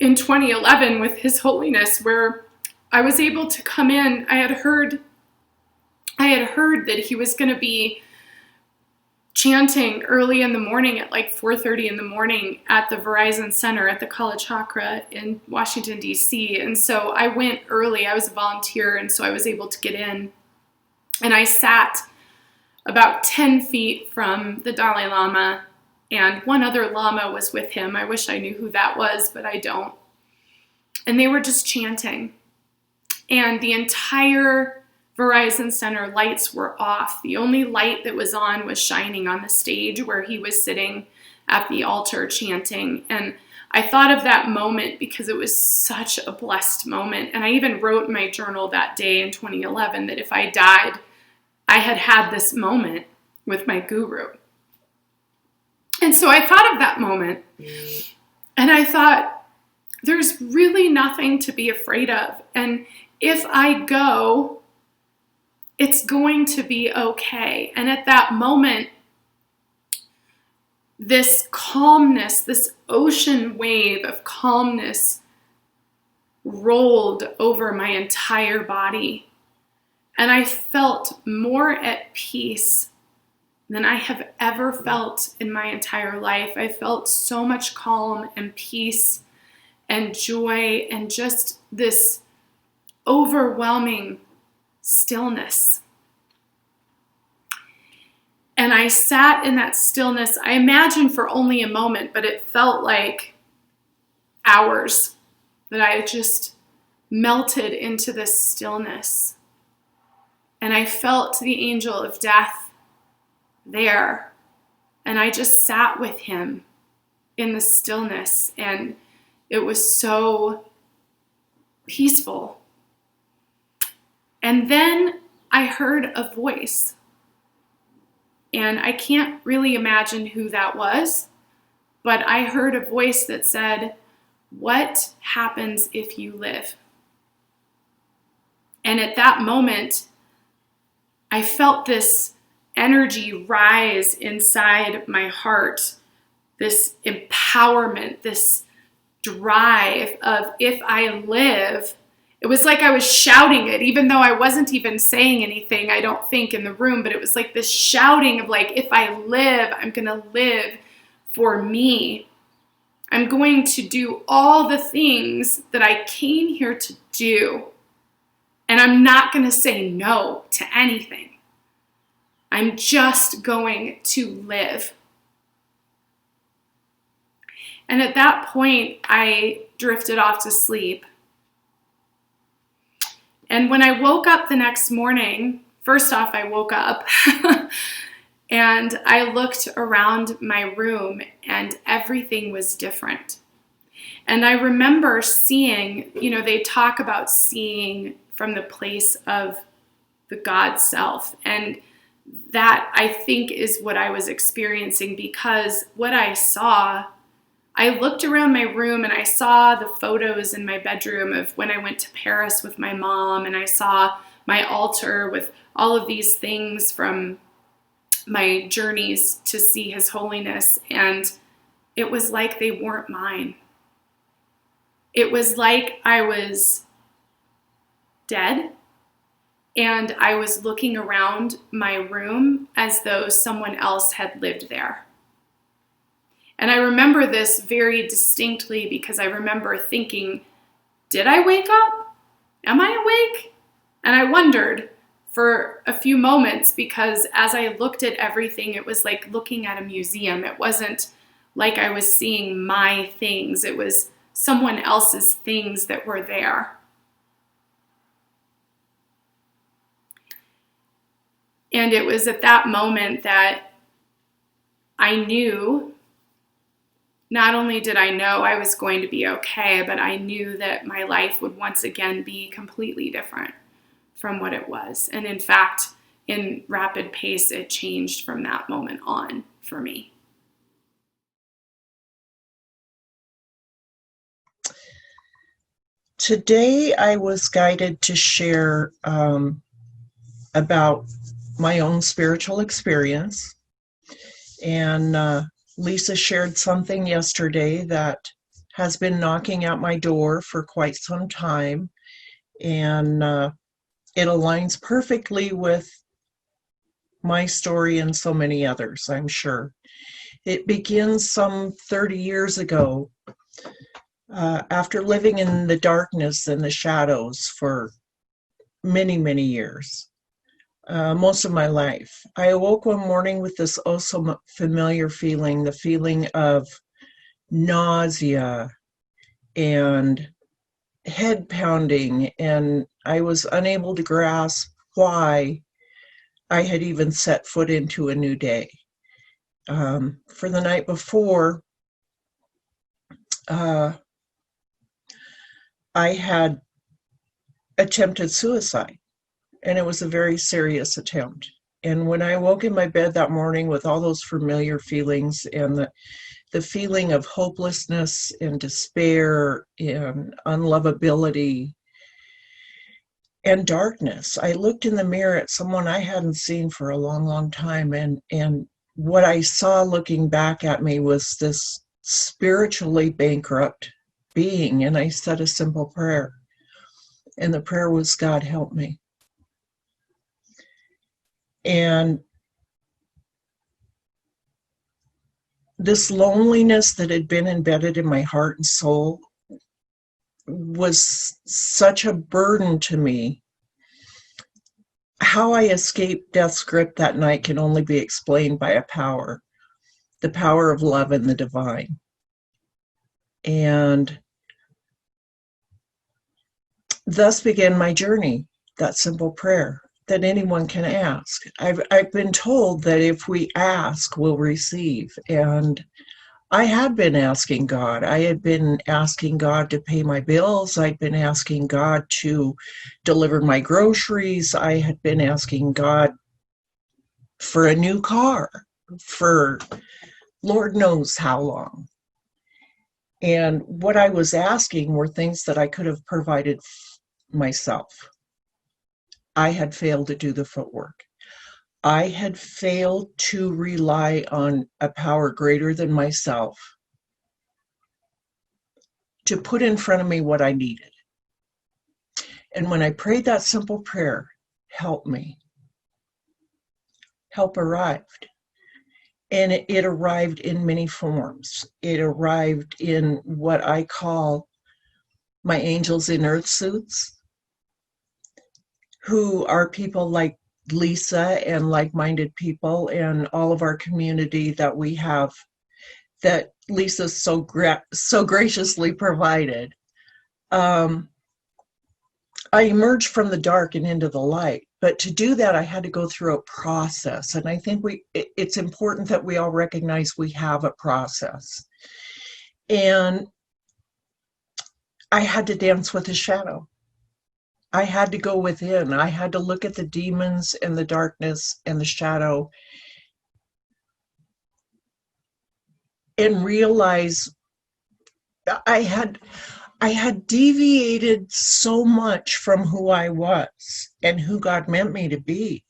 in 2011 with His Holiness, where I was able to come in. I had heard that he was going to be chanting early in the morning at like 4:30 in the morning at the Verizon Center at the Kala Chakra in Washington, D.C. And so I went early. I was a volunteer, and so I was able to get in. And I sat about 10 feet from the Dalai Lama, and one other Lama was with him. I wish I knew who that was, but I don't. And they were just chanting. And the entire Verizon Center lights were off. The only light that was on was shining on the stage where he was sitting at the altar chanting. And I thought of that moment because it was such a blessed moment. And I even wrote in my journal that day in 2011 that if I died, I had had this moment with my guru. And so I thought of that moment, and I thought, there's really nothing to be afraid of. And if I go, it's going to be okay. And at that moment, this calmness, this ocean wave of calmness rolled over my entire body. And I felt more at peace than I have ever felt in my entire life. I felt so much calm and peace and joy and just this overwhelming stillness. And I sat in that stillness, I imagine for only a moment, but it felt like hours that I just melted into this stillness. And I felt the angel of death there. And I just sat with him in the stillness. And it was so peaceful. And then I heard a voice. And I can't really imagine who that was, but I heard a voice that said, "What happens if you live?" And at that moment, I felt this energy rise inside my heart, this empowerment, this drive of if I live. It was like I was shouting it, even though I wasn't even saying anything, I don't think, in the room, but it was like this shouting of like, if I live, I'm going to live for me. I'm going to do all the things that I came here to do. And I'm not going to say no to anything. I'm just going to live. And at that point, I drifted off to sleep. And when I woke up the next morning, first off, I woke up and I looked around my room and everything was different. And I remember seeing, they talk about seeing from the place of the God self. And that, I think, is what I was experiencing, because what I saw, I looked around my room and I saw the photos in my bedroom of when I went to Paris with my mom, and I saw my altar with all of these things from my journeys to see His Holiness, and it was like they weren't mine. It was like I was dead, and I was looking around my room as though someone else had lived there. And I remember this very distinctly because I remember thinking, did I wake up? Am I awake? And I wondered for a few moments, because as I looked at everything, it was like looking at a museum. It wasn't like I was seeing my things. It was someone else's things that were there. And it was at that moment that I knew, not only did I know I was going to be okay, but I knew that my life would once again be completely different from what it was. And in fact, in rapid pace, it changed from that moment on for me. Today, I was guided to share about my own spiritual experience. And Lisa shared something yesterday that has been knocking at my door for quite some time. And it aligns perfectly with my story and so many others, I'm sure. It begins some 30 years ago, after living in the darkness and the shadows for many, many years, most of my life. I awoke one morning with this oh so familiar feeling, the feeling of nausea and head pounding, and I was unable to grasp why I had even set foot into a new day. For the night before, I had attempted suicide, and it was a very serious attempt. And when I woke in my bed that morning with all those familiar feelings and the feeling of hopelessness and despair and unlovability and darkness, I looked in the mirror at someone I hadn't seen for a long, long time. And what I saw looking back at me was this spiritually bankrupt being. And I said a simple prayer. And the prayer was, God, help me. And this loneliness that had been embedded in my heart and soul was such a burden to me. How I escaped death's grip that night can only be explained by a power, the power of love and the divine. And thus began my journey, that simple prayer that anyone can ask. I've been told that if we ask, we'll receive. And I had been asking God. I had been asking God to pay my bills. I'd been asking God to deliver my groceries. I had been asking God for a new car for Lord knows how long. And what I was asking were things that I could have provided myself. I had failed to do the footwork. I had failed to rely on a power greater than myself to put in front of me what I needed. And when I prayed that simple prayer, help me, help arrived. And it arrived in many forms. It arrived in what I call my angels in earth suits, who are people like Lisa and like-minded people and all of our community that we have, that Lisa so graciously provided. I emerged from the dark and into the light, but to do that, I had to go through a process. And I think it's important that we all recognize we have a process. And I had to dance with the shadow. I had to go within. I had to look at the demons and the darkness and the shadow and realize I had deviated so much from who I was and who God meant me to be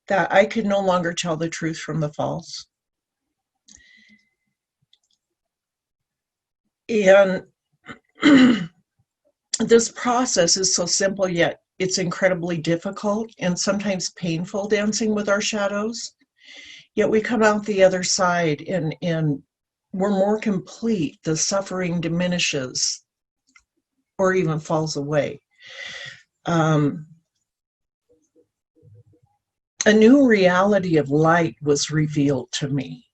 that I could no longer tell the truth from the false. And this process is so simple, yet it's incredibly difficult and sometimes painful, dancing with our shadows. Yet we come out the other side and we're more complete. The suffering diminishes or even falls away. A new reality of light was revealed to me.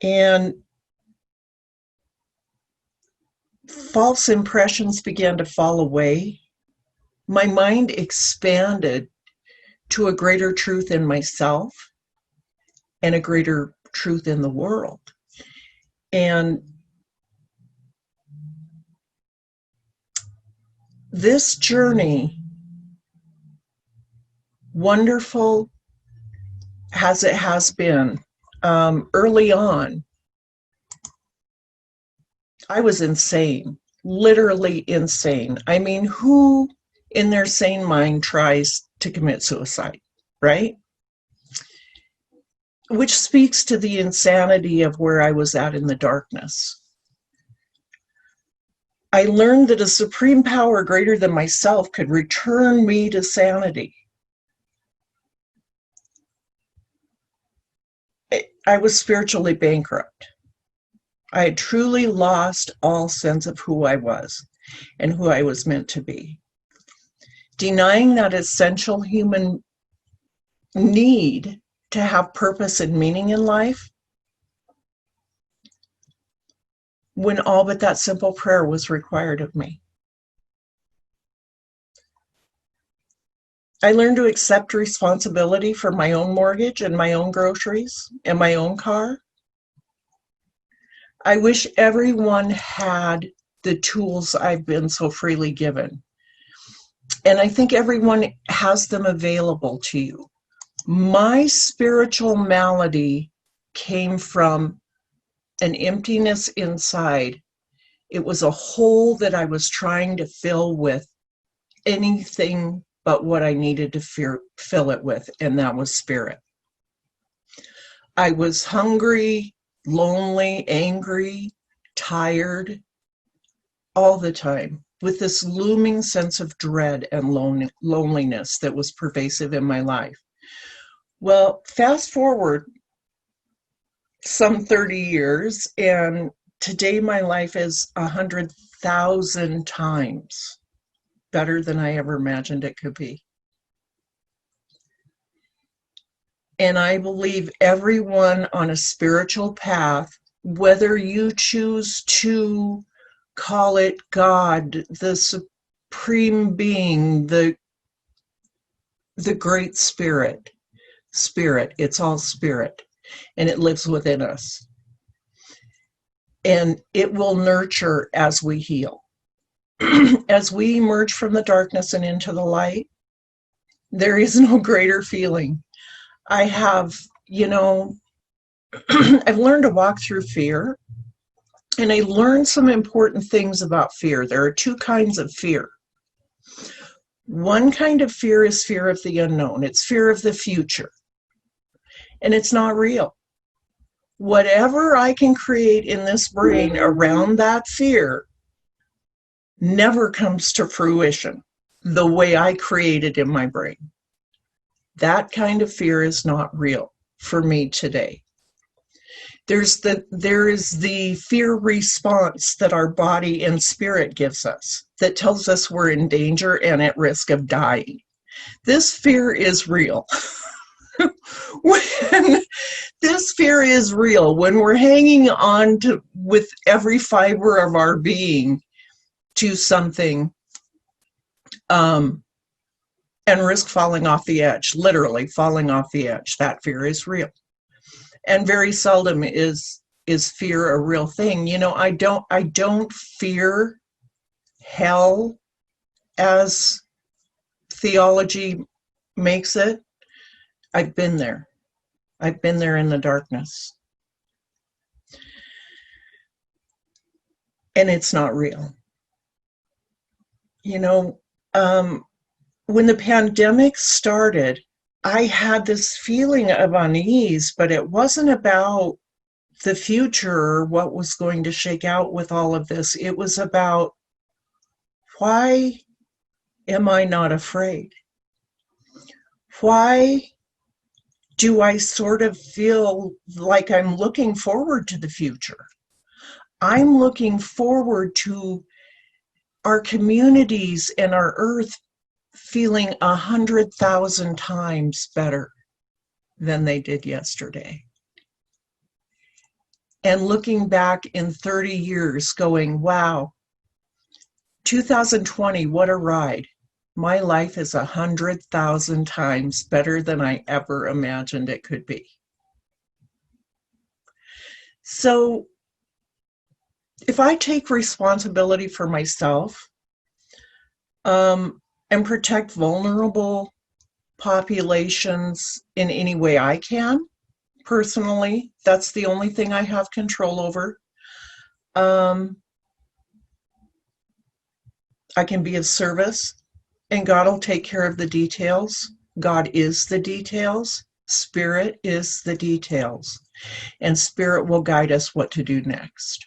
And false impressions began to fall away. My mind expanded to a greater truth in myself and a greater truth in the world. And this journey wonderful as it has been, early on, I was insane, literally insane. I mean, who in their sane mind tries to commit suicide, right? Which speaks to the insanity of where I was at in the darkness. I learned that a supreme power greater than myself could return me to sanity. I was spiritually bankrupt. I had truly lost all sense of who I was and who I was meant to be. Denying that essential human need to have purpose and meaning in life, when all but that simple prayer was required of me. I learned to accept responsibility for my own mortgage and my own groceries and my own car. I wish everyone had the tools I've been so freely given. And I think everyone has them available to you. My spiritual malady came from an emptiness inside. It was a hole that I was trying to fill with anything but what I needed to fill it with, and that was spirit. I was hungry, lonely, angry, tired, all the time, with this looming sense of dread and loneliness that was pervasive in my life. Well, fast forward some 30 years, and today my life is 100,000 times better than I ever imagined it could be. And I believe everyone on a spiritual path, whether you choose to call it God, the supreme being, the great spirit, it's all spirit, and it lives within us. And it will nurture as we heal. As we emerge from the darkness and into the light, there is no greater feeling. I have, I've learned to walk through fear, and I learned some important things about fear. There are two kinds of fear. One kind of fear is fear of the unknown. It's fear of the future, and it's not real. Whatever I can create in this brain around that fear never comes to fruition the way I created in my brain. That kind of fear is not real for me today. There is the fear response that our body and spirit gives us that tells us we're in danger and at risk of dying. This fear is real. This fear is real when we're hanging on to with every fiber of our being to something and risk falling off the edge, literally falling off the edge. That fear is real. And very seldom is fear a real thing. I don't fear hell as theology makes it. I've been there. I've been there in the darkness. And it's not real. When the pandemic started, I had this feeling of unease, but it wasn't about the future or what was going to shake out with all of this. It was about, why am I not afraid? Why do I sort of feel like I'm looking forward to the future? I'm looking forward to our communities and our earth feeling 100,000 times better than they did yesterday. And looking back in 30 years going, wow, 2020, what a ride. My life is 100,000 times better than I ever imagined it could be. So if I take responsibility for myself and protect vulnerable populations in any way I can. Personally, that's the only thing I have control over. I can be of service, and God will take care of the details. God is the details. Spirit is the details. And Spirit will guide us what to do next.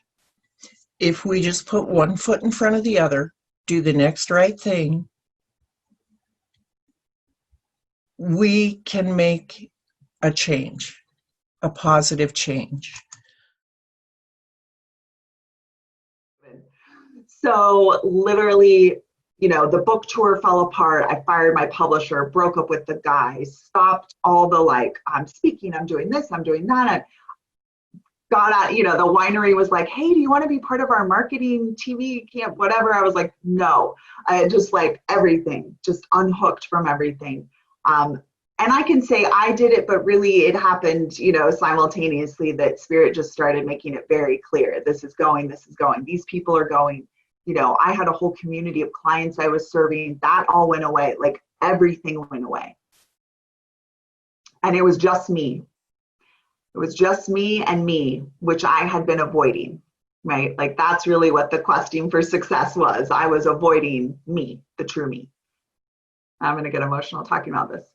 If we just put one foot in front of the other, do the next right thing, we can make a change, a positive change. So literally, you know, the book tour fell apart. I fired my publisher, broke up with the guy, stopped all the like, I'm speaking, I'm doing this, I'm doing that. I got out, you know, the winery was like, hey, do you want to be part of our marketing TV camp, whatever? I was like, no. I just like everything, just unhooked from everything. And I can say I did it, but really it happened, you know, simultaneously, that Spirit just started making it very clear. This is going, these people are going. You know, I had a whole community of clients I was serving. That all went away. Like everything went away. And it was just me. It was just me and me, which I had been avoiding, right? Like that's really what the questing for success was. I was avoiding me, the true me. I'm going to get emotional talking about this.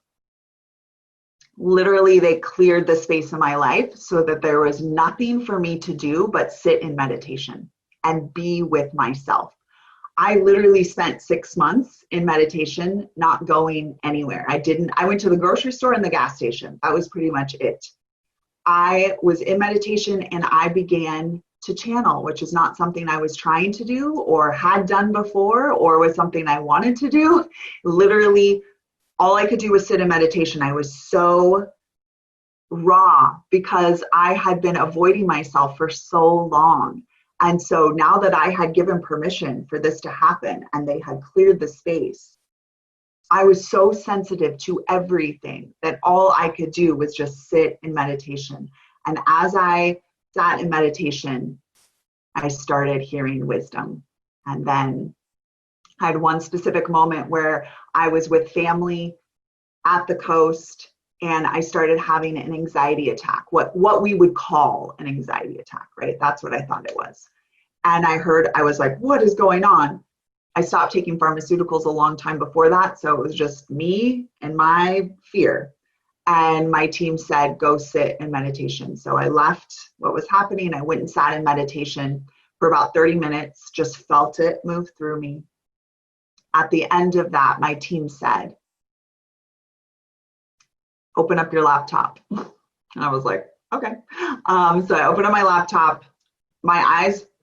Literally, they cleared the space in my life so that there was nothing for me to do but sit in meditation and be with myself. I literally spent 6 months in meditation, not going anywhere. I went to the grocery store and the gas station. That was pretty much it. I was in meditation and I began to channel, which is not something I was trying to do or had done before or was something I wanted to do. Literally, all I could do was sit in meditation. I was so raw because I had been avoiding myself for so long. And so now that I had given permission for this to happen and they had cleared the space, I was so sensitive to everything that all I could do was just sit in meditation. And as I sat in meditation, I started hearing wisdom. And then I had one specific moment where I was with family at the coast and I started having an anxiety attack, what we would call an anxiety attack, right? That's what I thought it was. And I was like, what is going on? I stopped taking pharmaceuticals a long time before that. So it was just me and my fear. And my team said, go sit in meditation. So I left what was happening. I went and sat in meditation for about 30 minutes, just felt it move through me. At the end of that, my team said, open up your laptop. And I was like, okay. So I opened up my laptop,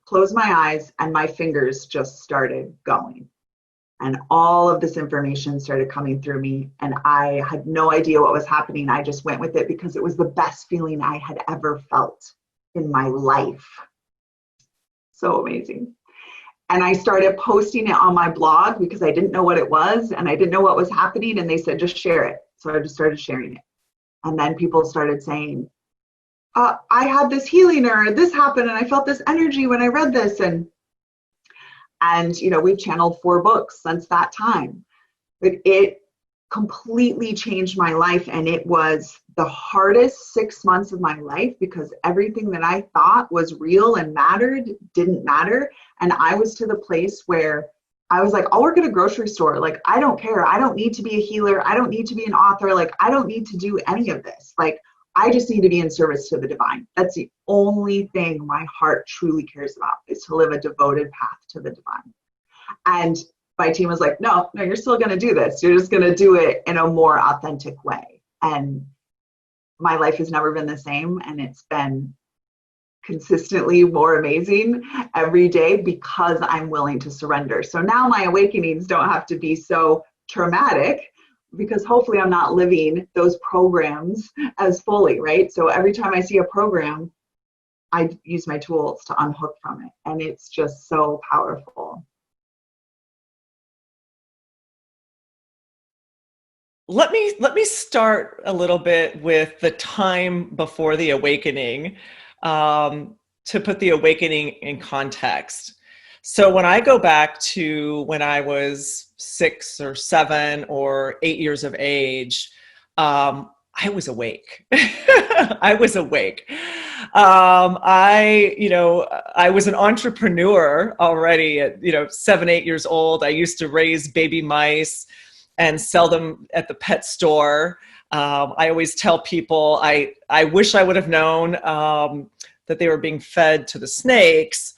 closed my eyes, and my fingers just started going. And all of this information started coming through me. And I had no idea what was happening. I just went with it because it was the best feeling I had ever felt in my life. So amazing. And I started posting it on my blog because I didn't know what it was and I didn't know what was happening. And they said, just share it. So I just started sharing it. And then people started saying, I had this healing or this happened and I felt this energy when I read this. And you know, we've channeled 4 books since that time. But it completely changed my life. And it was the hardest 6 months of my life because everything that I thought was real and mattered didn't matter. And I was to the place where I was like, I'll work at a grocery store. Like, I don't care. I don't need to be a healer. I don't need to be an author. Like, I don't need to do any of this. Like, I just need to be in service to the divine. That's the only thing my heart truly cares about, is to live a devoted path to the divine. And my team was like, no, you're still going to do this. You're just going to do it in a more authentic way. And my life has never been the same. And it's been consistently more amazing every day because I'm willing to surrender. So now my awakenings don't have to be so traumatic because hopefully I'm not living those programs as fully, right? So every time I see a program, I use my tools to unhook from it. And it's just so powerful. Let me start a little bit with the time before the awakening, to put the awakening in context. So when I go back to when I was 6 or 7 or 8 years of age, I was awake. I was awake. I was an entrepreneur already at, 7, 8 years old. I used to raise baby mice and sell them at the pet store. I always tell people I wish I would have known that they were being fed to the snakes.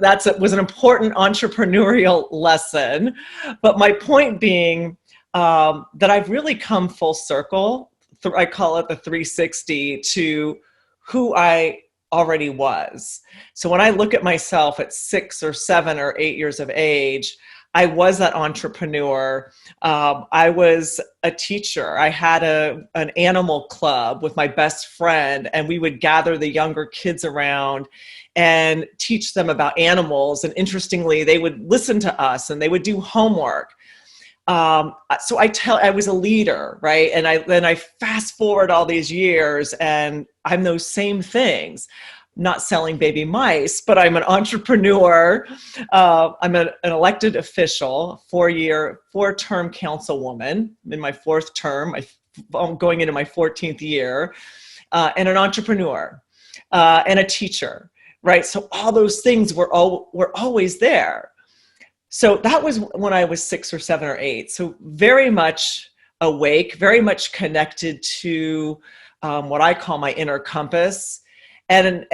Was an important entrepreneurial lesson. But my point being that I've really come full circle. I call it the 360 to who I already was. So when I look at myself at 6 or 7 or 8 years of age, I was that entrepreneur. I was a teacher. I had an animal club with my best friend, and we would gather the younger kids around and teach them about animals. And interestingly, they would listen to us and they would do homework. So I was a leader, right? And then I fast forward all these years and I'm those same things, not selling baby mice, but I'm an entrepreneur. I'm an elected official, 4-term councilwoman in my 4th term. I'm going into my 14th year, and an entrepreneur, and a teacher, right? So all those things were always there. So that was when I was 6 or 7 or 8. So very much awake, very much connected to what I call my inner compass. And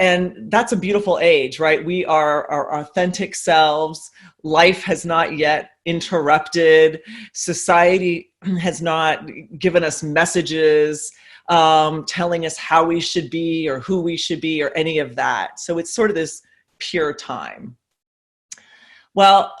that's a beautiful age, right? We are our authentic selves. Life has not yet interrupted. Society has not given us messages telling us how we should be or who we should be or any of that. So it's sort of this pure time. Well,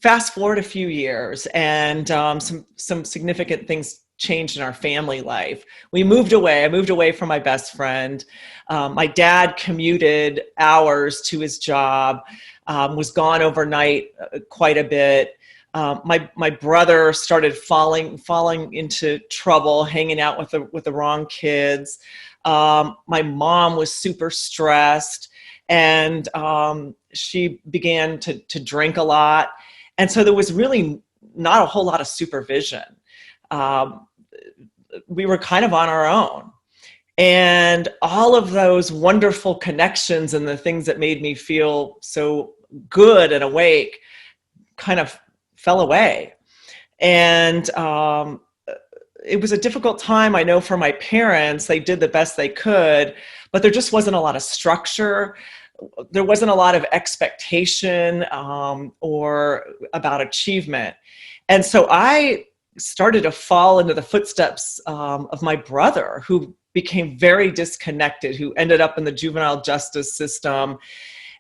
fast forward a few years and some significant things changed in our family life. We moved away. I moved away from my best friend. My dad commuted hours to his job, was gone overnight quite a bit. My brother started falling into trouble, hanging out with the wrong kids. My mom was super stressed, and she began to drink a lot. And so there was really not a whole lot of supervision. We were kind of on our own. And all of those wonderful connections and the things that made me feel so good and awake kind of fell away. And it was a difficult time, I know, for my parents. They did the best they could, but there just wasn't a lot of structure. There wasn't a lot of expectation or about achievement. And so I started to fall into the footsteps of my brother, who became very disconnected, who ended up in the juvenile justice system.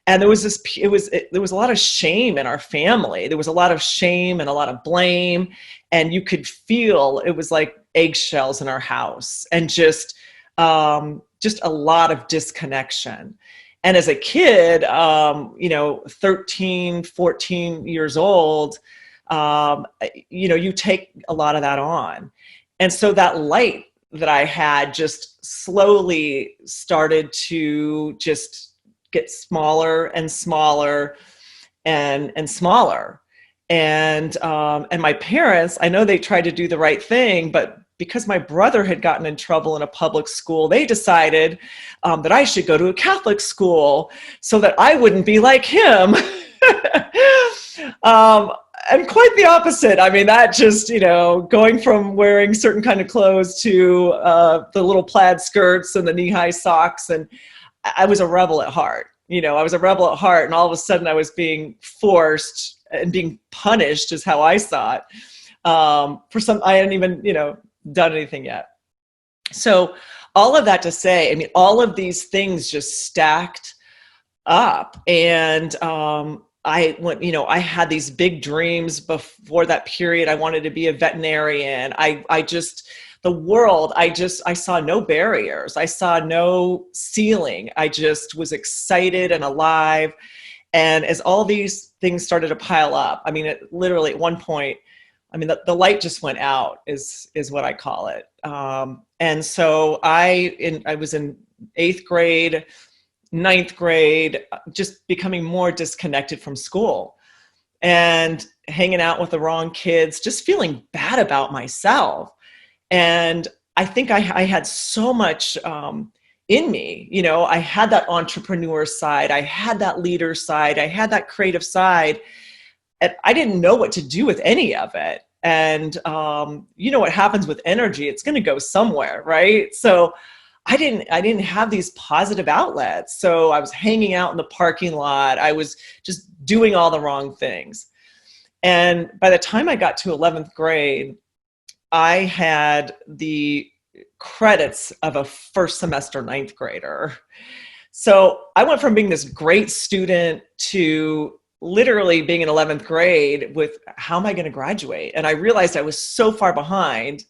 And there was there was a lot of shame in our family. There was a lot of shame and a lot of blame. And you could feel it was like eggshells in our house, and just a lot of disconnection. And as a kid, 13, 14 years old, you take a lot of that on. And so that light that I had just slowly started to just get smaller and smaller and smaller. And my parents, I know they tried to do the right thing, but because my brother had gotten in trouble in a public school, they decided that I should go to a Catholic school so that I wouldn't be like him. And quite the opposite. I mean, that just, going from wearing certain kind of clothes to the little plaid skirts and the knee-high socks. And I was a rebel at heart. I was a rebel at heart. And all of a sudden I was being forced and being punished, is how I saw it. I hadn't even, done anything yet. So all of that to say, I mean, all of these things just stacked up. And I had these big dreams before that period. I wanted to be a veterinarian. I saw no barriers. I saw no ceiling. I just was excited and alive. And as all these things started to pile up, I mean, literally at one point, the light just went out is what I call it. And so I was in 8th grade. ninth grade, just becoming more disconnected from school and hanging out with the wrong kids, just feeling bad about myself. And I think I had so much in me. You know, I had that entrepreneur side, I had that leader side, I had that creative side, and I didn't know what to do with any of it. And you know what happens with energy, it's going to go somewhere, right? So I didn't have these positive outlets. So I was hanging out in the parking lot. I was just doing all the wrong things. And by the time I got to 11th grade, I had the credits of a first semester ninth grader. So I went from being this great student to literally being in 11th grade with, how am I going to graduate? And I realized I was so far behind.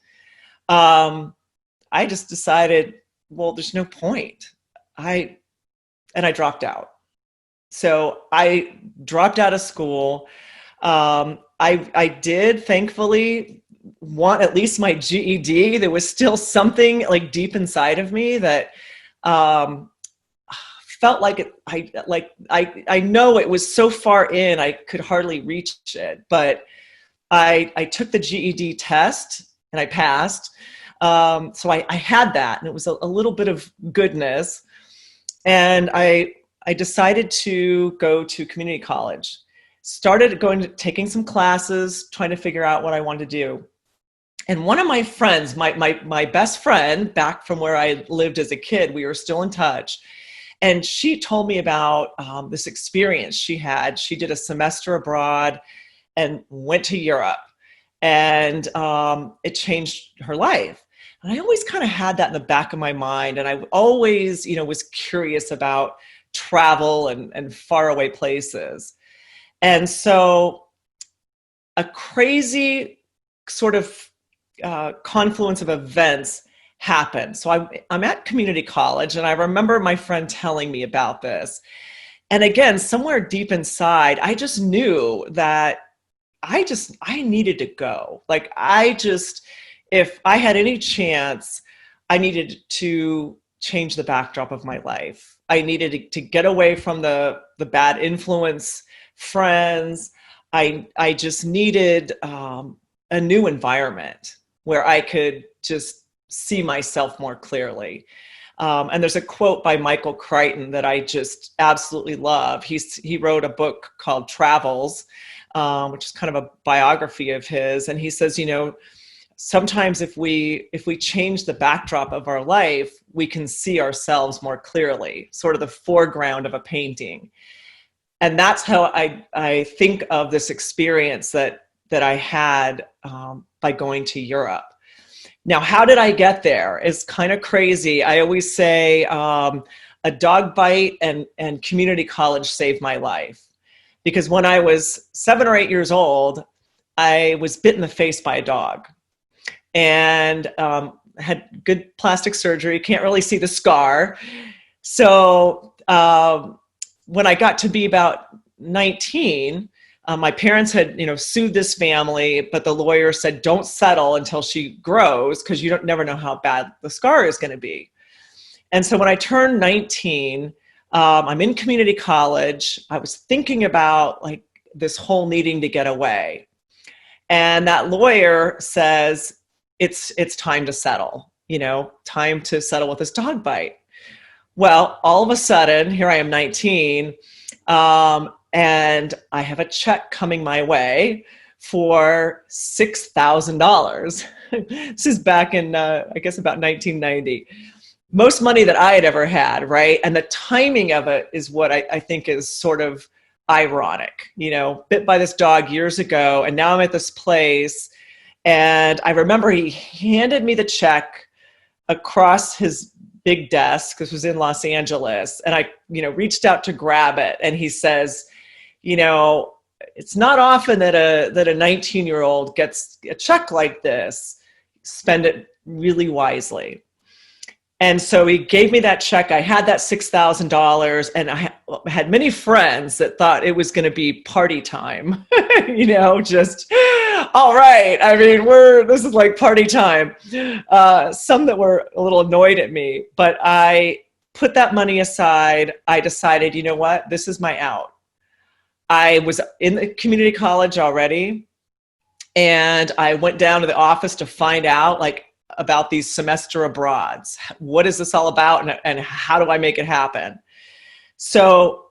I just decided, well, there's no point. I dropped out. So I dropped out of school. I did thankfully want at least my GED. There was still something like deep inside of me that felt like it. I know it was so far in, I could hardly reach it. But I took the GED test and I passed. So I had that, and it was a little bit of goodness. And I decided to go to community college. Started taking some classes, trying to figure out what I wanted to do. And one of my friends, my best friend back from where I lived as a kid, we were still in touch. And she told me about this experience she had. She did a semester abroad and went to Europe, and it changed her life. And I always kind of had that in the back of my mind. And I always, was curious about travel and faraway places. And so a crazy sort of confluence of events happened. So I'm at community college, and I remember my friend telling me about this. And again, somewhere deep inside, I just knew that I needed to go. Like, if I had any chance, I needed to change the backdrop of my life. I needed to get away from the bad influence friends. I just needed a new environment where I could just see myself more clearly. And there's a quote by Michael Crichton that I just absolutely love. He wrote a book called Travels, which is kind of a biography of his. And he says, sometimes if we change the backdrop of our life, we can see ourselves more clearly, sort of the foreground of a painting. And that's how I think of this experience that I had by going to Europe. Now, how did I get there? It's kind of crazy. I always say a dog bite and community college saved my life. Because when I was 7 or 8 years old, I was bit in the face by a dog. And had good plastic surgery, can't really see the scar. So when I got to be about 19, my parents had, sued this family, but the lawyer said, don't settle until she grows, because you never know how bad the scar is going to be. And so when I turned 19, I'm in community college. I was thinking about like this whole needing to get away. And that lawyer says, it's time to settle, time to settle with this dog bite. Well, all of a sudden, here I am 19, and I have a check coming my way for $6,000. This is back in, I guess, about 1990. Most money that I had ever had, right? And the timing of it is what I think is sort of ironic. Bit by this dog years ago, and now I'm at this place. And I remember he handed me the check across his big desk. This was in Los Angeles. And I, reached out to grab it. And he says, it's not often that a 19-year-old gets a check like this. Spend it really wisely. And so he gave me that check. I had that $6,000, and I had many friends that thought it was going to be party time, just, all right. I mean, this is like party time. Some that were a little annoyed at me, but I put that money aside. I decided, you know what, this is my out. I was in the community college already, and I went down to the office to find out like about these semester abroads. What is this all about, and how do I make it happen? So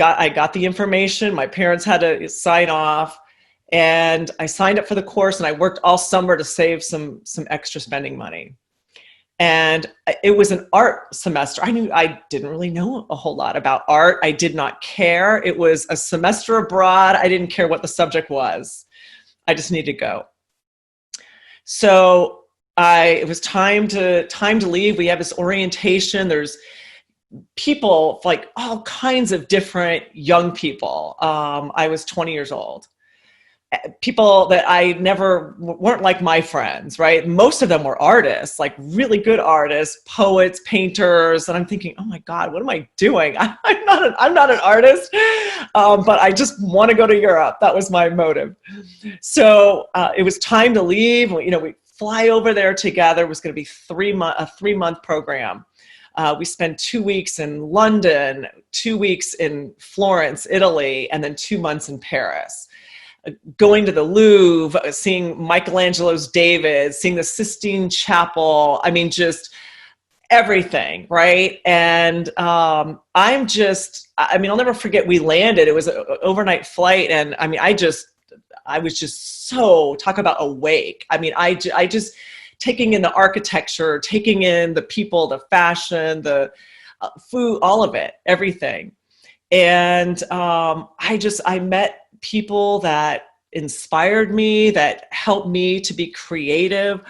I got the information. My parents had to sign off, and I signed up for the course, and I worked all summer to save some extra spending money. And it was an art semester. I didn't really know a whole lot about art. I did not care. It was a semester abroad. I didn't care what the subject was. I just needed to go. So it was time to leave. We have this orientation. There's people, like all kinds of different young people. I was 20 years old. People that I never weren't like my friends, right? Most of them were artists, like really good artists, poets, painters. And I'm thinking, oh my God, what am I doing? I'm not an artist, but I just want to go to Europe. That was my motive. So it was time to leave. We fly over there together. It was going to be a 3-month program. We spent 2 weeks in London, 2 weeks in Florence, Italy, and then 2 months in Paris. Going to the Louvre, seeing Michelangelo's David, seeing the Sistine Chapel. I mean, just everything, right? And I'll never forget, we landed. It was an overnight flight. And I mean, I was just so, talk about awake. I mean, I just taking in the architecture, taking in the people, the fashion, the food, all of it, everything. And I met people that inspired me, that helped me to be creative.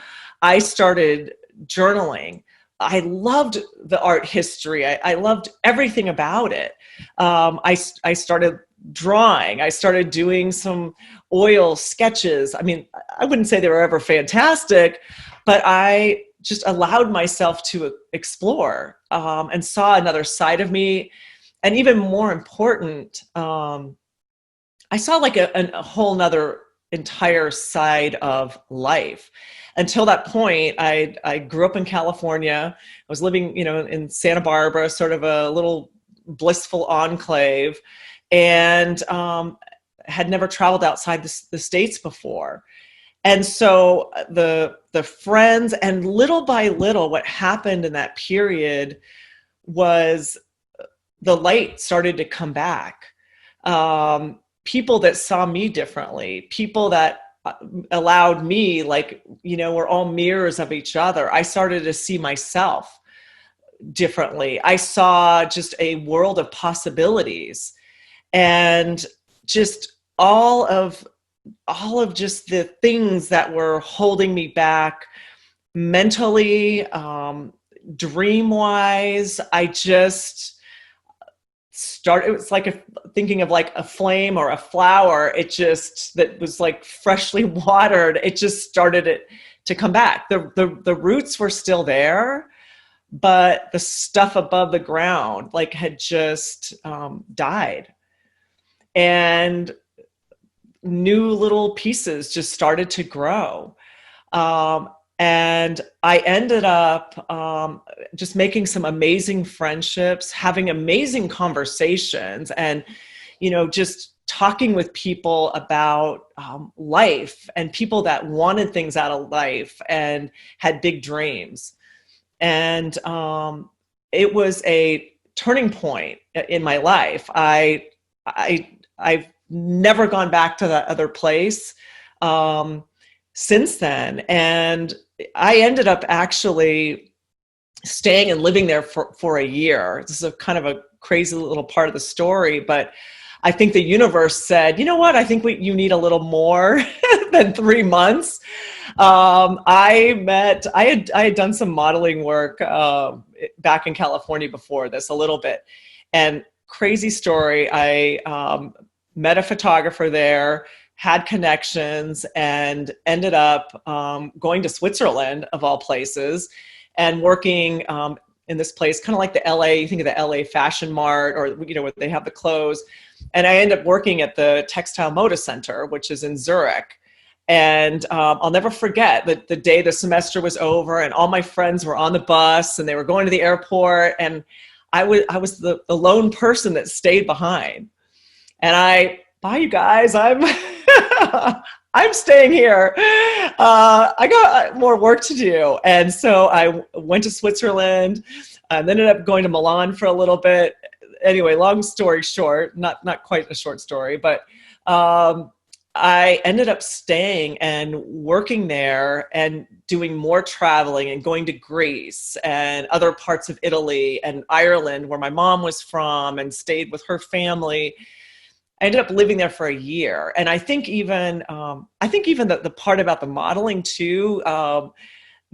I started journaling. I loved the art history. I loved everything about it. I started drawing. I started doing some oil sketches. I mean, I wouldn't say they were ever fantastic, but I just allowed myself to explore and saw another side of me. And even more important, I saw like a whole nother entire side of life. Until that point, I grew up in California. I was living, in Santa Barbara, sort of a little blissful enclave, and had never traveled outside the States before. And so the friends, and little by little, what happened in that period was the light started to come back. People that saw me differently, people that allowed me, we're all mirrors of each other. I started to see myself differently. I saw just a world of possibilities, and just all of just the things that were holding me back mentally, dream-wise. I just started, it was like thinking of like a flame or a flower. That was like freshly watered. It just started to come back. The roots were still there, but the stuff above the ground had just died. And new little pieces just started to grow. And I ended up just making some amazing friendships, having amazing conversations, and, just talking with people about life, and people that wanted things out of life and had big dreams. And it was a turning point in my life. I've never gone back to that other place since then. And I ended up actually staying and living there for a year. This is a kind of a crazy little part of the story, but I think the universe said, you know what, I think you need a little more than 3 months. I had done some modeling work back in California before this a little bit. And crazy story, I met a photographer there, had connections, and ended up going to Switzerland, of all places, and working in this place, kind of like the LA, you think of the LA Fashion Mart, or, where they have the clothes. And I ended up working at the Textile Moda Center, which is in Zurich. And I'll never forget that the day the semester was over and all my friends were on the bus and they were going to the airport. And I was the lone person that stayed behind. And bye you guys, I'm staying here. I got more work to do. And so I went to Switzerland and ended up going to Milan for a little bit. Anyway, long story short, not quite a short story, but I ended up staying and working there and doing more traveling and going to Greece and other parts of Italy and Ireland, where my mom was from, and stayed with her family. I ended up living there for a year. And I think even the part about the modeling too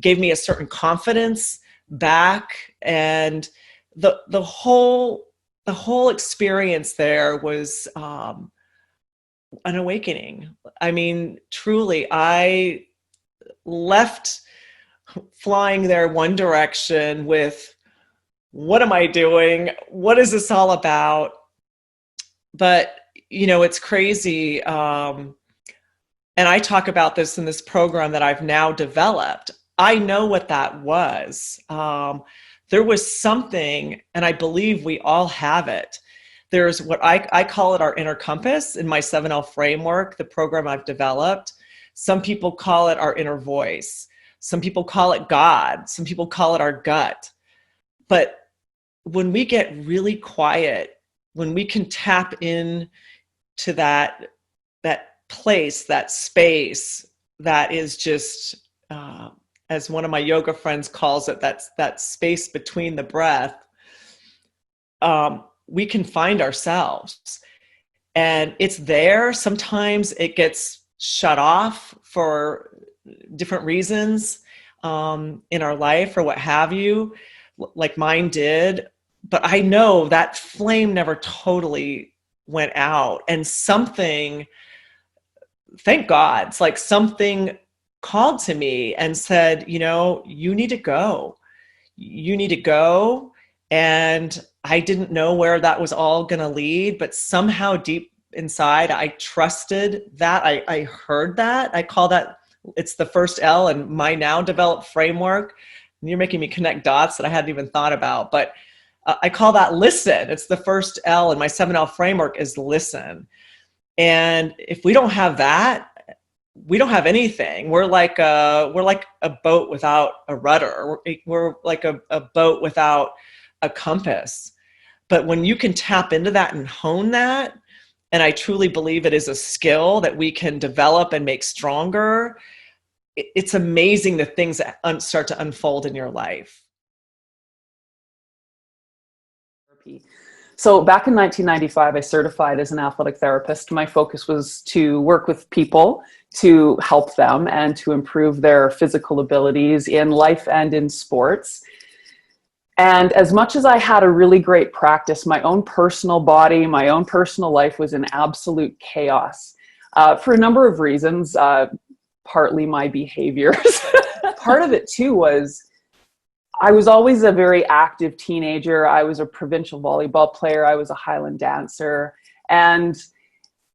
gave me a certain confidence back. And the whole experience there was an awakening. I mean, truly, I left flying there one direction with, what am I doing? What is this all about? But, it's crazy. And I talk about this in this program that I've now developed. I know what that was. There was something, and I believe we all have it. There's what I call it our inner compass in my 7L framework, the program I've developed. Some people call it our inner voice. Some people call it God. Some people call it our gut. But when we get really quiet, when we can tap in to that place, that space, that is just, as one of my yoga friends calls it, that space between the breath, we can find ourselves. And it's there. Sometimes it gets shut off for different reasons in our life or what have you, like mine did. But I know that flame never totally went out. And something, thank God, it's like something called to me and said, you need to go. You need to go. And I didn't know where that was all going to lead, but somehow deep inside, I trusted that. I heard that. I call that, it's the first L in my now developed framework. And you're making me connect dots that I hadn't even thought about, but I call that listen. It's the first L in my 7L framework is listen. And if we don't have that, we don't have anything. We're like a boat without a rudder. We're like a boat without a compass. But when you can tap into that and hone that, and I truly believe it is a skill that we can develop and make stronger, it's amazing the things that start to unfold in your life. So back in 1995, I certified as an athletic therapist. My focus was to work with people, to help them and to improve their physical abilities in life and in sports. And as much as I had a really great practice, my own personal body, my own personal life was in absolute chaos for a number of reasons, partly my behaviors. Part of it too was I was always a very active teenager. I was a provincial volleyball player. I was a Highland dancer. And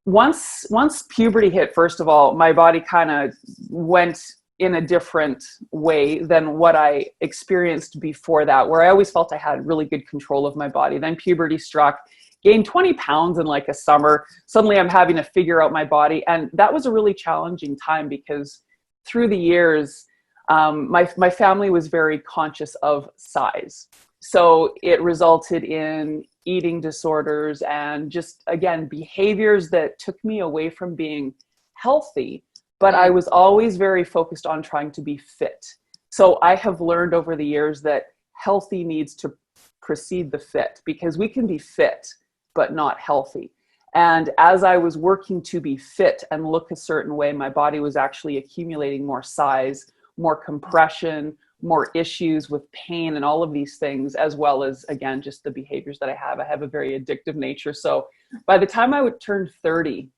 once puberty hit, first of all, my body kind of went in a different way than what I experienced before that, where I always felt I had really good control of my body. Then puberty struck, gained 20 pounds in like a summer. Suddenly I'm having to figure out my body. And that was a really challenging time because through the years, my family was very conscious of size. So it resulted in eating disorders and just, again, behaviors that took me away from being healthy. But I was always very focused on trying to be fit. So I have learned over the years that healthy needs to precede the fit, because we can be fit, but not healthy. And as I was working to be fit and look a certain way, my body was actually accumulating more size, more compression, more issues with pain and all of these things, as well as, again, just the behaviors that I have. I have a very addictive nature. So by the time I would turn 30,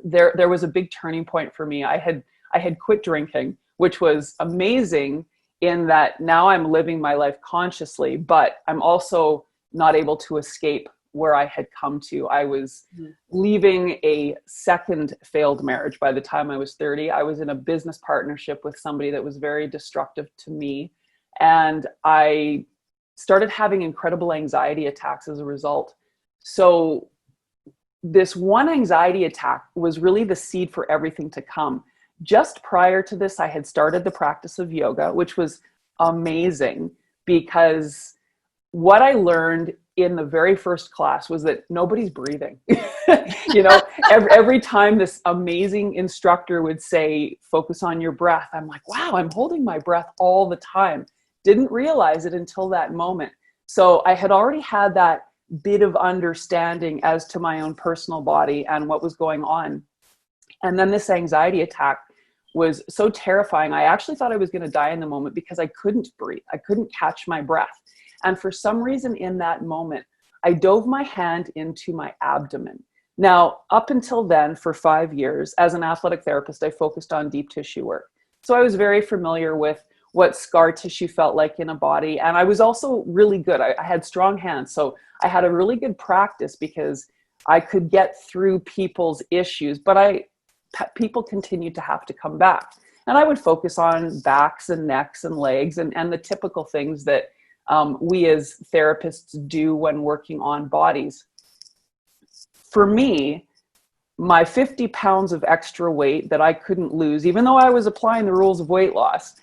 there was a big turning point for me. I had quit drinking, which was amazing in that now I'm living my life consciously, but I'm also not able to escape where I had come to. I was leaving a second failed marriage by the time I was 30. I was in a business partnership with somebody that was very destructive to me. And I started having incredible anxiety attacks as a result. So this one anxiety attack was really the seed for everything to come. Just prior to this, I had started the practice of yoga, which was amazing, because what I learned in the very first class was that nobody's breathing. You know, every time this amazing instructor would say, focus on your breath, I'm like, wow, I'm holding my breath all the time. Didn't realize it until that moment. So I had already had that bit of understanding as to my own personal body and what was going on. And then this anxiety attack was so terrifying. I actually thought I was going to die in the moment because I couldn't breathe. I couldn't catch my breath. And for some reason in that moment, I dove my hand into my abdomen. Now, up until then, for 5 years, as an athletic therapist, I focused on deep tissue work. So I was very familiar with what scar tissue felt like in a body. And I was also really good. I had strong hands. So I had a really good practice because I could get through people's issues, but people continued to have to come back. And I would focus on backs and necks and legs and the typical things that we as therapists do when working on bodies. For me, my 50 pounds of extra weight that I couldn't lose, even though I was applying the rules of weight loss,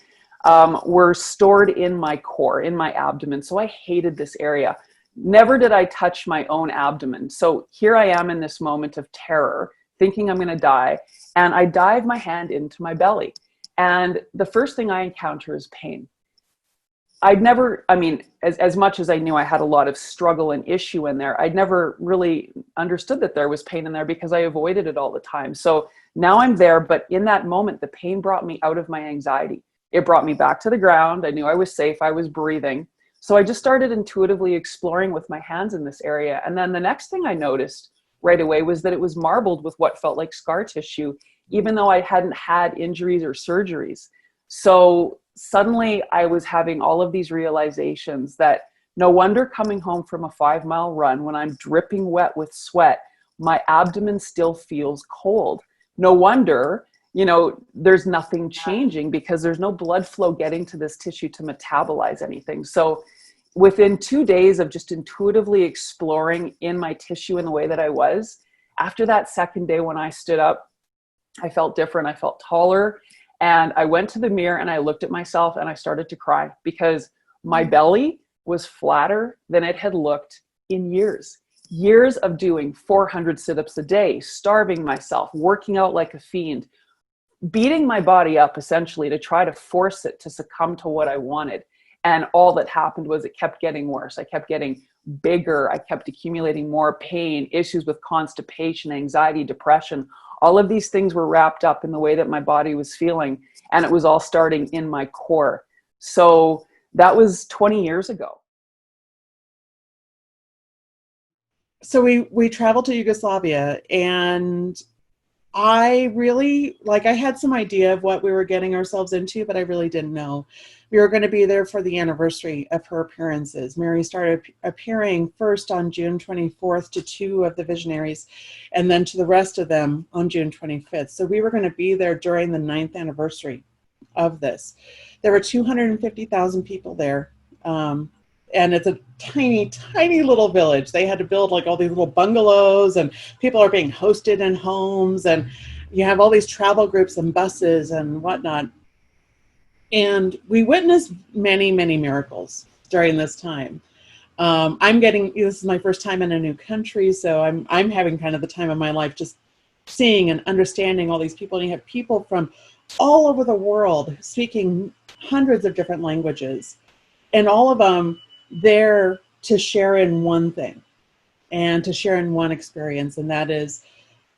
were stored in my core, in my abdomen. So I hated this area. Never did I touch my own abdomen. So here I am in this moment of terror, thinking I'm going to die. And I dive my hand into my belly. And the first thing I encounter is pain. I'd never, I mean, as much as I knew I had a lot of struggle and issue in there, I'd never really understood that there was pain in there because I avoided it all the time. So now I'm there, but in that moment, the pain brought me out of my anxiety. It brought me back to the ground. I knew I was safe. I was breathing. So I just started intuitively exploring with my hands in this area. And then the next thing I noticed right away was that it was marbled with what felt like scar tissue, even though I hadn't had injuries or surgeries. So suddenly I was having all of these realizations that no wonder coming home from a 5-mile run when I'm dripping wet with sweat, my abdomen still feels cold. No wonder, you know, there's nothing changing because there's no blood flow getting to this tissue to metabolize anything. So within 2 days of just intuitively exploring in my tissue in the way that I was, after that second day when I stood up, I felt different. I felt taller. And I went to the mirror and I looked at myself and I started to cry because my belly was flatter than it had looked in years. Years of doing 400 sit-ups a day, starving myself, working out like a fiend, beating my body up essentially to try to force it to succumb to what I wanted. And all that happened was it kept getting worse. I kept getting bigger. I kept accumulating more pain, issues with constipation, anxiety, depression. All of these things were wrapped up in the way that my body was feeling. And it was all starting in my core. So that was 20 years ago. So we traveled to Yugoslavia, and I really, I had some idea of what we were getting ourselves into, but I really didn't know. We were going to be there for the anniversary of her appearances. Mary started appearing first on June 24th to 2 of the visionaries, and then to the rest of them on June 25th. So we were going to be there during the 9th anniversary of this. There were 250,000 people there. And it's a tiny, tiny little village. They had to build all these little bungalows, and people are being hosted in homes, and you have all these travel groups and buses and whatnot. And we witnessed many, many miracles during this time. This is my first time in a new country, so I'm having kind of the time of my life just seeing and understanding all these people. And you have people from all over the world speaking hundreds of different languages, and all of them there to share in one thing and to share in one experience, and that is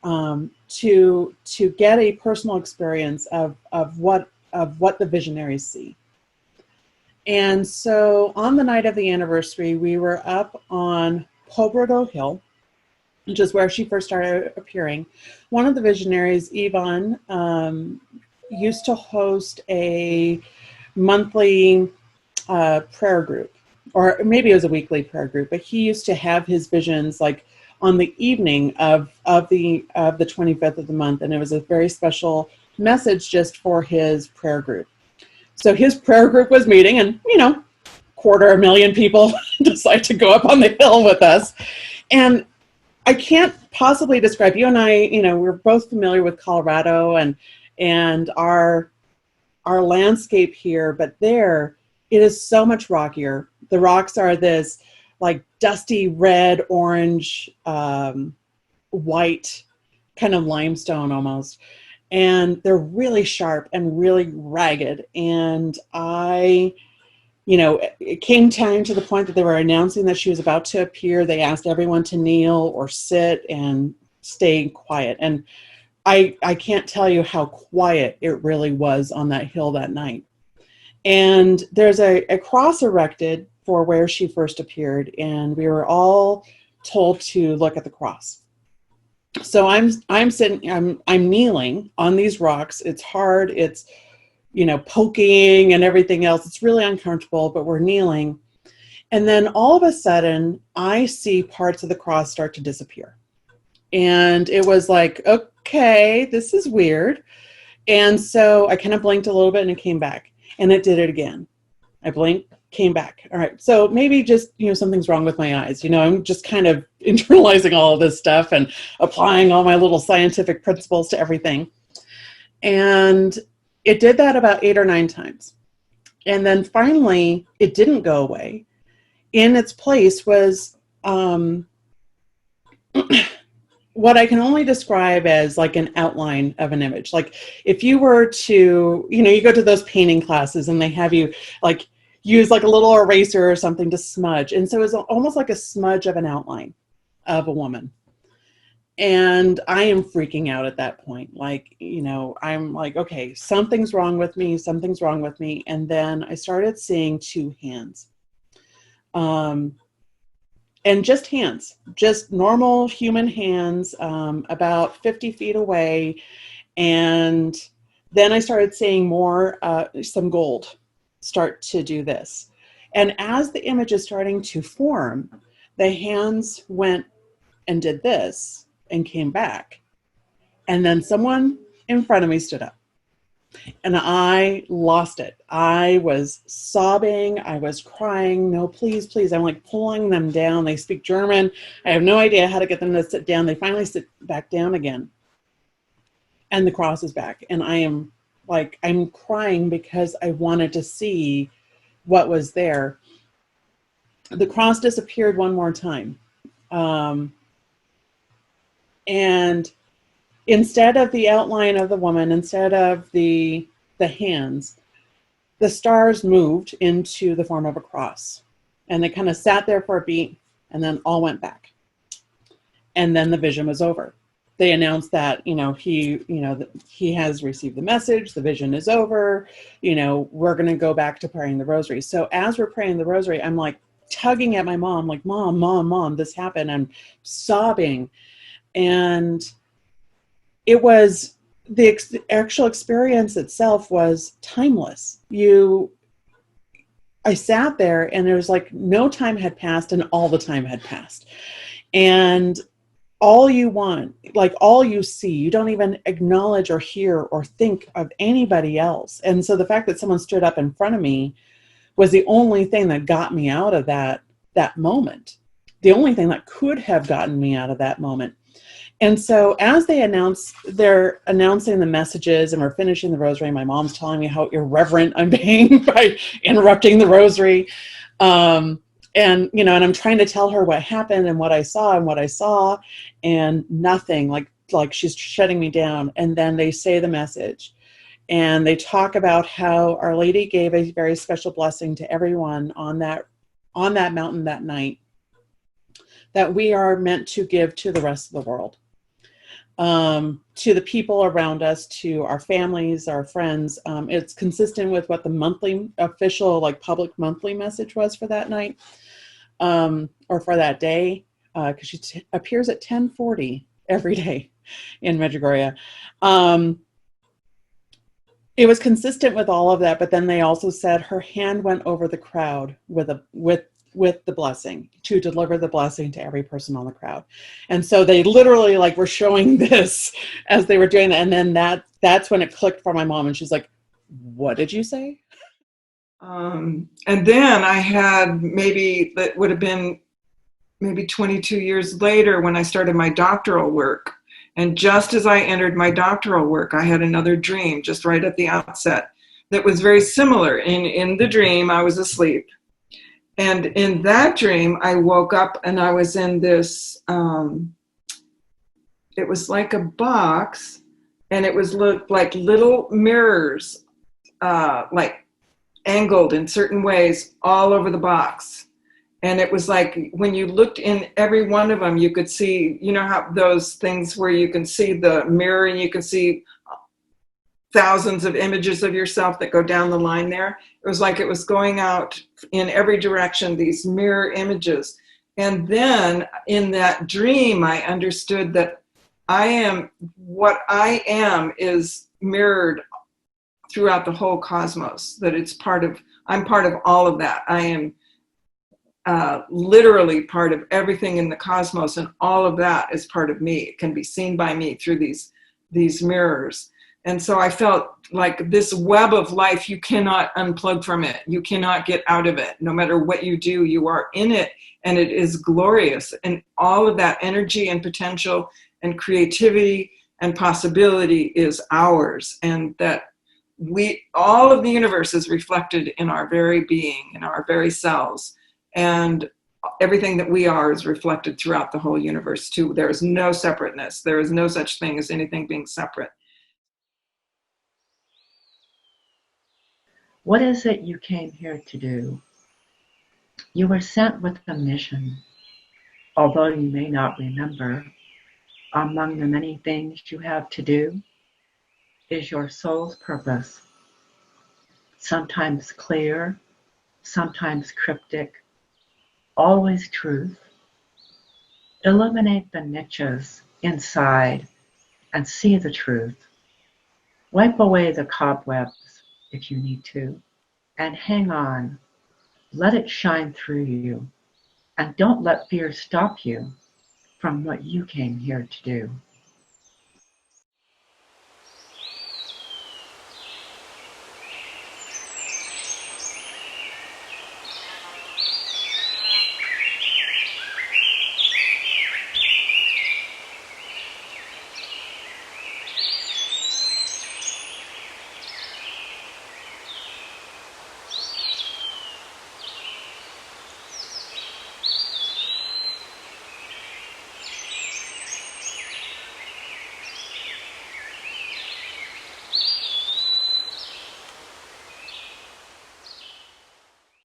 to get a personal experience of what the visionaries see. And so on the night of the anniversary, we were up on Pobredo Hill, which is where she first started appearing. One of the visionaries, Ivan, used to host a monthly prayer group, or maybe it was a weekly prayer group, but he used to have his visions on the evening of the 25th of the month, and it was a very special message just for his prayer group. So his prayer group was meeting, and 250,000 people decide to go up on the hill with us. And I can't possibly describe, you and I, you know, we're both familiar with Colorado and our landscape here, but there it is so much rockier. The rocks are this like dusty red, orange, white kind of limestone almost. And they're really sharp and really ragged. And you know, it came time to the point that they were announcing that she was about to appear. They asked everyone to kneel or sit and stay quiet. And I can't tell you how quiet it really was on that hill that night. And there's a cross erected for where she first appeared, and we were all told to look at the cross. So I'm sitting, I'm kneeling on these rocks. It's hard. It's, you know, poking and everything else. It's really uncomfortable, but we're kneeling. And then all of a sudden, I see parts of the cross start to disappear. And it was like, okay, this is weird. And so I kind of blinked a little bit and it came back. And it did it again. I blinked, came back. All right, so maybe just, you know, something's wrong with my eyes. You know, I'm just kind of internalizing all of this stuff and applying all my little scientific principles to everything. And it did that about 8 or 9 times. And then finally, it didn't go away. In its place was what I can only describe as like an outline of an image. Like if you were to, you know, you go to those painting classes and they have you like use like a little eraser or something to smudge. And so it was almost like a smudge of an outline of a woman. And I am freaking out at that point. Like, you know, I'm like, okay, something's wrong with me. Something's wrong with me. And then I started seeing 2 hands. And just hands, just normal human hands, about 50 feet away. And then I started seeing more, some gold start to do this. And as the image is starting to form, the hands went and did this and came back. And then someone in front of me stood up. And I lost it. I was sobbing. I was crying. No, please, please. I'm like pulling them down. They speak German. I have no idea how to get them to sit down. They finally sit back down again. And the cross is back. And I am like, I'm crying because I wanted to see what was there. The cross disappeared one more time. And instead of the outline of the woman, instead of the hands, the stars moved into the form of a cross. And they kind of sat there for a beat and then all went back. And then the vision was over. They announced that, you know, he has received the message, the vision is over, you know, we're going to go back to praying the rosary. So as we're praying the rosary, I'm like tugging at my mom, like, Mom, this happened. I'm sobbing. And it was, the actual experience itself was timeless. I sat there and there was like no time had passed and all the time had passed. And all you want, like all you see, you don't even acknowledge or hear or think of anybody else. And so the fact that someone stood up in front of me was the only thing that got me out of that moment. The only thing that could have gotten me out of that moment. And so as they're announcing the messages and we're finishing the rosary, my mom's telling me how irreverent I'm being by interrupting the rosary. And, you know, and I'm trying to tell her what happened and what I saw and nothing, like she's shutting me down. And then they say the message and they talk about how Our Lady gave a very special blessing to everyone on that mountain that night that we are meant to give to the rest of the world. To the people around us, to our families, our friends. It's consistent with what the monthly official, like public monthly message was for that night, or for that day, because she appears at 10:40 every day in Medjugorje. It was consistent with all of that, but then they also said her hand went over the crowd with the blessing to deliver the blessing to every person on the crowd. And so they literally like were showing this as they were doing that. And then that's when it clicked for my mom. And she's like, what did you say? And then I had that would have been maybe 22 years later when I started my doctoral work. And just as I entered my doctoral work, I had another dream just right at the outset that was very similar. In the dream, I was asleep. And in that dream, I woke up and I was in this, it was like a box, and it was like little mirrors, like angled in certain ways all over the box. And it was like when you looked in every one of them, you could see, you know how those things where you can see the mirror and you can see thousands of images of yourself that go down the line there. It was like it was going out in every direction, these mirror images. And then in that dream, I understood that what I am is mirrored throughout the whole cosmos, that I'm part of all of that. I am literally part of everything in the cosmos, and all of that is part of me. It can be seen by me through these mirrors. And so I felt like this web of life, you cannot unplug from it. You cannot get out of it. No matter what you do, you are in it, and it is glorious. And all of that energy and potential and creativity and possibility is ours. And that all of the universe is reflected in our very being, in our very selves. And everything that we are is reflected throughout the whole universe too. There is no separateness. There is no such thing as anything being separate. What is it you came here to do? You were sent with a mission. Although you may not remember, among the many things you have to do is your soul's purpose. Sometimes clear, sometimes cryptic, always truth. Illuminate the niches inside and see the truth. Wipe away the cobwebs if you need to, and hang on. Let it shine through you, and don't let fear stop you from what you came here to do.